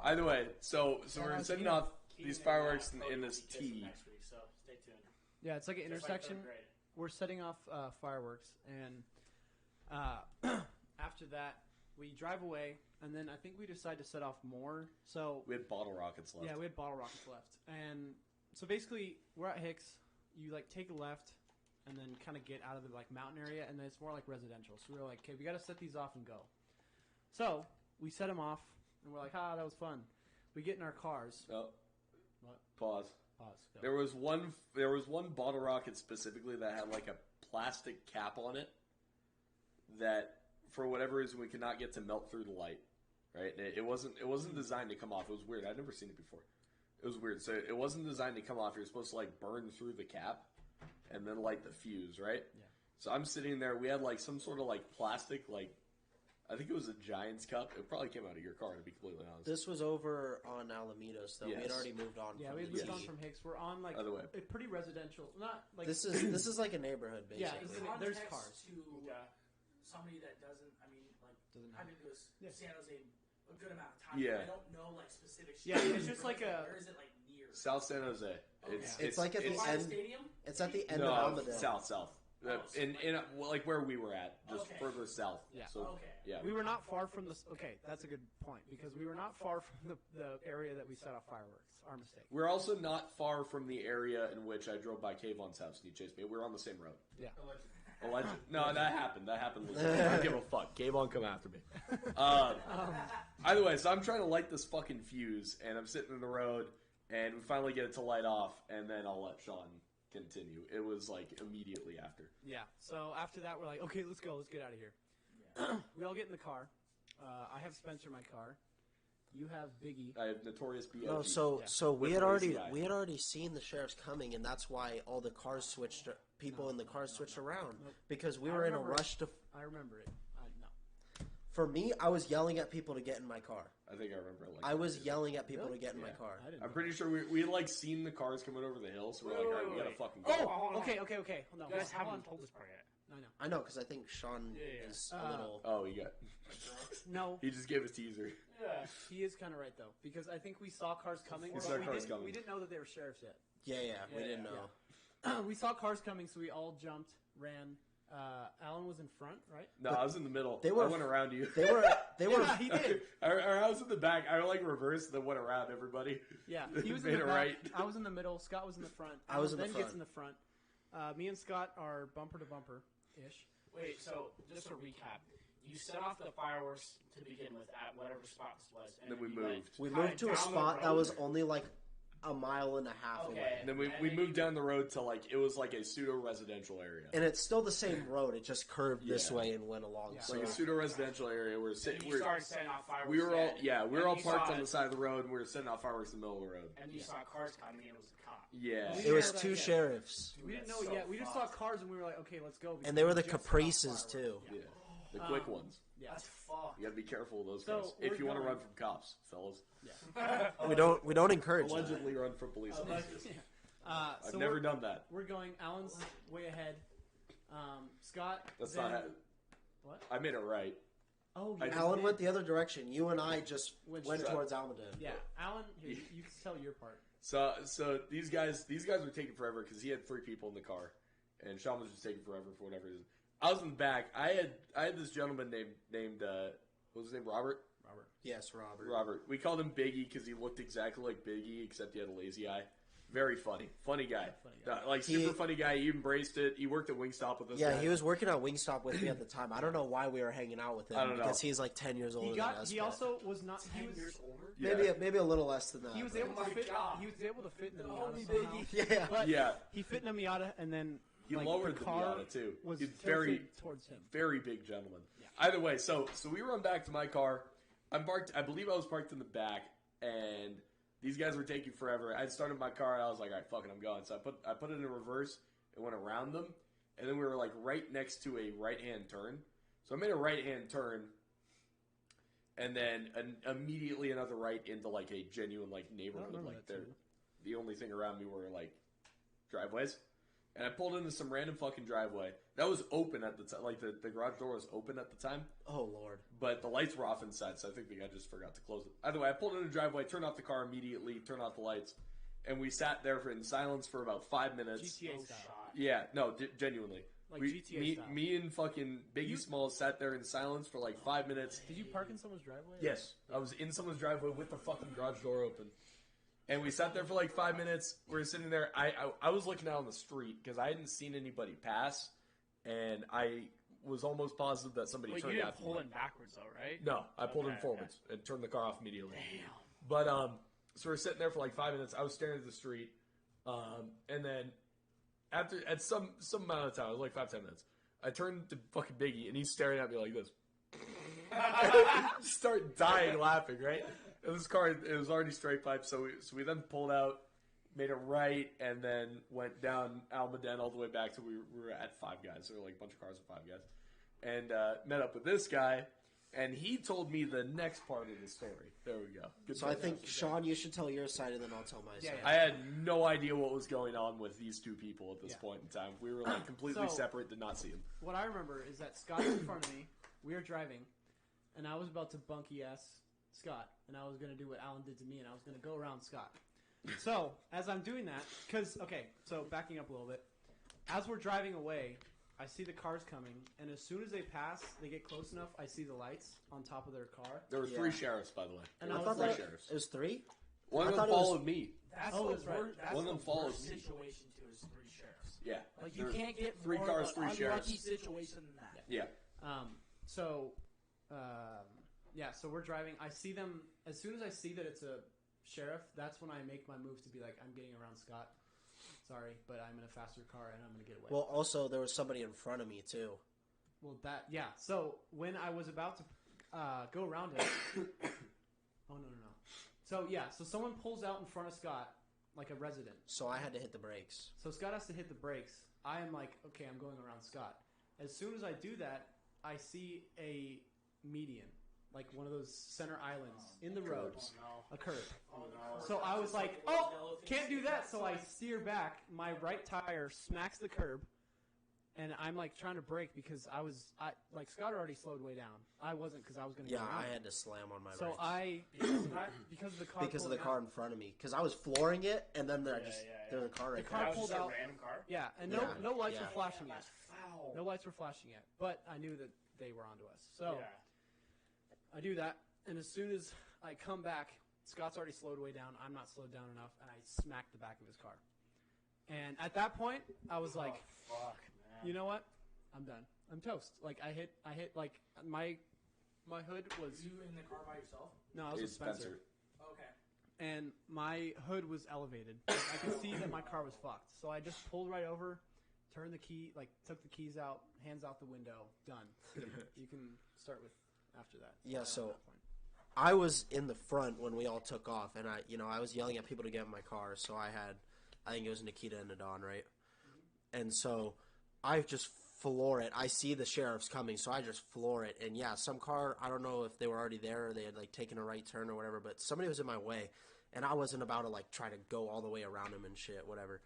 Either way, so we're setting off these fireworks in this T. Next week, so stay tuned. Yeah, it's like an Just like intersection. third grade. We're setting off fireworks, and after that, we drive away, and then I think we decide to set off more. So We had bottle rockets left. yeah, we had bottle rockets left, and so basically we're at Hicks. You like take a left, and then kind of get out of the like mountain area, and then it's more like residential. So we were like, okay, we got to set these off and go. So we set them off, and we're like, that was fun. We get in our cars. Oh. What? Pause. Pause. Go. There was one bottle rocket specifically that had like a plastic cap on it that, for whatever reason, we could not get to melt through the light. Right? It wasn't designed to come off. It was weird. I'd never seen it before. It was weird. So it wasn't designed to come off. You're supposed to like burn through the cap and then light the fuse, right? Yeah. So I'm sitting there. We had like some sort of like plastic, like I think it was a Giants cup. It probably came out of your car, to be completely honest. This was over on Alameda, so we had Yes. already moved on. Yeah, from we the moved Yes. on from Hicks. We're on like By the way. a pretty residential. Not like This is like a neighborhood, Yeah, basically. it's- there's cars. To somebody that doesn't. I mean, like Doesn't I've been to Yeah. San Jose a good amount of time. Yeah. I don't know like specific. Yeah, streets. it's just like a- Where is it like near? South San Jose. It's like at the By end. stadium. It's at the end No, of Alameda. south. In like where we were at, just Okay. further south. Yeah. So Okay. yeah. We were not far from the. Okay, that's a good point because we were not far from the area that we set off fireworks. Our mistake. We're also not far from the area in which I drove by Kayvon's house and he chased me. We're on the same road. Yeah. No, that happened. I don't give a fuck. Kayvon, come after me. Either way, so I'm trying to light this fucking fuse, and I'm sitting in the road, and we finally get it to light off, and then I'll let Sean continue. It was like immediately after. Yeah. So after that, we're like, okay, let's go. Let's get out of here. We all get in the car, I have Spencer in my car. You have Biggie. I have Notorious B.I.G. No, so we With had the already lazy guy. seen the sheriffs coming, and that's why all the cars switched. People in the cars switched around because we I were in a remember rush to. I remember it. No. For me, I was yelling at people to get in my car. I think I remember. I was yelling at people to get in my car. I didn't. I'm pretty sure we had like seen the cars coming over the hill, so we're like, all right, we gotta fucking go. Oh, okay. Hold on. You guys hold on. haven't told this part yet. I know. I know because I think Sean Yeah. is a little. Oh, you got. No, He just gave a teaser. Yeah. he is kind of right though because I think we saw cars coming. We but saw cars coming. We didn't know that they were sheriffs yet. Yeah, we didn't know. We saw cars coming, so we all jumped, ran. Alan was in front, right? No, I was in the middle. They were- I went around you. They were. Yeah, he did. I was in the back. I like reversed, then went around everybody. Yeah, he was Made in the it back. right. I was in the middle. Scott was in the front. I was in the then front. gets in the front. Me and Scott are bumper to bumper ish. Wait, so just to recap, you set off the fireworks to begin with at whatever spot this was, and Then we you went moved. We kinda moved to a down the spot that road. was only like a mile and a half Okay. away, And then we moved down the road to like it was like a pseudo residential area. and it's still the same road. It just curved this Yeah. way and went along. Yeah. It's So like a pseudo residential area. We're And sitting. you started setting off fireworks. We were all then, we were and all you parked saw on it, the side of the road, and we were setting off fireworks in the middle of the road. and you saw cars coming, and it was a cop. Yeah. it was Yeah. two sheriffs, We didn't know That's it so yet. We just saw fucked. cars and we were like, okay, let's go. because and they were we the just set off Caprices fireworks. too. Yeah. The quick ones. Yeah. That's fucked. You gotta be careful of those So, guys if we're you want to going- run from cops, fellas. We don't encourage that. Allegedly run from police officers. So I've never done that. We're going. Alan's way ahead. Scott. That's then, not. What? I made it right. Oh, I yeah. did- Alan went the other direction. You and I just went Went straight. towards Almaden. Yeah, Alan. Here, you can tell your part. So these guys were taking forever because he had 3 people in the car, and Sean was just taking forever for whatever reason. I was in the back. I had this gentleman named what was his name? Robert. Yes, Robert. Robert. We called him Biggie because he looked exactly like Biggie, except he had a lazy eye. Very funny guy. Like super funny guy. He embraced it. He worked at Wingstop with us. Yeah, he was working at Wingstop with me at the time. I don't know why we were hanging out with him. I don't know. Because he's like 10 years older He than got. us. He but also was not. He was. Years older. Yeah. maybe a little less than that. He was but- able to my fit. God. He was able to fit in the Miata me, somehow. Biggie. Yeah. But Yeah. he fit in a Miata, and then He like, lowered the the car Miata too. was He's tilted towards him. very big gentleman. Either way, so we run back to my car. I'm parked. I believe I was parked in the back, and these guys were taking forever. I started my car, and I was like, "All right, fuck it, I'm going." So I put it in reverse and went around them, and then we were like right next to a right hand turn. So I made a right hand turn, and then immediately another right into like a genuine like neighborhood. remember Like that they're too. the only thing around me were like driveways. And I pulled into some random fucking driveway. That was open at the time. Like, the garage door was open at the time. Oh, Lord. But the lights were off inside, so I think the guy just forgot to close it. Either way, I pulled into the driveway, turned off the car immediately, turned off the lights. And we sat there in silence for about 5 minutes. GTA style. Yeah, no, genuinely. Like we, GTA style. me and fucking Biggie Smalls sat there in silence for like 5 minutes. Did you park in someone's driveway? Yes. I was in someone's driveway with the fucking garage door open. And we sat there for like 5 minutes. We were sitting there. I was looking out on the street because I hadn't seen anybody pass. And I was almost positive that somebody Wait, you turned didn't after pull me. in backwards though, right? No, I pulled in Okay, forwards and turned the car off immediately. Damn. But so we're sitting there for like 5 minutes. I was staring at the street, and then at some amount of time, it was like 5-10 minutes. I turned to fucking Biggie, and he's staring at me like this. Start dying laughing, right? And this car, it was already straight pipe, so we then pulled out, made a right, and then went down Almaden all the way back to we were at Five Guys. There were like a bunch of cars at Five Guys, and met up with this guy. And he told me the next part of the story. There we go. Good So I point. think, Sean, you should tell your side, and then I'll tell my side. I had no idea what was going on with these two people at this Yeah. point in time. We were like completely So- separate, did not see them. What I remember is that Scott's in front of me. We were driving, and I was about to bunky ass Scott, and I was going to do what Alan did to me, and I was going to go around Scott. So as I'm doing that, so backing up a little bit, as we're driving away, I see the cars coming, and as soon as they pass, they get close enough, I see the lights on top of their car. There were Yeah. 3 sheriffs, by the way. And There I were was 3 like- sheriffs. It was 3? One I of thought them it was- followed me. That's Oh, the that's right. worst. That's One of them the follows worst me. situation too is 3 sheriffs. Yeah. Like There you was can't get 3 more cars, of 3 an sheriffs. unlucky situation than that. Yeah. So we're driving. I see them as soon as I see that it's a sheriff. That's when I make my move to be like, I'm getting around Scott. Sorry, but I'm in a faster car and I'm going to get away. Well, also, there was somebody in front of me, too. So when I was about to, go around it. Oh, no. So someone pulls out in front of Scott, like a resident. So I had to hit the brakes. So Scott has to hit the brakes. I am like, okay, I'm going around Scott. As soon as I do that, I see a median, like one of those center islands in the road, a curb. So I was like, oh, can't do that. So I steer back. My right tire smacks the curb. And I'm like trying to brake because Scott already slowed way down. I wasn't because I was going to. Yeah, I had to slam on my brakes. Because of the car. Because of the car in front of me. Because I was flooring it, and then there's a car right there. The car pulled out. Random car. Yeah, and no lights were flashing yet. No lights were flashing yet, but I knew that they were onto us. So I do that, and as soon as I come back, Scott's already slowed way down. I'm not slowed down enough, and I smacked the back of his car. And at that point, I was like, fuck. You know what? I'm done. I'm toast. Like I hit like my hood was. You in the car by yourself? No, I was with Spencer. Okay. And my hood was elevated. Like, I could see that my car was fucked. So I just pulled right over, turned the key, took the keys out, hands out the window, done. You can start with after that. Yeah. So I was in the front when we all took off, and I was yelling at people to get in my car. So I think it was Nikita and Adon, right? Mm-hmm. And so I just floor it. I see the sheriff's coming, so I just floor it. And yeah, some car, I don't know if they were already there or they had taken a right turn or whatever, but somebody was in my way, and I wasn't about to try to go all the way around him and shit, whatever.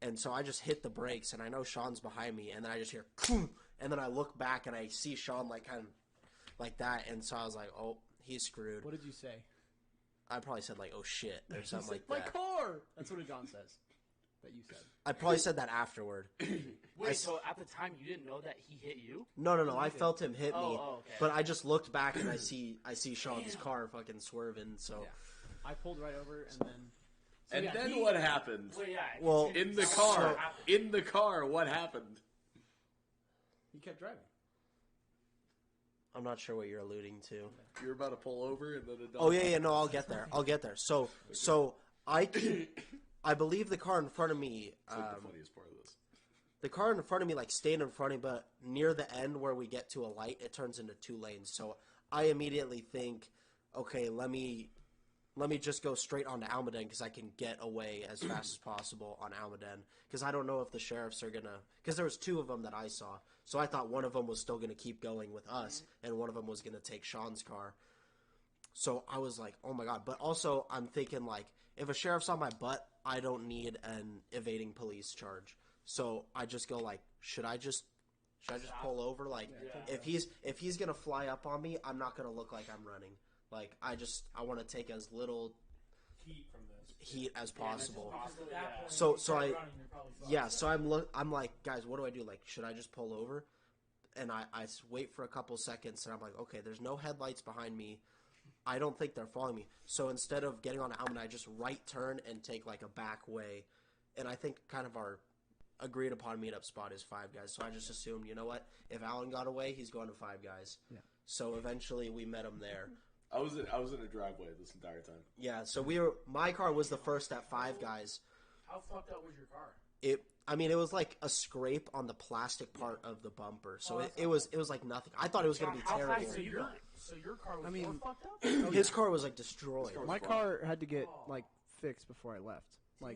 And so I just hit the brakes, and I know Sean's behind me, and then I just hear, and then I look back and I see Sean kind of like that, and so I was like, oh, he's screwed. What did you say? I probably said oh shit or something like my that. My car. That's what Adon says. That you said. I probably said that afterward. Wait, so at the time you didn't know that he hit you? No. I felt him hit me, okay. But I just looked back and I see Sean's car fucking swerving. So I pulled right over and then. Then what happened? Well, in the car, what happened? He kept driving. I'm not sure what you're alluding to. You were about to pull over and then a dog. Oh yeah, no, I'll get there. So I believe the car in front of me. It's the funniest part of this. The car in front of me stayed in front of me, but near the end where we get to a light, it turns into 2 lanes. So I immediately think, okay, let me just go straight onto Almaden because I can get away as fast as possible on Almaden because I don't know if the sheriffs are gonna. Because there was 2 of them that I saw, so I thought one of them was still gonna keep going with us, and one of them was gonna take Sean's car. So I was like, oh my god. But also I'm thinking if a sheriff's on my butt, I don't need an evading police charge. So I just go should I just pull over? If he's gonna fly up on me, I'm not gonna look like I'm running. I want to take as little heat as possible. So I'm like, guys, what do I do? Should I just pull over? And I wait for a couple seconds, and I'm like, okay, there's no headlights behind me. I don't think they're following me. So instead of getting on Almond, I just right turn and take a back way. And I think kind of our agreed upon meetup spot is Five Guys. So I just assumed, you know what? If Alan got away, he's going to Five Guys. Yeah. So eventually we met him there. I was in a driveway this entire time. Yeah. So my car was the first at Five Guys. How fucked up was your car? It was a scrape on the plastic part of the bumper. So it was nothing. I thought it was going to be terrible. So your car was more fucked up? His car was destroyed. My car had to get fixed before I left. Damn.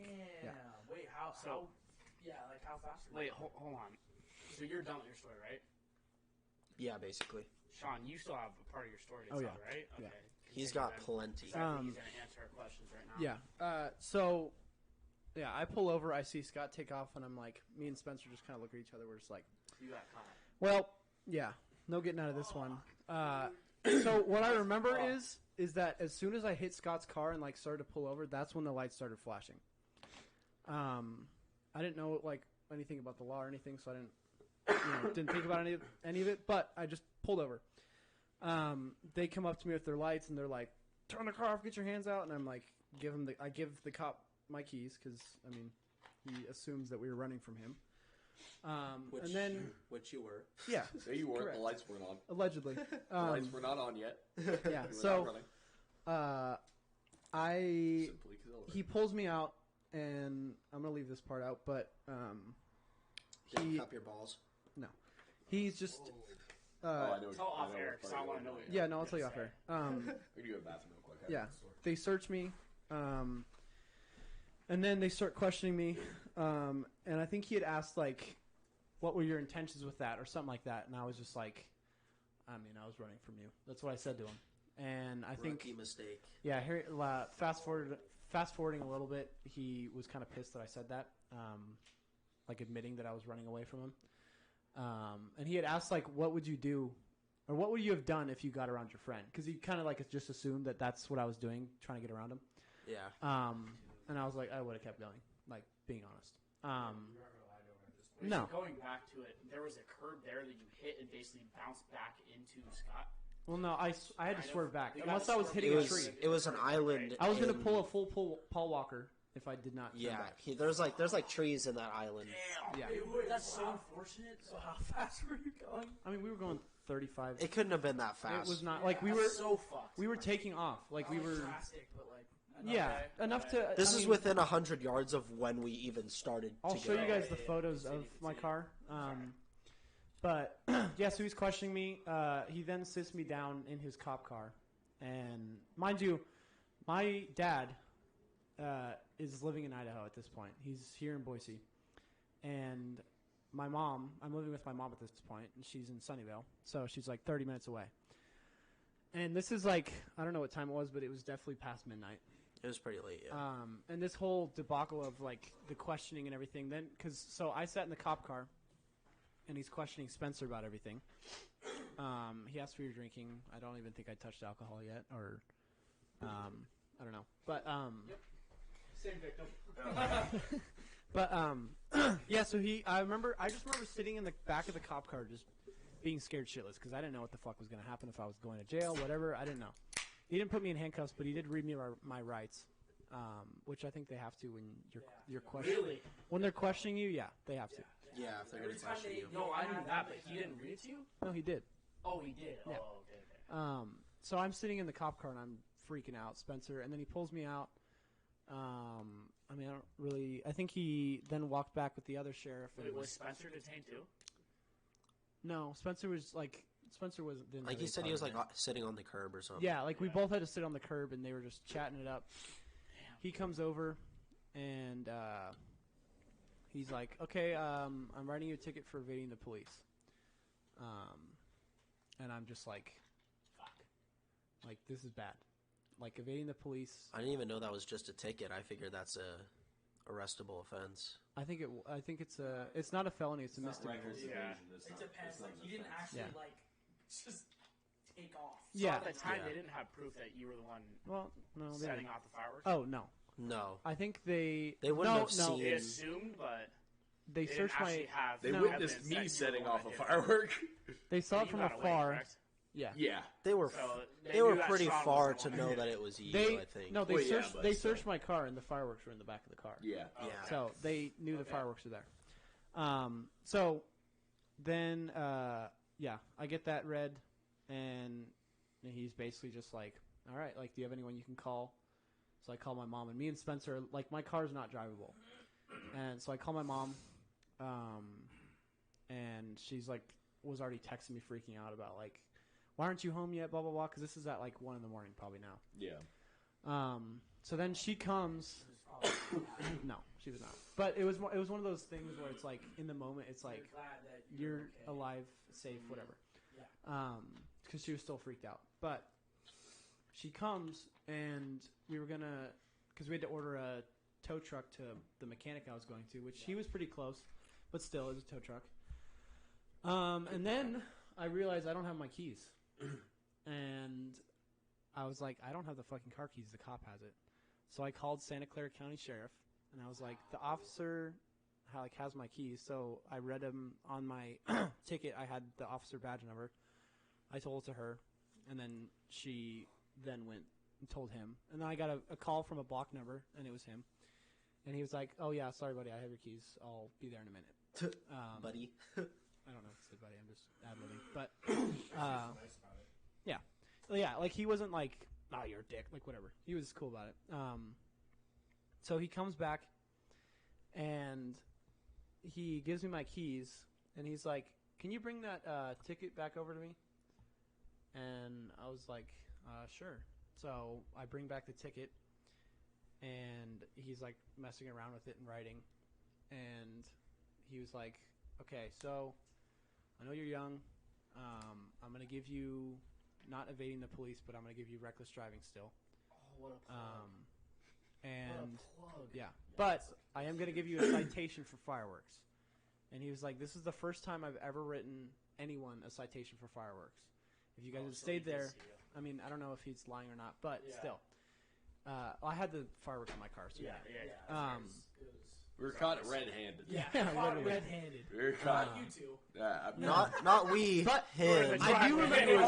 Wait, how fast? Wait, hold on. So you're done with your story, right? Yeah, basically. Sean, you still have a part of your story to tell, right? Okay. Yeah. He's got plenty. He's going to answer our questions right now. Yeah. I pull over. I see Scott take off, and I'm like, me and Spencer just kind of look at each other. We're just like, you got caught. Well, yeah, no getting out of this one. So what I remember is that as soon as I hit Scott's car and started to pull over, that's when the lights started flashing. I didn't know anything about the law or anything, so I didn't think about any of it. But I just pulled over. They come up to me with their lights and they're like, "Turn the car off, get your hands out." And I'm like, I give the cop my keys because he assumes that we were running from him. Which you were. Yeah. No, you weren't. Correct. The lights weren't on. Allegedly. The lights were not on yet. Yeah. So, he pulls me out, and I'm gonna leave this part out, but Didn't cup your balls. No, he's just I know. Tell off air, because I want to know what Yeah, no, I'll tell you off air. We're gonna go to the bathroom real quick. Yeah, they search me, and then they start questioning me, and I think he had asked like, "What were your intentions with that?" or something like that, and I was just like, "I mean, I was running from you." That's what I said to him, and I think Rookie mistake. yeah. Here, fast forwarding a little bit, he was kind of pissed that I said that, like admitting that I was running away from him, and he had asked like, "What would you do?" Or what would you have done if you got around your friend? Because he kind of like just assumed that that's what I was doing, trying to get around him. Yeah. And I was like, I would have kept going, like being honest. No. Going back to it, there was a curb there that you hit and basically bounced back into Scott. Well, no, I had to swerve back. You Unless gotta I was swerve. hitting a tree. It was an island. I was going to in- pull a full Paul Walker if I did not turn Yeah, back. there's like trees in that island. Yeah. That's so unfortunate. So how fast were you going? I mean, we were going 35. It couldn't have been that fast. It was not like we That's were so fucked. we were taking off. Like we were Drastic, but like yeah, okay, enough okay. to This I is mean, within 100 yards of when we even started. I'll to show go. you guys the photos of my car. But yeah, so he's questioning me. He then sits me down in his cop car, and mind you, my dad is living in Idaho at this point. He's here in Boise, and my mom. I'm living with my mom at this point, and she's in Sunnyvale, so she's like 30 minutes away. And this is like I don't know what time it was, but it was definitely past midnight. It was pretty late. Yeah. And this whole debacle of like the questioning and everything. Then, so I sat in the cop car, and he's questioning Spencer about everything. He asked for your drinking. I don't even think I touched alcohol yet, or I don't know. But Same victim. but yeah. So I just remember sitting in the back of the cop car, just being scared shitless because I didn't know what the fuck was gonna happen if I was going to jail, whatever. I didn't know. He didn't put me in handcuffs, but he did read me my rights, which I think they have to when you're questioning. Really? When they're questioning you, yeah, they have to. Yeah, if they're gonna question you. No, I knew that, but he didn't read it to you? No, he did. Oh, he did. Yeah. Oh, okay. So I'm sitting in the cop car and I'm freaking out, Spencer, and then he pulls me out. I mean, I think he then walked back with the other sheriff. Wait, was Spencer detained too? No, Spencer was. Didn't Like really he said, he talk was to like me. sitting on the curb or something. Yeah, like we both had to sit on the curb and they were just chatting it up. He comes over and he's like, "Okay, I'm writing you a ticket for evading the police." And I'm just like, "Fuck!" Like this is bad. Like evading the police. I didn't even know that was just a ticket. I figured that's a arrestable offense. I think it's not a felony. It's a misdemeanor. Yeah. It depends. Like he didn't actually Yeah. like just take off. So Yeah. at the time, Yeah. they didn't have proof that you were the one Well, no, they setting didn't. off the fireworks? Oh no. No, I think they wouldn't no, have no. seen. They assumed, but They they searched didn't actually my. have They No. witnessed evidence that me you were setting the one off a that did it. firework. They saw it You from got away, afar. correct? Yeah. Yeah. They were So they were knew that pretty Sean far was to the know one. that it was you. They I think. no, they Well, yeah, searched. but They still. searched my car, and the fireworks were in the back of the car. Yeah. Okay. Yeah. So they knew the Okay. fireworks were there. So then, yeah, I get that read, and he's basically just like, "All right, like, do you have anyone you can call?" So I call my mom, and me and Spencer, like, my car's not drivable, and so I call my mom, and she's like, was already texting me, freaking out about like, "Why aren't you home yet?" Blah blah blah. Because this is at like 1 a.m. probably now. Yeah. So then she comes. No, she was not. But it was one of those things where it's like in the moment, it's like Glad that you're okay. alive, safe, whatever. Yeah. Because she was still freaked out. But she comes and we were gonna, because we had to order a tow truck to the mechanic I was going to, which he was pretty close, but still it was a tow truck. And then I realized I don't have my keys, and I was like, I don't have the fucking car keys. The cop has it. So I called Santa Clara County Sheriff, and I was like, the officer has my keys. So I read him on my ticket. I had the officer badge number. I told it to her, and then she then went and told him. And then I got a call from a block number, and it was him. And he was like, "Oh yeah, sorry buddy, I have your keys. I'll be there in a minute." Buddy. I don't know if it said buddy. I'm just ad-libbing. But yeah, well, yeah. Like he wasn't like, "Oh, you're a dick." Like whatever. He was cool about it. So he comes back, and he gives me my keys, and he's like, can you bring that ticket back over to me? And I was like, sure. So I bring back the ticket, and he's like messing around with it and writing. And he was like, okay, so I know you're young. I'm going to give you, not evading the police, but I'm going to give you reckless driving still. Oh, what a plug. And what a plug. yeah, but I am going to give you a citation for fireworks. And he was like, this is the first time I've ever written anyone a citation for fireworks. If you guys had stayed there, I mean, I don't know if he's lying or not, but still. I had the fireworks in my car. So yeah. We were caught red-handed. Yeah, caught red-handed. We were caught. You two. Not we, but him. I do remember.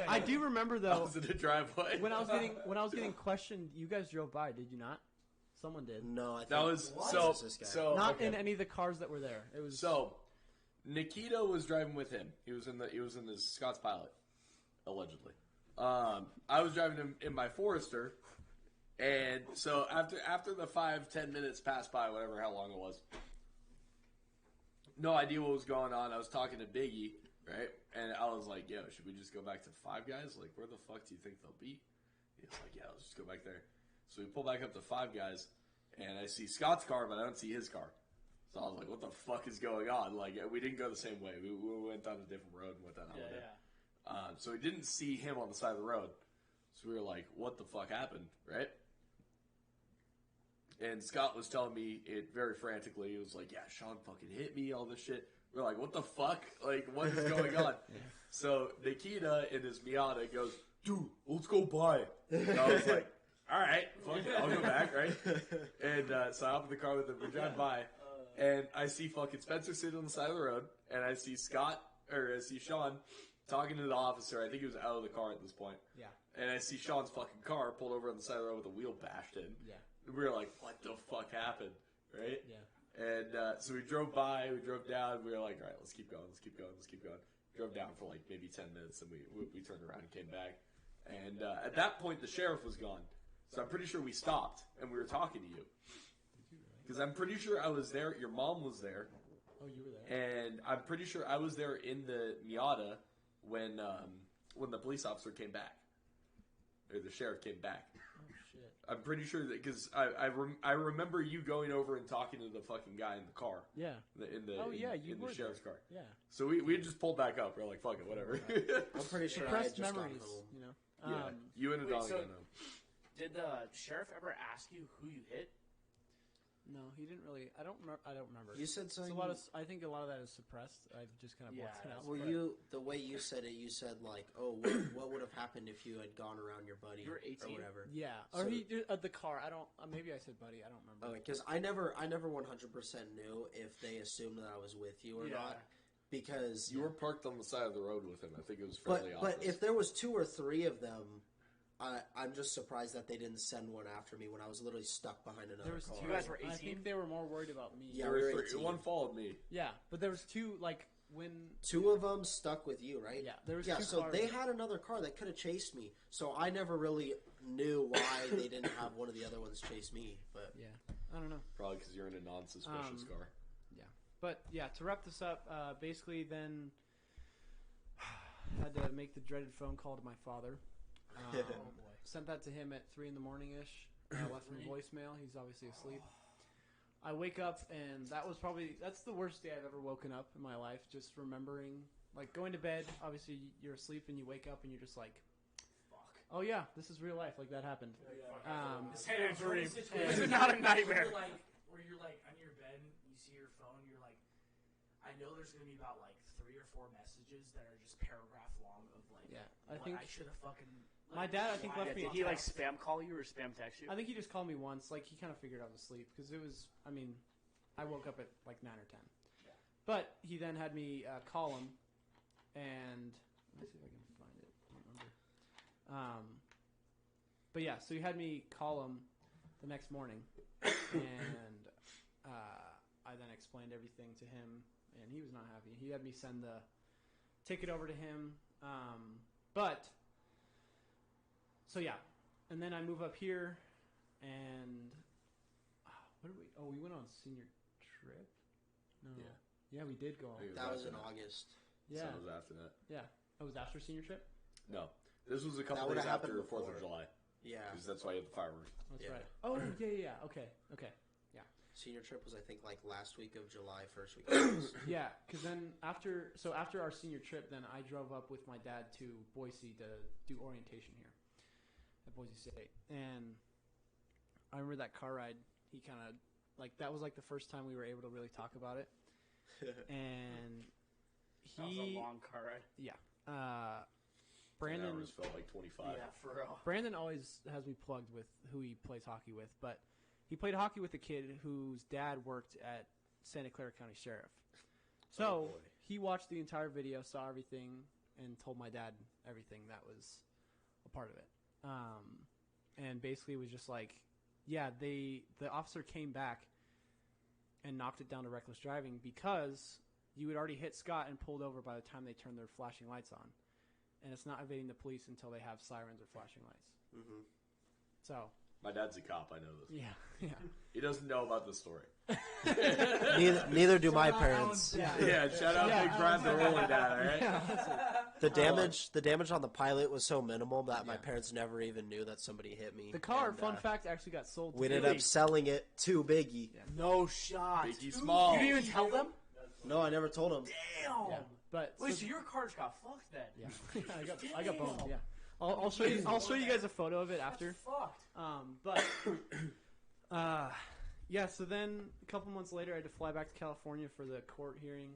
I do remember I though. was in the driveway. When I was getting questioned, you guys drove by, did you not? Someone did. No, I think That was this guy. Not okay. in any of the cars that were there. It was Nikita was driving with him. He was in the Scott's Pilot, allegedly. I was driving him in my Forester, and so after the 5-10 minutes passed by, whatever how long it was, no idea what was going on. I was talking to Biggie, right, and I was like, "Yo, should we just go back to Five Guys? Like, where the fuck do you think they'll be?" He's like, "Yeah, let's just go back there." So we pull back up to Five Guys, and I see Scott's car, but I don't see his car. So I was like, what the fuck is going on? Like, we didn't go the same way. We went down a different road and went down over there. So we didn't see him on the side of the road. So we were like, what the fuck happened, right? And Scott was telling me it very frantically. He was like, yeah, Sean fucking hit me, all this shit. We're like, what the fuck? Like, what is going on? So Nikita in his Miata goes, dude, let's go by. And I was like, all right, fuck it, I'll go back, right? And so I hop in the car with him. We drive by. And I see fucking Spencer sitting on the side of the road, and I see Sean talking to the officer. I think he was out of the car at this point. Yeah. And I see Sean's fucking car pulled over on the side of the road with a wheel bashed in. Yeah. And we were like, what the fuck happened, right? Yeah. And so we drove by, we drove down, we were like, all right, let's keep going. Drove down for like maybe 10 minutes, and we turned around and came back. And at that point, the sheriff was gone. So I'm pretty sure we stopped, and we were talking to you. Because I'm pretty sure I was there. Your mom was there. Oh, you were there. And I'm pretty sure I was there in the Miata when the police officer came back. Or the sheriff came back. Oh, shit. I'm pretty sure that because I remember you going over and talking to the fucking guy in the car. Yeah. In the sheriff's car. Yeah. So we just pulled back up. We're like, fuck it, whatever. I'm pretty sure I had Suppressed just memories, gotten home. you know. Yeah. You and Adon so- got home. Did the sheriff ever ask you who you hit? No, he didn't really. I don't remember. You said It's something. I think a lot of that is suppressed. I've just kind of blocked it out. Well, the way you said it, you said like, oh, what would have happened if you had gone around your buddy You were 18? or whatever. Yeah, So- or he the car. I don't. Maybe I said buddy. I don't remember. Because I never 100% knew if they assumed that I was with you or not. Because You were parked on the side of the road with him. I think it was fairly but obvious. if there was 2 or 3 of them, I'm just surprised that they didn't send one after me when I was literally stuck behind another There was car. You guys were 18? I think they were more worried about me. Yeah, There we were were 3. 18. One followed me. Yeah, but there was 2 like when 2 of them stuck with you, right? Yeah, there was 2 so cars. they had another car that could have chased me. So I never really knew why they didn't have one of the other ones chase me. But Yeah, I don't know. Probably because you're in a non-suspicious car. But yeah, to wrap this up, basically then had to make the dreaded phone call to my father. Sent that to him at 3 in the morning ish. Left him a voicemail. He's obviously asleep. I wake up and that's the worst day I've ever woken up in my life. Just remembering, like going to bed. Obviously you're asleep and you wake up and you're just like, "Fuck! Oh yeah, this is real life. Like that happened." This ain't a dream. Situation This is not a nightmare. Where you're like on your bed, you see your phone, you're like, I know there's gonna be about like 3 or 4 messages that are just paragraph long of like, Yeah, I what think I should have fucking. my dad, I think, Yeah, left me. did he like spam call you or spam text you? I think he just called me once. Like he kind of figured I was asleep because it was. I mean, I woke up at like 9 or 10. Yeah. But he then had me call him, and let me see if I can find it. I don't remember. But yeah, so he had me call him the next morning, and I then explained everything to him, and he was not happy. He had me send the ticket over to him, but. So yeah, and then I move up here, and what did we? Oh, we went on senior trip. No. Yeah, we did go. I think it That was after in that. August. Yeah. So it was after that. Yeah. Oh, was after senior trip? No, this was a That couple would've days after happened 4th before. of July. Yeah. Because that's why you had the fireworks. That's Yeah. right. Oh, yeah. Okay. Senior trip was, I think, like last week of July, first week of August. Yeah, because then after our senior trip, then I drove up with my dad to Boise to do orientation here at Boise State, and I remember that car ride. He kind of that was like the first time we were able to really talk about it, and That was a long car ride. Brandon 10 hours felt like 25. Yeah, for real. Brandon always has me plugged with who he plays hockey with, but he played hockey with a kid whose dad worked at Santa Clara County Sheriff. So boy. he watched the entire video, saw everything, and told my dad everything that was a part of it. And basically was just like, yeah, the officer came back and knocked it down to reckless driving because you had already hit Scott and pulled over by the time they turned their flashing lights on. And it's not evading the police until they have sirens or flashing lights. Mm-hmm. So, My dad's a cop. I know this. yeah. He doesn't know about this story. Neither do my parents. Yeah, shout out Big Brad, the rolling dad. All right. The damage on the Pilot was so minimal that my parents never even knew that somebody hit me. The car, And, fun fact, actually got sold to we ended Billy. up selling it to Biggie. Yeah. No shot. Biggie Small. You didn't even tell them? No, I never told him. Damn. Yeah. But Wait, so your car just got fucked then? yeah, I got boned. Yeah, I'll show you. I'll show you guys a photo of it after. That's fucked. But yeah. So then a couple months later, I had to fly back to California for the court hearing.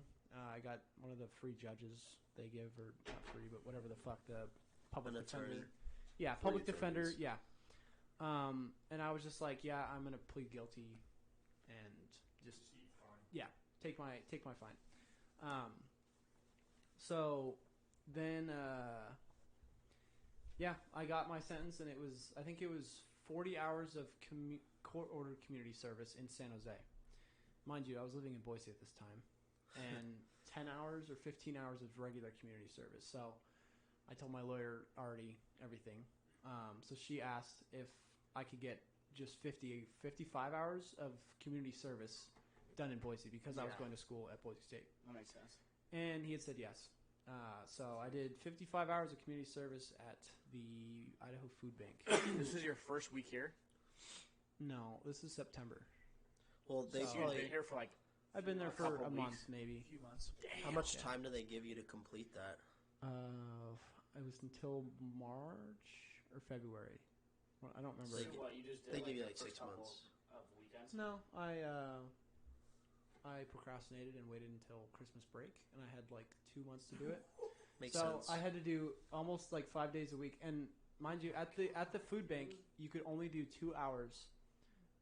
I got one of the free judges they give, or not free, but whatever the fuck, the public An defender. attorney. Yeah, public Free defender. attorneys. Yeah. And I was just like, yeah, I'm gonna plead guilty, and just take my fine. So then, I got my sentence, and I think it was 40 hours of court-ordered community service in San Jose. Mind you, I was living in Boise at this time, and 10 hours or 15 hours of regular community service. So I told my lawyer already everything. So she asked if I could get just 55 hours of community service done in Boise because I was going to school at Boise State. That makes sense. And he had said yes. So I did 55 hours of community service at the Idaho Food Bank. This is your first week here? No, this is September. Well, they So you've probably. been here for like I've been there for couple a month, weeks. maybe. few months. How much time do they give you to complete that? It was until March or February. Well, I don't remember. So So what, you just did They give you the like first 6 couple months. of weekends? No, I procrastinated and waited until Christmas break, and I had like 2 months to do it. Makes So sense. I had to do almost like 5 days a week, and mind you, at the food bank, you could only do 2 hours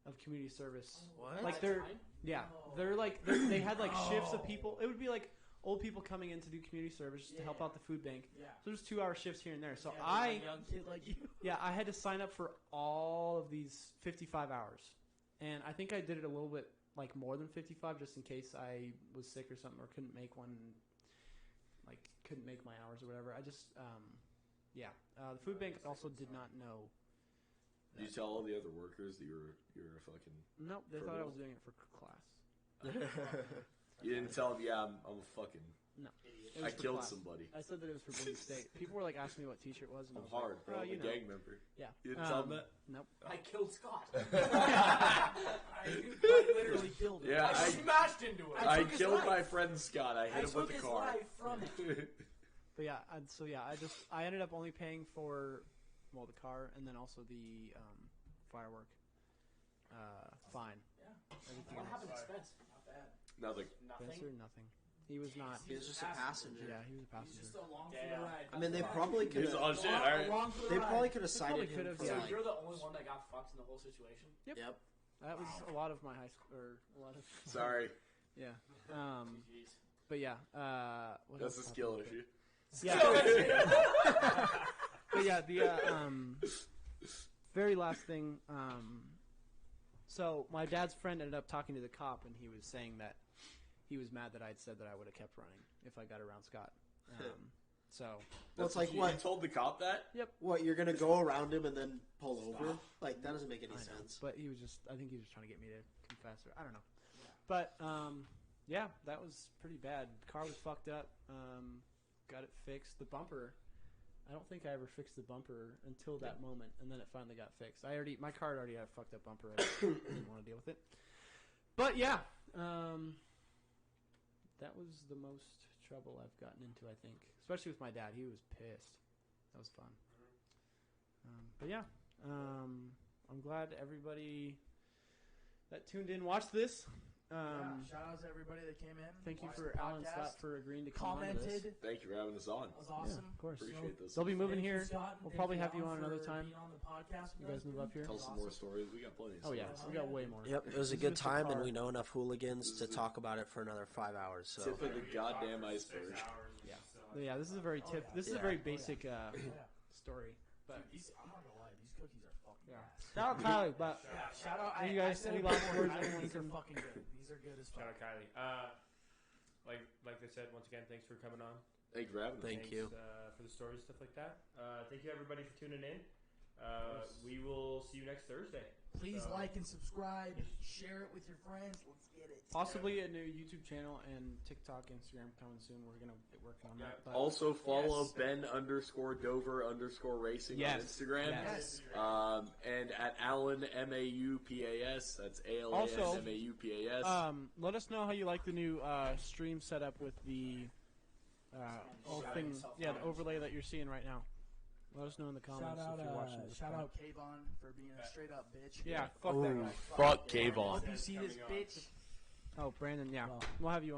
of community service. What? Like they're they had like shifts of people. It would be like old people coming in to do community service just to help out the food bank. Yeah. So there's 2 hour shifts here and there. So A young kid like you. I had to sign up for all of these 55 hours, and I think I did it a little bit like more than 55 just in case I was sick or something or couldn't make one. Like couldn't make my hours or whatever. I just the food bank also did not know. Did you tell all the other workers that you were a fucking? Nope, they thought I was doing it for class. You didn't tell them. Yeah, I'm a fucking. No, it I was for killed class. somebody. I said that it was for Boise State. People were like asking me what T-shirt was, and I I'm was like, hard, bro. "Well, I'm you a know." gang member. Yeah. You didn't tell them that? Nope. I killed Scott. I literally killed him. Yeah, I smashed into it. I took his killed life. my friend Scott. I hit him took with his the car. life from him. But I ended up only paying for the car and then also the firework fine. Yeah. Everything What else. happened to Spence? Not bad. Nothing. Nothing. Spencer, nothing. He was not. He was just a passenger. Yeah, he was a He's just passenger. along for Damn. the ride. I mean, they probably could He's on have. shit. All right. Along for the They ride. probably could have probably cited could him have, for So like. you're the only one that got fucked in the whole situation? Yep. That was a lot of my high school, or a lot of. Sorry, Yeah. Jeez. But yeah. What that's a else skill happened? issue. Yeah. But yeah, the very last thing. So my dad's friend ended up talking to the cop, and he was saying that he was mad that I'd said that I would have kept running if I got around Scott. So Well, it's like you what? told the cop that? What? You're gonna go around him and then pull over? Like that doesn't make any I know, sense. but he was just. I think he was trying to get me to confess, or I don't know. But yeah, that was pretty bad. Car was fucked up. Got it fixed. The bumper. I don't think I ever fixed the bumper until that moment, and then it finally got fixed. My car already had a fucked up bumper. I didn't want to deal with it. But yeah, that was the most trouble I've gotten into, I think. Especially with my dad. He was pissed. That was fun. But yeah, I'm glad everybody that tuned in watched this. Shout out to everybody that came in. Thank you watched for the Alan podcast, Scott for agreeing to come on to this. commented. Thank you for having us on. That was awesome. Yeah, of course. Appreciate this. They'll be moving Thank you, here. Scott, and We'll thank probably you, have you Alan, on another for time. being on the podcast with You guys us, move dude. up here. Tell some more stories. We got plenty. Of Oh yeah, stories. we got way more. Yep, it was a This good is just a time, and car. we know enough hooligans to talk about it for another 5 hours. So Tip of the goddamn iceberg. But yeah, this is a very This is a Yeah. very basic story. But I'm not gonna lie, these cookies are fucking yeah, ass. shout out Kylie. But Yeah, shout out. You guys, I said any it last before, words Kylie, anyone these are can- fucking good. These are good as fuck. Shout out Kylie. Like they said, once again, thanks for coming on. Thank you for having us. Thank Thanks, you. For the stories, stuff like that. Thank you everybody for tuning in. We will see you next Thursday. Please So- like and subscribe. Share it with your friends. Let's get it. possibly a new YouTube channel and TikTok, Instagram coming soon. We're gonna get working on that. But Also follow Yes. Ben_Dover_racing Yes. on Instagram. Yes. And at Alan MAUPAS. That's ALAN Also, MAUPAS. let us know how you like the new stream setup with the whole thing. Yeah, the overlay that you're seeing right now. Let us know in the comments if you're watching this. Shout out Kayvon for being a straight up bitch. Yeah, fuck that guy. Fuck Kayvon. Hope you see this bitch. Oh, Brandon, yeah. Well. We'll have you on.